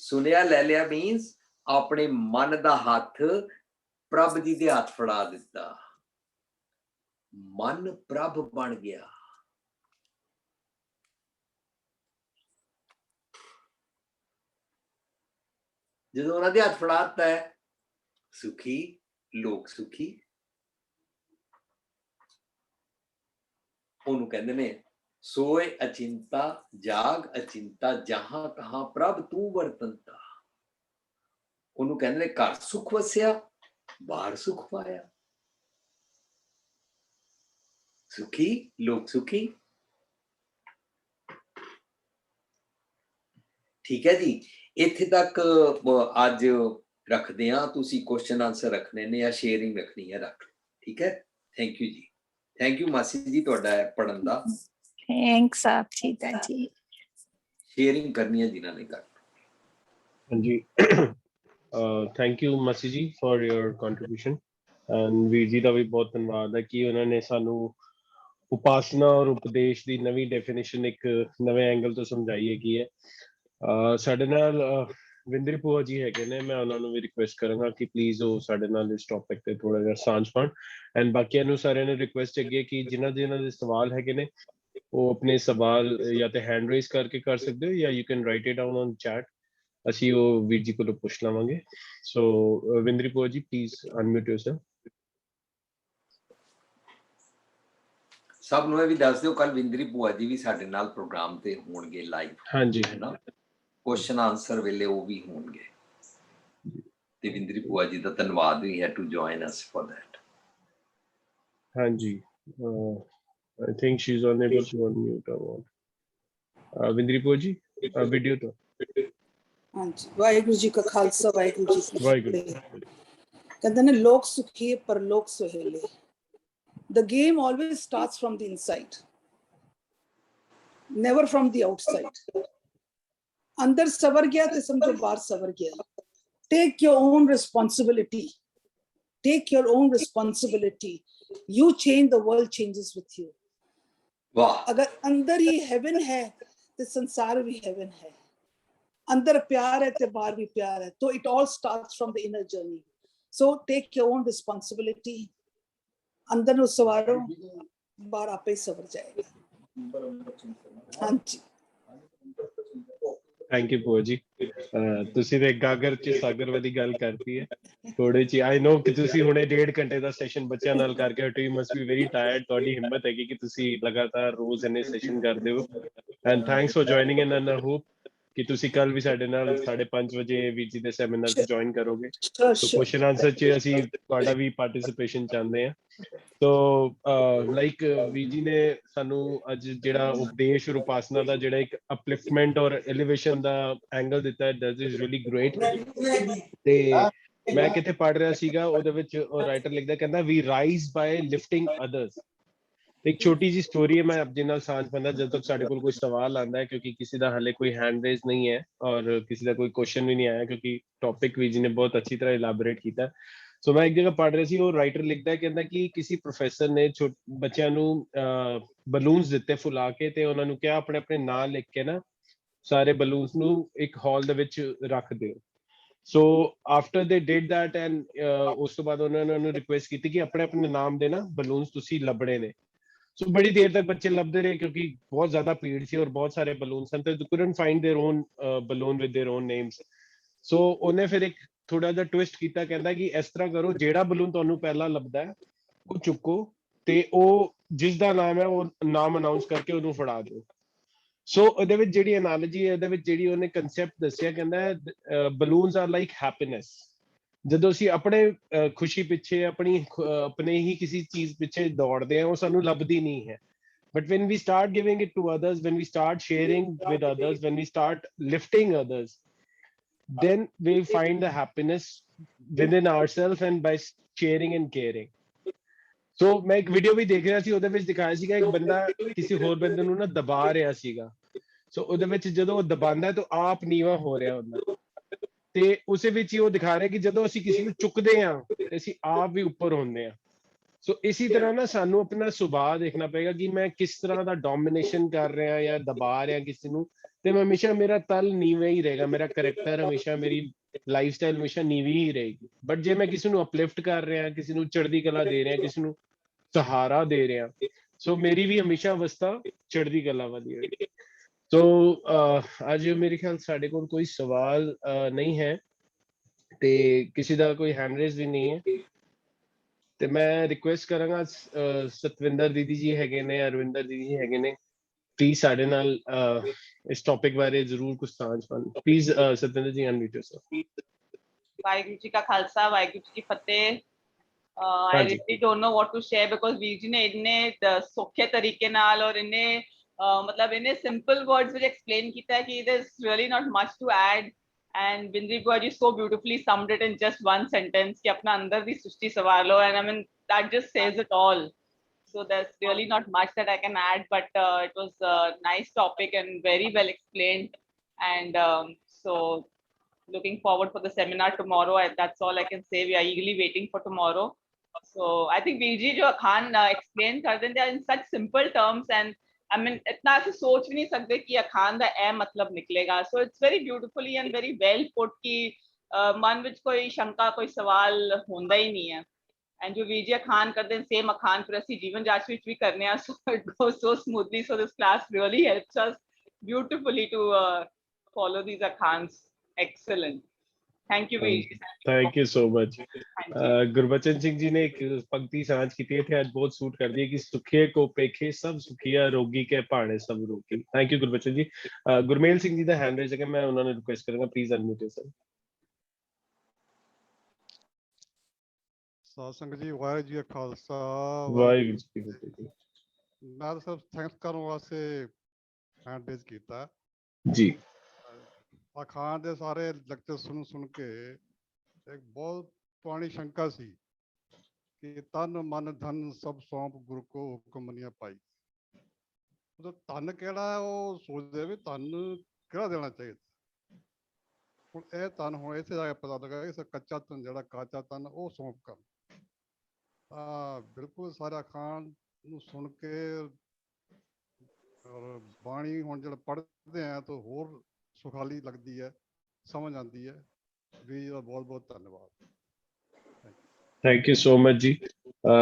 ਸੁਨੇਹਾ ਲੈ ਲਿਆ ਮੀਨਸ ਆਪਣੇ ਮਨ ਦਾ ਹੱਥ ਪ੍ਰਭ ਜੀ ਦੇ ਹੱਥ ਫੜਾ ਦਿੱਤਾ, ਮਨ ਪ੍ਰਭ ਬਣ ਗਿਆ। ਜਦੋਂ ਉਹਨਾਂ ਦੇ ਹੱਥ ਫੜਾਤਾ ਹੈ, ਸੁਖੀ ਲੋਕ ਸੁਖੀ। ਉਹਨੂੰ ਕਹਿੰਦੇ ਨੇ ਸੋਏ ਅਚਿੰਤਾ ਜਾਗ ਅਚਿੰਤਾ, ਜਹਾਂ ਕਹਾਂ ਪ੍ਰਭ ਤੂੰ ਵਰਤੰਤਾ। ਉਹਨੂੰ ਕਹਿੰਦੇ ਨੇ ਘਰ ਸੁਖ ਵਸਿਆ, ਬਾਹਰ ਸੁਖ ਪਾਇਆ। ਸੁਖੀ ਲੋਕ ਸੁਖੀ। ਠੀਕ ਹੈ ਜੀ, ਇੱਥੇ ਤੱਕ ਅੱਜ ਰੱਖਦੇ ਹਾਂ। ਤੁਸੀਂ ਕੁਐਸਚਨ ਆਨਸਰ ਰੱਖਣੇ ਨੇ ਜਾਂ ਸ਼ੇਅਰਿੰਗ ਰੱਖਣੀ ਹੈ ਰੱਖ ਲਓ, ਠੀਕ ਹੈ। ਥੈਂਕ ਯੂ ਜੀ, ਥੈਂਕ ਯੂ ਮਾਸੀ ਜੀ ਤੁਹਾਡਾ ਪੜਨ ਦਾ। थैंक्स आप सीता जी। ਸ਼ੇਅਰਿੰਗ ਕਰਨੀ ਹੈ ਜਿਨ੍ਹਾਂ ਨੇ ਕਰ। ਹਾਂਜੀ ਥੈਂਕ ਯੂ ਮਾਸੀ ਜੀ ਫॉर योर ਕੰਟਰੀਬਿਊਸ਼ਨ ਐਂਡ ਵੀਰ ਜੀ ਦਾ ਵੀ ਬਹੁਤ ਧੰਨਵਾਦ ਹੈ ਕਿ ਉਹਨਾਂ ਨੇ ਸਾਨੂੰ ਉਪਾਸਨਾ ਔਰ ਉਪਦੇਸ਼ ਦੀ ਨਵੀਂ ਡੈਫੀਨੇਸ਼ਨ ਇੱਕ ਨਵੇਂ ਐਂਗਲ ਤੋਂ ਸਮਝਾਈ ਹੈਗੀ ਹੈ। ਸਾਡੇ ਨਾਲ ਵਿੰਦਰ ਭੂਆ ਜੀ ਹੈਗੇ ਨੇ, ਮੈਂ ਉਹਨਾਂ ਨੂੰ ਵੀ ਰਿਕੁਐਸਟ ਕਰਾਂਗਾ ਕਿ ਪਲੀਜ਼ ਉਹ ਸਾਡੇ ਨਾਲ ਇਸ ਟੌਪਿਕ ਤੇ ਥੋੜਾ ਜਿਹਾ ਸਾਂਝ ਪਾਉਣ। ਐਂਡ ਬਾਕੀਆਂ ਨੂੰ ਸਾਰਿਆਂ ਨੂੰ ਰਿਕੁਐਸਟ ਹੈਗੀ ਹੈ ਕਿ ਜਿਨ੍ਹਾਂ ਦੇ ਸਵਾਲ ਹੈਗੇ ਨੇ ਉਹ ਆਪਣੇ ਸਵਾਲ ਜਾਂ ਤੇ ਹੈਂਡ ਰੇਜ਼ ਕਰਕੇ ਕਰ ਸਕਦੇ ਹੋ ਜਾਂ you can right it down on chat, ਅਸੀਂ ਉਹ ਵੀਰ ਜੀ ਕੋਲੋਂ ਪੁੱਛ ਲਵਾਂਗੇ। ਸੋ ਵਿੰਦਰ ਭੂਆ ਜੀ ਪਲੀਜ਼ ਅਨਮਿਊਟ ਯੋਰਸੈਲਫ। ਸਭ ਨੂੰ ਇਹ ਵੀ ਦੱਸ ਦਿਓ ਕੱਲ ਵਿੰਦਰੀ ਭੂਆ ਜੀ ਵੀ ਸਾਡੇ ਨਾਲ ਪ੍ਰੋਗਰਾਮ ਤੇ ਹੋਣਗੇ ਲਾਈਵ, ਹਾਂਜੀ ਹੈ ਨਾ, ਕੁਐਸਚਨ ਆਨਸਰ ਵੇਲੇ ਉਹ ਵੀ ਹੋਣਗੇ। ਤੇ ਵਿੰਦਰੀ ਭੂਆ ਜੀ ਦਾ ਧੰਨਵਾਦ ਵੀ ਹੈ to join us for that. ਹਾਂਜੀ I think she's unable to unmute her phone. Vindri ਭੂਆ ਜੀ ਵੀਡੀਓ ਤੋਂ। ਹਾਂਜੀ, ਵਾਹਿਗੁਰੂ ਜੀ ਕਾ ਖਾਲਸਾ ਵਾਹਿਗੁਰੂ ਜੀ ਕੀ ਵਾਹਿਗੁਰੂ ਫਤਿਹ। ਕਹਿੰਦੇ ਨੇ ਲੋਕ ਸੁਖੀ ਪਰਲੋਕ ਸੁਹੇਲੇ। The game always starts from the inside, never from the outside. अंदर सवर गया तो समझो बाहर सवर गया। Take your own responsibility. Take your own responsibility. You change, the world changes with you. ਵਾਹ, अगर अंदर ही heaven है तो संसार भी heaven है। अंदर प्यार है तो बाहर भी प्यार है। तो it all starts from the inner journey. So take your own responsibility. अंदर ਨੂੰ ਸਵਾਰੋ, ਬਾਹਰ ਆਪੇ ਹੀ ਸਵਰ ਜਾਏਗਾ। ਹਾਂਜੀ ਥੈਂਕ ਯੂ ਭੂਆ ਜੀ। ਤੁਸੀਂ ਤੇ ਗਾਗਰ ਚ ਸਾਗਰ ਵਾਲੀ ਗੱਲ ਕਰਤੀ ਹੈ ਥੋੜੇ ਚ। ਆਈ ਨੋ ਕਿ ਤੁਸੀਂ ਹੁਣੇ 1.5 ਘੰਟੇ ਦਾ ਸੈਸ਼ਨ ਬੱਚਿਆਂ ਨਾਲ ਕਰਕੇ ਹਟੇ, ਯੂ ਮਸਟ ਬੀ ਵੈਰੀ ਟਾਇਰਡ। ਤੁਹਾਡੀ ਹਿੰਮਤ ਹੈਗੀ ਕਿ ਤੁਸੀਂ ਲਗਾਤਾਰ ਰੋਜ਼ ਇੰਨੇ ਸੈਸ਼ਨ ਕਰਦੇ ਹੋ। And thanks for joining in and I hope ਕਿ ਤੁਸੀਂ ਕੱਲ ਵੀ ਸਾਡੇ ਨਾਲ 5:30 ਵਜੇ ਵੀਰ ਜੀ ਦੇ ਸੈਮੀਨਾਰ 'ਚ ਜੁਆਇਨ ਕਰੋਗੇ। ਸੋ ਕੁਐਸਚਨ ਆਨਸਰ 'ਚ ਅਸੀਂ ਤੁਹਾਡਾ ਵੀ ਪਾਰਟਿਸਿਪੇਸ਼ਨ ਚਾਹੁੰਦੇ ਹਾਂ। ਸੋ ਲਾਈਕ ਵੀਰ ਜੀ ਨੇ ਸਾਨੂੰ ਅੱਜ ਜਿਹੜਾ ਉਪਦੇਸ਼ ਔਰ ਉਪਾਸਨਾ ਦਾ ਜਿਹੜਾ ਇੱਕ ਅਪਲਿਫਟਮੈਂਟ ਔਰ ਐਲੀਵੇਸ਼ਨ ਦਾ ਐਂਗਲ ਦਿੱਤਾ ਹੈ, ਦੈਟ ਇਜ਼ ਰੀਲੀ ਗ੍ਰੇਟ। ਤੇ ਮੈਂ ਕਿਤੇ ਪੜ੍ਹ ਰਿਹਾ ਸੀਗਾ, ਉਹਦੇ ਵਿੱਚ ਉਹ ਰਾਈਟਰ ਲਿਖਦਾ, ਕਹਿੰਦਾ ਵੀ ਰਾਈਜ਼ ਬਾਏ ਲਿਫਟਿੰਗ ਅਦਰਸ। ਇੱਕ ਛੋਟੀ ਜੀ ਸਟੋਰੀ ਹੈ, ਮੈਂ ਆਪ ਜੀ ਨਾਲ ਸਾਂਝ ਪਾਉਂਦਾ ਜਦੋਂ ਤੱਕ ਸਾਡੇ ਕੋਲ ਕੋਈ ਸਵਾਲ ਆਉਂਦਾ ਹੈ, ਕਿਉਂਕਿ ਕਿਸੇ ਦਾ ਹਾਲੇ ਕੋਈ ਹੈਂਡ ਰੇਜ਼ ਨਹੀਂ ਹੈ ਔਰ ਕਿਸੇ ਦਾ ਕੋਈ ਕੁਐਸਚਨ ਵੀ ਨਹੀਂ ਆਇਆ, ਕਿਉਂਕਿ ਟੌਪਿਕ ਵੀ ਜੀ ਨੇ ਬਹੁਤ ਅੱਛੀ ਤਰ੍ਹਾਂ ਇਲਾਬੋਰੇਟ ਕੀਤਾ। ਸੋ ਮੈਂ ਇੱਕ ਜਗ੍ਹਾ ਪੜ੍ਹ ਰਿਹਾ ਸੀ, ਉਹ ਰਾਈਟਰ ਲਿਖਦਾ ਹੈ, ਕਹਿੰਦਾ ਕਿ ਕਿਸੇ ਪ੍ਰੋਫੈਸਰ ਨੇ ਬੱਚਿਆਂ ਨੂੰ ਬਲੂਨਸ ਦਿੱਤੇ ਫੁਲਾ ਕੇ, ਤੇ ਉਹਨਾਂ ਨੂੰ ਕਿਹਾ ਆਪਣੇ ਆਪਣੇ ਨਾਂ ਲਿਖ ਕੇ ਨਾ ਸਾਰੇ ਬਲੂਨਸ ਨੂੰ ਇੱਕ ਹਾਲ ਦੇ ਵਿੱਚ ਰੱਖ ਦਿਓ। ਸੋ ਆਫਟਰ ਦੇ ਡਿਡ ਦੈਟ ਐਂਡ ਉਸ ਤੋਂ ਬਾਅਦ ਉਹਨਾਂ ਨੇ ਉਹਨੂੰ ਰਿਕੁਐਸਟ ਕੀਤੀ ਕਿ ਆਪਣੇ ਆਪਣੇ ਨਾਮ ਦੇ ਨਾ ਬਲੂਨਸ ਤੁਸੀਂ ਲੱਭਣੇ ਨੇ। ਸੋ ਬੜੀ ਦੇਰ ਤੱਕ ਬੱਚੇ ਲੱਭਦੇ ਰਹੇ, ਕਿਉਂਕਿ ਬਹੁਤ ਜ਼ਿਆਦਾ ਭੀੜ ਸੀ ਔਰ ਬਹੁਤ ਸਾਰੇ ਬਲੂਨ ਸਨ, ਤੇ couldn't find their own balloon with their own names. ਸੋ ਉਹਨੇ ਫਿਰ ਇੱਕ ਥੋੜਾ ਜਿਹਾ ਟਵਿਸਟ ਕੀਤਾ, ਕਹਿੰਦਾ ਕਿ ਇਸ ਤਰ੍ਹਾਂ ਕਰੋ, ਜਿਹੜਾ ਬਲੂਨ ਤੁਹਾਨੂੰ ਪਹਿਲਾਂ ਲੱਭਦਾ ਹੈ ਉਹ ਚੁੱਕੋ ਤੇ ਉਹ ਜਿਸ ਦਾ ਨਾਮ ਹੈ ਉਹ ਨਾਮ ਅਨਾਉਂਸ ਕਰਕੇ ਉਹਨੂੰ ਫੜਾ ਦਿਓ। ਸੋ ਉਹਦੇ ਵਿੱਚ ਜਿਹੜੀ ਐਨਾਲੋਜੀ ਹੈ, ਉਹਦੇ ਵਿੱਚ ਜਿਹੜੀ ਉਹਨੇ ਕਨਸੈਪਟ ਦੱਸਿਆ, ਕਹਿੰਦਾ ਬਲੂਨਸ ਆਰ ਲਾਈਕ ਹੈਪੀਨੈਸ। ਜਦੋਂ ਅਸੀਂ ਆਪਣੇ ਖੁਸ਼ੀ ਪਿੱਛੇ ਆਪਣੇ ਹੀ ਕਿਸੇ ਚੀਜ਼ ਪਿੱਛੇ ਦੌੜਦੇ ਹਾਂ, ਉਹ ਸਾਨੂੰ ਲੱਭਦੀ ਨਹੀਂ ਹੈ। But when we start giving it to others, when we start sharing with others, when we start lifting others, then we'll find the happiness within ourselves and by sharing and caring. So ਮੈਂ ਇੱਕ video ਵੀ ਦੇਖ ਰਿਹਾ ਸੀ, ਉਹਦੇ ਵਿੱਚ ਦਿਖਾਇਆ ਸੀਗਾ ਇੱਕ ਬੰਦਾ ਕਿਸੇ ਹੋਰ ਬੰਦੇ ਨੂੰ ਨਾ ਦਬਾ ਰਿਹਾ ਸੀਗਾ। ਸੋ ਉਹਦੇ ਵਿੱਚ ਜਦੋਂ ਉਹ ਦਬਾਉਂਦਾ ਤਾਂ ਆਪ ਨੀਵਾਂ ਹੋ ਰਿਹਾ ਹੁੰਦਾ, ਤੇ ਉਸੇ ਵਿੱਚ ਹੀ ਉਹ ਦਿਖਾ ਰਿਹਾ ਕਿ ਜਦੋਂ ਅਸੀਂ ਕਿਸੇ ਨੂੰ ਚੁੱਕਦੇ ਹਾਂ ਤੇ ਅਸੀਂ ਆਪ ਵੀ ਉੱਪਰ ਹੁੰਦੇ ਹਾਂ। ਸੋ ਇਸੇ ਤਰ੍ਹਾਂ ਨਾ ਸਾਨੂੰ ਆਪਣਾ ਸੁਭਾਅ ਦੇਖਣਾ ਪਏਗਾ ਕਿ ਮੈਂ ਕਿਸ ਤਰ੍ਹਾਂ ਦਾ ਡੋਮੀਨੇਸ਼ਨ ਕਰ ਰਿਹਾ ਜਾਂ ਦਬਾ ਰਿਹਾ ਕਿਸੇ ਨੂੰ, ਤੇ ਮੈਂ ਹਮੇਸ਼ਾ ਮੇਰਾ ਤਲ ਨੀਵੇਂ ਹੀ ਰਹੇਗਾ, ਮੇਰਾ ਕਰੈਕਟਰ ਹਮੇਸ਼ਾ, ਮੇਰੀ ਲਾਈਫ ਸਟਾਈਲ ਹਮੇਸ਼ਾ ਨੀਵੀਂ ਹੀ ਰਹੇਗੀ। ਬਟ ਜੇ ਮੈਂ ਕਿਸੇ ਨੂੰ ਅਪਲਿਫਟ ਕਰ ਰਿਹਾ, ਕਿਸੇ ਨੂੰ ਚੜ੍ਹਦੀ ਕਲਾ ਦੇ ਰਿਹਾ, ਕਿਸੇ ਨੂੰ ਸਹਾਰਾ ਦੇ ਰਿਹਾ, ਸੋ ਮੇਰੀ ਵੀ ਹਮੇਸ਼ਾ ਅਵਸਥਾ ਚੜ੍ਹਦੀ ਕਲਾ ਵਾਲੀ ਹੋਏਗੀ। ਸੋ ਅੱਜ ਮੇਰੇ ਖਿਆਲ ਸਾਡੇ ਕੋਲ ਕੋਈ ਸਵਾਲ ਨਹੀਂ ਹੈ ਤੇ ਕਿਸੇ ਦਾ ਕੋਈ ਹੈਂਡ ਰੇਜ਼ ਵੀ ਨਹੀਂ ਹੈ, ਤੇ ਮੈਂ ਰਿਕੁਐਸਟ ਕਰਾਂਗਾ ਸਤਵਿੰਦਰ ਦੀਦੀ ਜੀ ਹੈਗੇ ਨੇ, ਅਰਵਿੰਦਰ ਦੀਦੀ ਜੀ ਹੈਗੇ ਨੇ, ਪਲੀਜ਼ ਸਾਡੇ ਨਾਲ ਇਸ ਟੌਪਿਕ ਬਾਰੇ ਜ਼ਰੂਰ ਕੁਝ ਸਾਂਝ ਪਾਉਣ। ਪਲੀਜ਼ ਸਤਵਿੰਦਰ ਜੀ ਅਨਮਿਊਟ ਯੋਰਸੈਲਫ। ਵਾਹਿਗੁਰੂ ਜੀ ਕਾ ਖਾਲਸਾ ਵਾਹਿਗੁਰੂ ਜੀ ਕੀ ਫਤਿਹ। I really don't know what to share because ਵੀਰ ਜੀ ਨੇ ਇੰਨੇ ਸੌਖੇ ਤਰੀਕੇ ਨਾਲ ਔਰ ਇੰਨੇ ਮਤਲਬ ਇੰਨੇ ਸਿੰਪਲ ਵਰਡਸ ਵਿੱਚ ਐਕਸਪਲੇਨ ਕੀਤਾ ਹੈ ਕਿ there is really not much to add And Bindri Bua ji so beautifully summed it in just one sentence कि अपना अंदर दी सृष्टि संवारो, and I mean that just says it all. So there's really not much that I can add, but it was a nice topic and very well explained. And so looking forward for the seminar tomorrow. That's all I can say. We are eagerly waiting for tomorrow. So I think Virji जो अखान explain कर दें, they are in such simple terms, and I mean इतना ऐसे सोच भी नहीं सकते कि अखान दा ए मतलब निकलेगा. So it's very beautifully and very well put कि मन विच कोई शंका कोई सवाल होंदा ही नहीं है. And जो Virji अखान कर दें same अखान फिर ਅਸੀਂ जीवन जाच विच भी करने हैं. So it goes so smoothly. So this class really helps us beautifully to follow these akhans. Excellent. Thank you, Virji. Thank you so much. Thank you. Gurbachan Singh ji ने एक पंक्ति सांझ की थी आज बहुत सूट कर दी कि सुखे को पेखे सब सुखिया रोगी के भाणे सब रोगी. Thank you Gurbachan ji. गुरमेल सिंह जी ਦਾ हैंड रेज है, मैं उन्होंने रिक्वेस्ट करूंगा प्लीज अनम्यूट योरसेल्फ. ਸਾਧ ਸੰਗਤ ਜੀ, ਵਾਹਿਗੁਰੂ ਜੀ ਕਾ ਖਾਲਸਾ ਵਾਹਿਗੁਰੂ ਜੀ ਕੀ ਫਤਿਹ. ਮੈਂ ਤਾਂ ਸਿਰਫ ਥੈਂਕਸ ਕਰਨ ਵਾਸਤੇ ਹੈਂਡ ਰੇਜ਼ ਕੀਤਾ ਜੀ. ਅਖਾਣ ਦੇ ਸਾਰੇ ਲੈਕਚਰ ਸੁਣ ਕੇ ਇੱਕ ਬਹੁਤ ਪੁਰਾਣੀ ਸ਼ੰਕਾ ਸੀ ਕਿ ਤਨ ਮਨ ਧਨ ਸਭ ਸੌਂਪ ਗੁਰੂ ਕੋ ਹੁਕਮ ਮੰਨਿਆ ਪਾਈ. ਉਹ ਧਨ ਕਿਹੜਾ, ਉਹ ਸੋਚਦੇ ਵੀ ਧਨ ਕਿਹੜਾ ਦੇਣਾ ਚਾਹੀਦਾ. ਹੁਣ ਇਹ ਧਨ ਹੁਣ ਇੱਥੇ ਜਾ ਕੇ ਪਤਾ ਲੱਗਾ ਇਸ ਕੱਚਾ ਧਨ ਜਿਹੜਾ ਕਾਚਾ ਧਨ ਉਹ ਸੌਂਪ ਕਰ. ਬਿਲਕੁਲ ਸਾਰਾ ਅਖਾਣ ਨੂੰ ਸੁਣ ਕੇ ਔਰ ਬਾਣੀ ਹੁਣ ਜਿਹੜਾ ਪੜ੍ਹਦੇ ਆ ਤਾਂ ਹੋਰ ਸੁਖਾਲੀ ਲੱਗਦੀ ਹੈ, ਸਮਝ ਆਉਂਦੀ ਹੈ. ਵੀ ਦਾ ਬਹੁਤ ਬਹੁਤ ਧੰਨਵਾਦ. ਥੈਂਕ ਯੂ ਸੋ ਮਚ ਜੀ.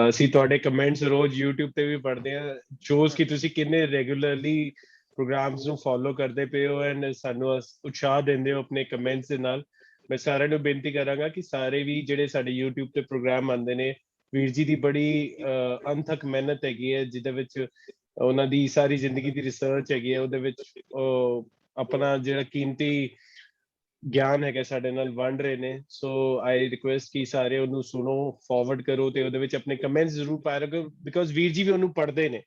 ਅਸੀਂ ਤੁਹਾਡੇ ਕਮੈਂਟਸ ਰੋਜ਼ YouTube ਤੇ ਵੀ ਪੜ੍ਹਦੇ ਆ. ਸ਼ੋਜ਼ ਕਿ ਤੁਸੀਂ ਕਿੰਨੇ ਰੈਗੂਲਰਲੀ ਪ੍ਰੋਗਰਾਮਸ ਨੂੰ ਫੋਲੋ ਕਰਦੇ ਪਏ ਹੋ ਐਂਡ ਸਾਨੂੰ ਉਤਸ਼ਾਹ ਦਿੰਦੇ ਹੋ ਆਪਣੇ ਕਮੈਂਟਸ ਦੇ ਨਾਲ. ਮੈਂ ਸਾਰਿਆਂ ਨੂੰ ਬੇਨਤੀ ਕਰਾਂਗਾ ਕਿ ਸਾਰੇ ਵੀ ਜਿਹੜੇ ਸਾਡੇ YouTube ਤੇ ਪ੍ਰੋਗਰਾਮ ਆਉਂਦੇ ਨੇ, ਵੀਰ ਜੀ ਦੀ ਬੜੀ ਅਣਥੱਕ ਮਿਹਨਤ ਹੈਗੀ ਹੈ ਜਿਹਦੇ ਵਿੱਚ ਉਹਨਾਂ ਦੀ ਸਾਰੀ ਜ਼ਿੰਦਗੀ ਦੀ ਰਿਸਰਚ ਹੈਗੀ ਹੈ. ਉਹਦੇ ਵਿੱਚ ਉਹ ਆਪਣਾ ਜਿਹੜਾ ਕੀਮਤੀ ਗਿਆਨ ਹੈਗਾ ਸਾਡੇ ਨਾਲ ਵੰਡ ਰਹੇ ਨੇ. ਸੋ ਆਈ ਰਿਕੁਐਸਟ ਕਿ ਸਾਰੇ ਉਹਨੂੰ ਸੁਣੋ, ਫਾਰਵਰਡ ਕਰੋ ਤੇ ਉਹਦੇ ਵਿੱਚ ਆਪਣੇ ਕਮੈਂਟਸ ਜ਼ਰੂਰ ਪਾਇਆ ਰੱਖੋ ਬਿਕੋਜ਼ ਵੀਰ ਜੀ ਵੀ ਉਹਨੂੰ ਪੜ੍ਹਦੇ ਨੇ.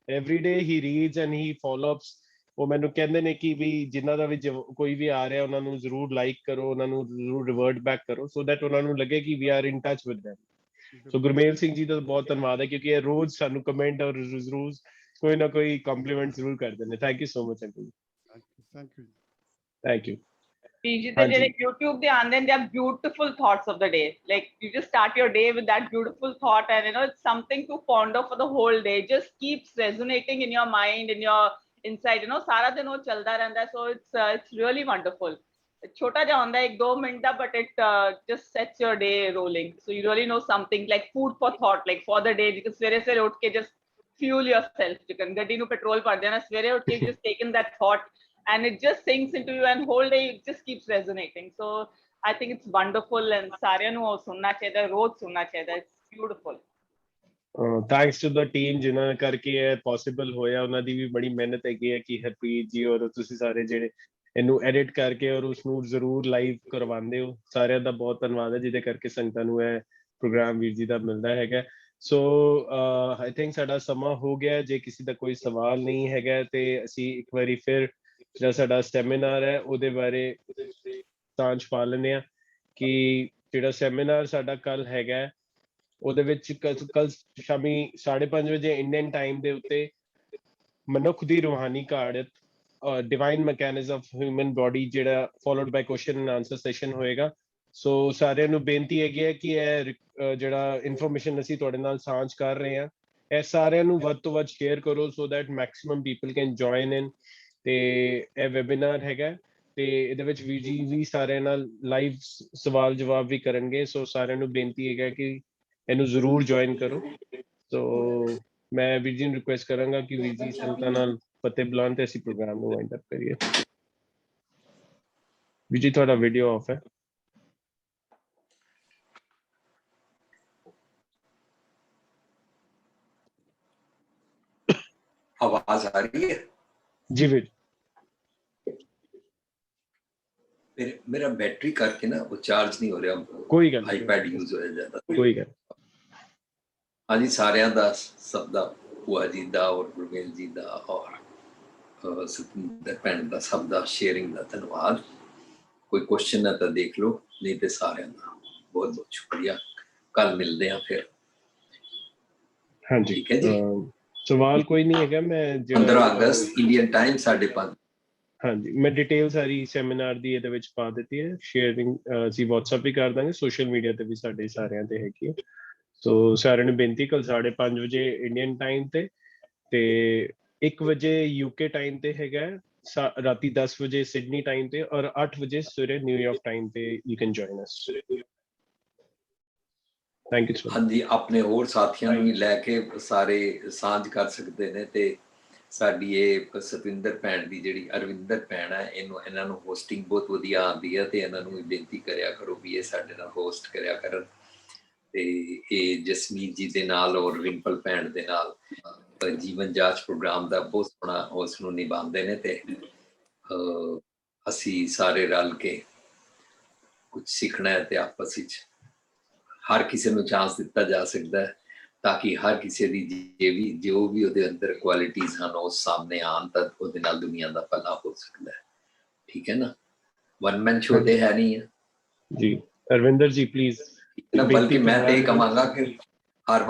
Every day he reads and he follow ups. ਉਹ ਮੈਨੂੰ ਕਹਿੰਦੇ ਨੇ ਕਿ ਵੀ ਜਿਨ੍ਹਾਂ ਦਾ ਵੀ ਕੋਈ ਵੀ ਆ ਰਿਹਾ ਉਹਨਾਂ ਨੂੰ ਜ਼ਰੂਰ ਲਾਈਕ ਕਰੋ, ਉਹਨਾਂ ਨੂੰ ਜ਼ਰੂਰ ਰਿਵਰਟ ਬੈਕ ਕਰੋ ਸੋ ਦੈਟ ਉਹਨਾਂ ਨੂੰ ਲੱਗੇ ਕਿ we are in touch with them. So Gurmel Singh ji ਦਾ ਬਹੁਤ ਧੰਨਵਾਦ ਹੈ ਕਿਉਂਕਿ ਇਹ ਰੋਜ਼ ਸਾਨੂੰ ਕਮੈਂਟ ਔਰ ਜ਼ਰੂਰ ਕੋਈ ਨਾ ਕੋਈ ਕੰਪਲੀਮੈਂਟ ਜ਼ਰੂਰ ਕਰਦੇ ਨੇ. Thank you so much uncle. Thank you. Thank you. Virji, the YouTube they and then they are beautiful thoughts of the day. Like you just start your day with that beautiful thought, and it's something to ponder for the whole day. It just keeps resonating in your mind, in your inside. सारा दिन वो चलता रहता है. So it's really wonderful. छोटा जा होता है 1-2 मिनट दा, but it just sets your day rolling. So you really know something like food for thought, like for the day. Because सवेरे उठ के just fuel yourself. You can गड्डी नु पेट्रोल भर देना सवेरे उठ के, just take in that thought. And it just sinks into you and whole day it just keeps resonating. So I think it's wonderful and ਸਾਰਿਆਂ ਨੂੰ ਸੁਣਨਾ ਚਾਹੀਦਾ, ਰੋਜ਼ ਸੁਣਨਾ ਚਾਹੀਦਾ. It's beautiful. Thanks to the team ਜਿਨ੍ਹਾਂ ਕਰਕੇ ਇਹ ਪੋਸੀਬਲ ਹੋਇਆ. ਉਹਨਾਂ ਦੀ ਵੀ ਬੜੀ ਮਿਹਨਤ ਹੈਗੀ ਹੈ ਕਿ ਹਰਪ੍ਰੀਤ ਜੀ ਔਰ ਤੁਸੀਂ ਸਾਰੇ ਜਿਹੜੇ ਇਹਨੂੰ ਐਡਿਟ ਕਰਕੇ ਔਰ ਉਸਨੂੰ ਜ਼ਰੂਰ ਲਾਈਵ ਕਰਵਾਉਂਦੇ ਹੋ. ਸਾਰਿਆਂ ਦਾ ਬਹੁਤ ਧੰਨਵਾਦ ਹੈ ਜਿਹਦੇ ਕਰਕੇ ਸੰਗਤਾਂ ਨੂੰ ਇਹ ਪ੍ਰੋਗਰਾਮ ਵੀਰ ਜੀ ਦਾ ਮਿਲਦਾ ਹੈਗਾ. ਸੋ ਆਈ ਥਿੰਕ ਸਾਡਾ ਸਮਾਂ ਹੋ ਗਿਆ. ਜੇ ਕਿਸੇ ਦਾ ਕੋਈ ਸਵਾਲ ਨਹੀਂ ਹੈਗਾ ਤੇ ਅਸੀਂ ਇੱਕ ਵਾਰੀ ਫਿਰ ਜਿਹੜਾ ਸਾਡਾ ਸੈਮੀਨਾਰ ਹੈ ਉਹਦੇ ਬਾਰੇ ਸਾਂਝ ਪਾ ਲੈਂਦੇ ਹਾਂ ਕਿ ਜਿਹੜਾ ਸੈਮੀਨਾਰ ਸਾਡਾ ਕੱਲ ਹੈਗਾ ਉਹਦੇ ਵਿੱਚ ਕੱਲ ਸ਼ਾਮੀ 5:30 ਵਜੇ ਇੰਡੀਅਨ ਟਾਈਮ ਦੇ ਉੱਤੇ ਮਨੁੱਖ ਦੀ ਰੂਹਾਨੀ ਘਾੜਤ divine mechanism of human body ਜਿਹੜਾ followed by question and answer session ਹੋਏਗਾ. ਸੋ ਸਾਰਿਆਂ ਨੂੰ ਬੇਨਤੀ ਹੈਗੀ ਹੈ ਕਿ ਇਹ ਜਿਹੜਾ ਇਨਫੋਰਮੇਸ਼ਨ ਅਸੀਂ ਤੁਹਾਡੇ ਨਾਲ ਸਾਂਝ ਕਰ ਰਹੇ ਹਾਂ ਇਹ ਸਾਰਿਆਂ ਨੂੰ ਵੱਧ ਤੋਂ ਵੱਧ ਸ਼ੇਅਰ ਕਰੋ so that maximum people can join in. ਤੇ ਇਹ ਵੈਬੀਨਾਰ ਹੈਗਾ ਤੇ ਇਹਦੇ ਵਿੱਚ ਵੀਰ ਜੀ ਵੀ ਸਾਰਿਆਂ ਨਾਲ ਲਾਈਵ ਸਵਾਲ ਜਵਾਬ ਵੀ ਕਰਨਗੇ. ਸੋ ਸਾਰਿਆਂ ਨੂੰ ਬੇਨਤੀ ਹੈਗਾ ਕਿ ਇਹਨੂੰ ਜ਼ਰੂਰ ਜੁਆਇਨ ਕਰੋ. ਸੋ ਮੈਂ ਵੀਰ ਜੀ ਨੂੰ ਰਿਕੁਐਸਟ ਕਰਾਂਗਾ ਕਿ ਵੀਰ ਜੀ ਸੰਗਤਾਂ ਨਾਲ ਫਤਿਹ ਬੁਲਾਉਣ ਤੇ ਅਸੀਂ ਪ੍ਰੋਗਰਾਮ ਨੂੰ ਵਾਈਂਡ ਅਪ ਕਰੀਏ. ਵੀਰ ਜੀ ਤੁਹਾਡਾ ਵੀਡੀਓ ਆਫ ਹੈ. आवाज आ रही है? जी ਵੀਰ. मेरा बैटरी करके ना वो चार्ज नहीं हो रहा. कोई गल आईपैड यूज हो जाता. कोई गल. हाँ जी, सारिਆਂ ਦਾ ਸਭ ਦਾ, ਭੂਆ ਜੀ ਦਾ ਔਰ ਗੁਰਮੇਲ ਜੀ ਦਾ ਔਰ ਸੁਖਿੰਦਰ ਭੈਣ ਦਾ, ਸਭ ਦਾ ਸ਼ੇਅਰਿੰਗ ਦਾ ਧੰਨਵਾਦ. कोई क्वेश्चन है तो देख लो, नहीं तो सारे बहुत बहुत शुक्रिया। कल मिलते हैं फिर। हाँ जी, ठीक है जी। सवाल कोई नहीं है, मैं 15 अगस्त इंडियन टाइम 5:30। हाँ जी, मैं डिटेल ਸਾਰੀ ਸੈਮੀਨਾਰ ਦੀ ਇਹਦੇ ਵਿੱਚ ਪਾ ਦਿੱਤੀ ਹੈ। ਸ਼ੇਅਰਿੰਗ ਅਸੀਂ WhatsApp ਵੀ ਕਰ ਦਾਂਗੇ, ਸੋਸ਼ਲ ਮੀਡੀਆ ਤੇ ਵੀ ਸਾਡੇ ਸਾਰਿਆਂ ਤੇ ਹੈਗੀ ਹੈ। ਸੋ ਸਾਰਿਆਂ ਨੂੰ ਬੇਨਤੀ, ਕੱਲ 5:30 ਵਜੇ ਇੰਡੀਅਨ ਟਾਈਮ ਤੇ 1 ਵਜੇ UK ਟਾਈਮ ਤੇ ਹੈਗਾ, ਰਾਤੀ 10 ਵਜੇ ਸਿਡਨੀ ਟਾਈਮ ਤੇ, ਔਰ 8 ਵਜੇ ਸਵੇਰੇ ਨਿਊਯਾਰਕ ਟਾਈਮ ਤੇ you can join us. Thank you so much. हाँ जी, अपने होर साथियों ਨੂੰ ਵੀ ਲੈ ਕੇ ਸਾਰੇ ਸਾਂਝ ਕਰ ਸਕਦੇ ਨੇ। ਤੇ ਸਾਡੀ ਇਹ ਸਤਵਿੰਦਰ ਭੈਣ ਦੀ ਜਿਹੜੀ ਅਰਵਿੰਦਰ ਭੈਣ ਹੈ, ਇਹਨਾਂ ਨੂੰ ਹੋਸਟਿੰਗ ਬਹੁਤ ਵਧੀਆ ਆਉਂਦੀ ਹੈ, ਤੇ ਇਹਨਾਂ ਨੂੰ ਵੀ ਬੇਨਤੀ ਕਰਿਆ ਕਰੋ ਵੀ ਇਹ ਸਾਡੇ ਨਾਲ ਹੋਸਟ ਕਰਿਆ ਕਰਨ। ਤੇ ਇਹ ਜਸਮੀਤ ਜੀ ਦੇ ਨਾਲ ਔਰ ਰਿੰਪਲ ਭੈਣ ਦੇ ਨਾਲ ਜੀਵਨ ਜਾਂਚ ਪ੍ਰੋਗਰਾਮ ਦਾ ਬਹੁਤ ਸੋਹਣਾ ਉਸ ਨੂੰ ਨਿਭਾਉਂਦੇ ਨੇ। ਤੇ ਅਸੀਂ ਸਾਰੇ ਰਲ ਕੇ ਕੁਝ ਸਿੱਖਣਾ ਹੈ ਤੇ ਆਪਸ ਵਿੱਚ ਹਰ ਕਿਸੇ ਨੂੰ ਚਾਂਸ ਦਿੱਤਾ ਜਾ ਸਕਦਾ ਹੈ, ਤਾਂ ਕਿ ਹਰ ਕਿਸੇ ਦੀ ਜੋ ਵੀ ਉਹਦੇ ਅੰਦਰ ਕੁਆਲਿਟੀਜ਼ ਹਨ ਉਹ ਸਾਹਮਣੇ ਆਉਣ, ਤਾਂ ਉਹਦੇ ਨਾਲ ਦੁਨੀਆ ਦਾ ਭਲਾ ਹੋ ਸਕਦਾ ਹੈ। ਠੀਕ ਹੈ ਨਾ, ਵਨ ਮੈਨ ਸ਼ੋ ਤੇ ਹੈ ਨਹੀਂ ਹੈ ਜੀ। ਅਰਵਿੰਦਰ ਜੀ ਪਲੀਜ਼। ਬਲਕਿ ਮੈਂ ਤੇ ਇਹ ਕਹਾਂਗਾ ਕਿ ਹਰ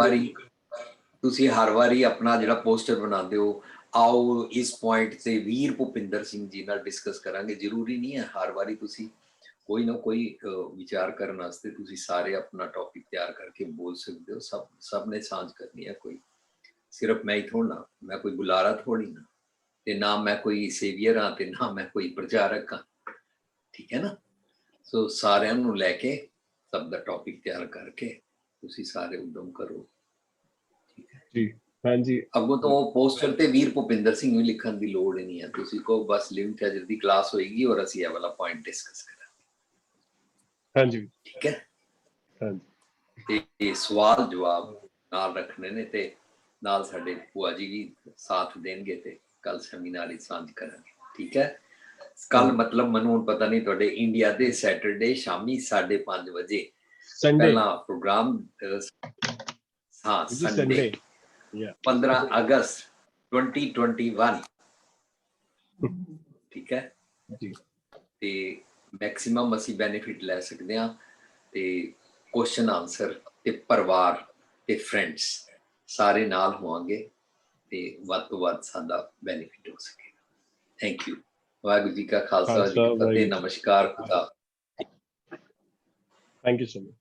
ਵਾਰੀ ਆਪਣਾ ਜਿਹੜਾ ਪੋਸਟਰ ਬਣਾਉਂਦੇ ਹੋ, ਆਓ ਇਸ ਪੁਆਇੰਟ ਤੇ ਵੀਰ ਭੁਪਿੰਦਰ ਸਿੰਘ ਜੀ ਨਾਲ ਡਿਸਕਸ ਕਰਾਂਗੇ। ਜ਼ਰੂਰੀ ਨਹੀਂ ਹੈ ਹਰ ਵਾਰੀ ਤੁਸੀਂ ਕੋਈ ਨਾ ਕੋਈ ਵਿਚਾਰ ਕਰਨ ਵਾਸਤੇ ਤੁਸੀਂ ਸਾਰੇ ਆਪਣਾ ਟੌਪਿਕ ਤਿਆਰ ਕਰਕੇ ਬੋਲ ਸਕਦੇ ਹੋ। ਸਭ ਨੇ ਸਾਂਝ ਕਰਨੀ ਹੈ, ਕੋਈ ਸਿਰਫ ਮੈਂ ਹੀ ਥੋੜ੍ਹਾ, ਮੈਂ ਕੋਈ ਬੁਲਾਰਾ ਥੋੜੀ ਨਾ, ਤੇ ਨਾ ਮੈਂ ਕੋਈ ਸੇਵੀਅਰ ਹਾਂ ਤੇ ਨਾ ਮੈਂ ਕੋਈ ਪ੍ਰਚਾਰਕ ਹਾਂ। ਠੀਕ ਹੈ ਨਾ, ਸੋ ਸਾਰਿਆਂ ਨੂੰ ਲੈ ਕੇ ਸਭ ਦਾ ਟੌਪਿਕ ਤਿਆਰ ਕਰਕੇ ਤੁਸੀਂ ਸਾਰੇ ਉਦਮ ਕਰੋ। ਠੀਕ ਹੈ ਜੀ। ਹਾਂਜੀ, ਅੱਗੋਂ ਤੋਂ ਪੋਸਟਰ ਤੇ ਵੀਰ ਭੁਪਿੰਦਰ ਸਿੰਘ ਵੀ ਲਿਖਣ ਦੀ ਲੋੜ ਹੀ ਨਹੀਂ ਹੈ। ਤੁਸੀਂ ਕਹੋ ਬਸ ਲਿਵਿੰਗ ਟ੍ਰੈਜਡੀ ਦੀ ਕਲਾਸ ਹੋਏਗੀ ਔਰ ਅਸੀਂ ਇਹ ਵਾਲਾ ਪੁਆਇੰਟ ਡਿਸਕਸ ਕਰਾਂਗੇ। ਹਾਂਜੀ, ਠੀਕ ਹੈ। ਹਾਂਜੀ, ਤੇ ਸਵਾਲ ਜਵਾਬ ਨਾਲ ਰੱਖਣੇ ਨੇ, ਤੇ ਨਾਲ ਸਾਡੇ ਭੂਆ ਜੀ ਵੀ ਸਾਥ ਦੇਣਗੇ, ਤੇ ਕੱਲ ਸੈਮੀਨਾਰ ਵਿੱਚ ਸਾਂਝ ਕਰਾਂਗੇ। ਠੀਕ ਹੈ, ਕੱਲ ਮਤਲਬ ਮੈਨੂੰ ਹੁਣ ਪਤਾ ਨਹੀਂ ਤੁਹਾਡੇ ਇੰਡੀਆ ਦੇ ਸੈਟਰਡੇ ਸ਼ਾਮੀ 5:30 ਵਜੇ ਪਹਿਲਾ ਪ੍ਰੋਗਰਾਮ। ਹਾਂ, ਸੰਡੇ 15 ਅਗਸਤ 2021। ਠੀਕ ਹੈ ਜੀ। ਤੇ ਮੈਕਸਿਮਮ ਅਸੀਂ ਬੈਨੀਫਿਟ ਲੈ ਸਕਦੇ ਹਾਂ, ਤੇ ਕੁਐਸਚਨ ਆਨਸਰ ਤੇ ਪਰਿਵਾਰ ਤੇ ਫਰੈਂਡਸ ਸਾਰੇ ਨਾਲ ਹੋਵਾਂਗੇ, ਤੇ ਵੱਧ ਤੋਂ ਵੱਧ ਸਾਡਾ ਬੈਨੀਫਿਟ ਹੋ ਸਕੇਗਾ। Thank you. ਵਾਹਿਗੁਰੂ ਜੀ ਕਾ ਖਾਲਸਾ, ਵਾਹਿਗੁਰੂ ਜੀ ਕੀ ਫਤਿਹ। ਨਮਸਕਾਰ। Thank you so much.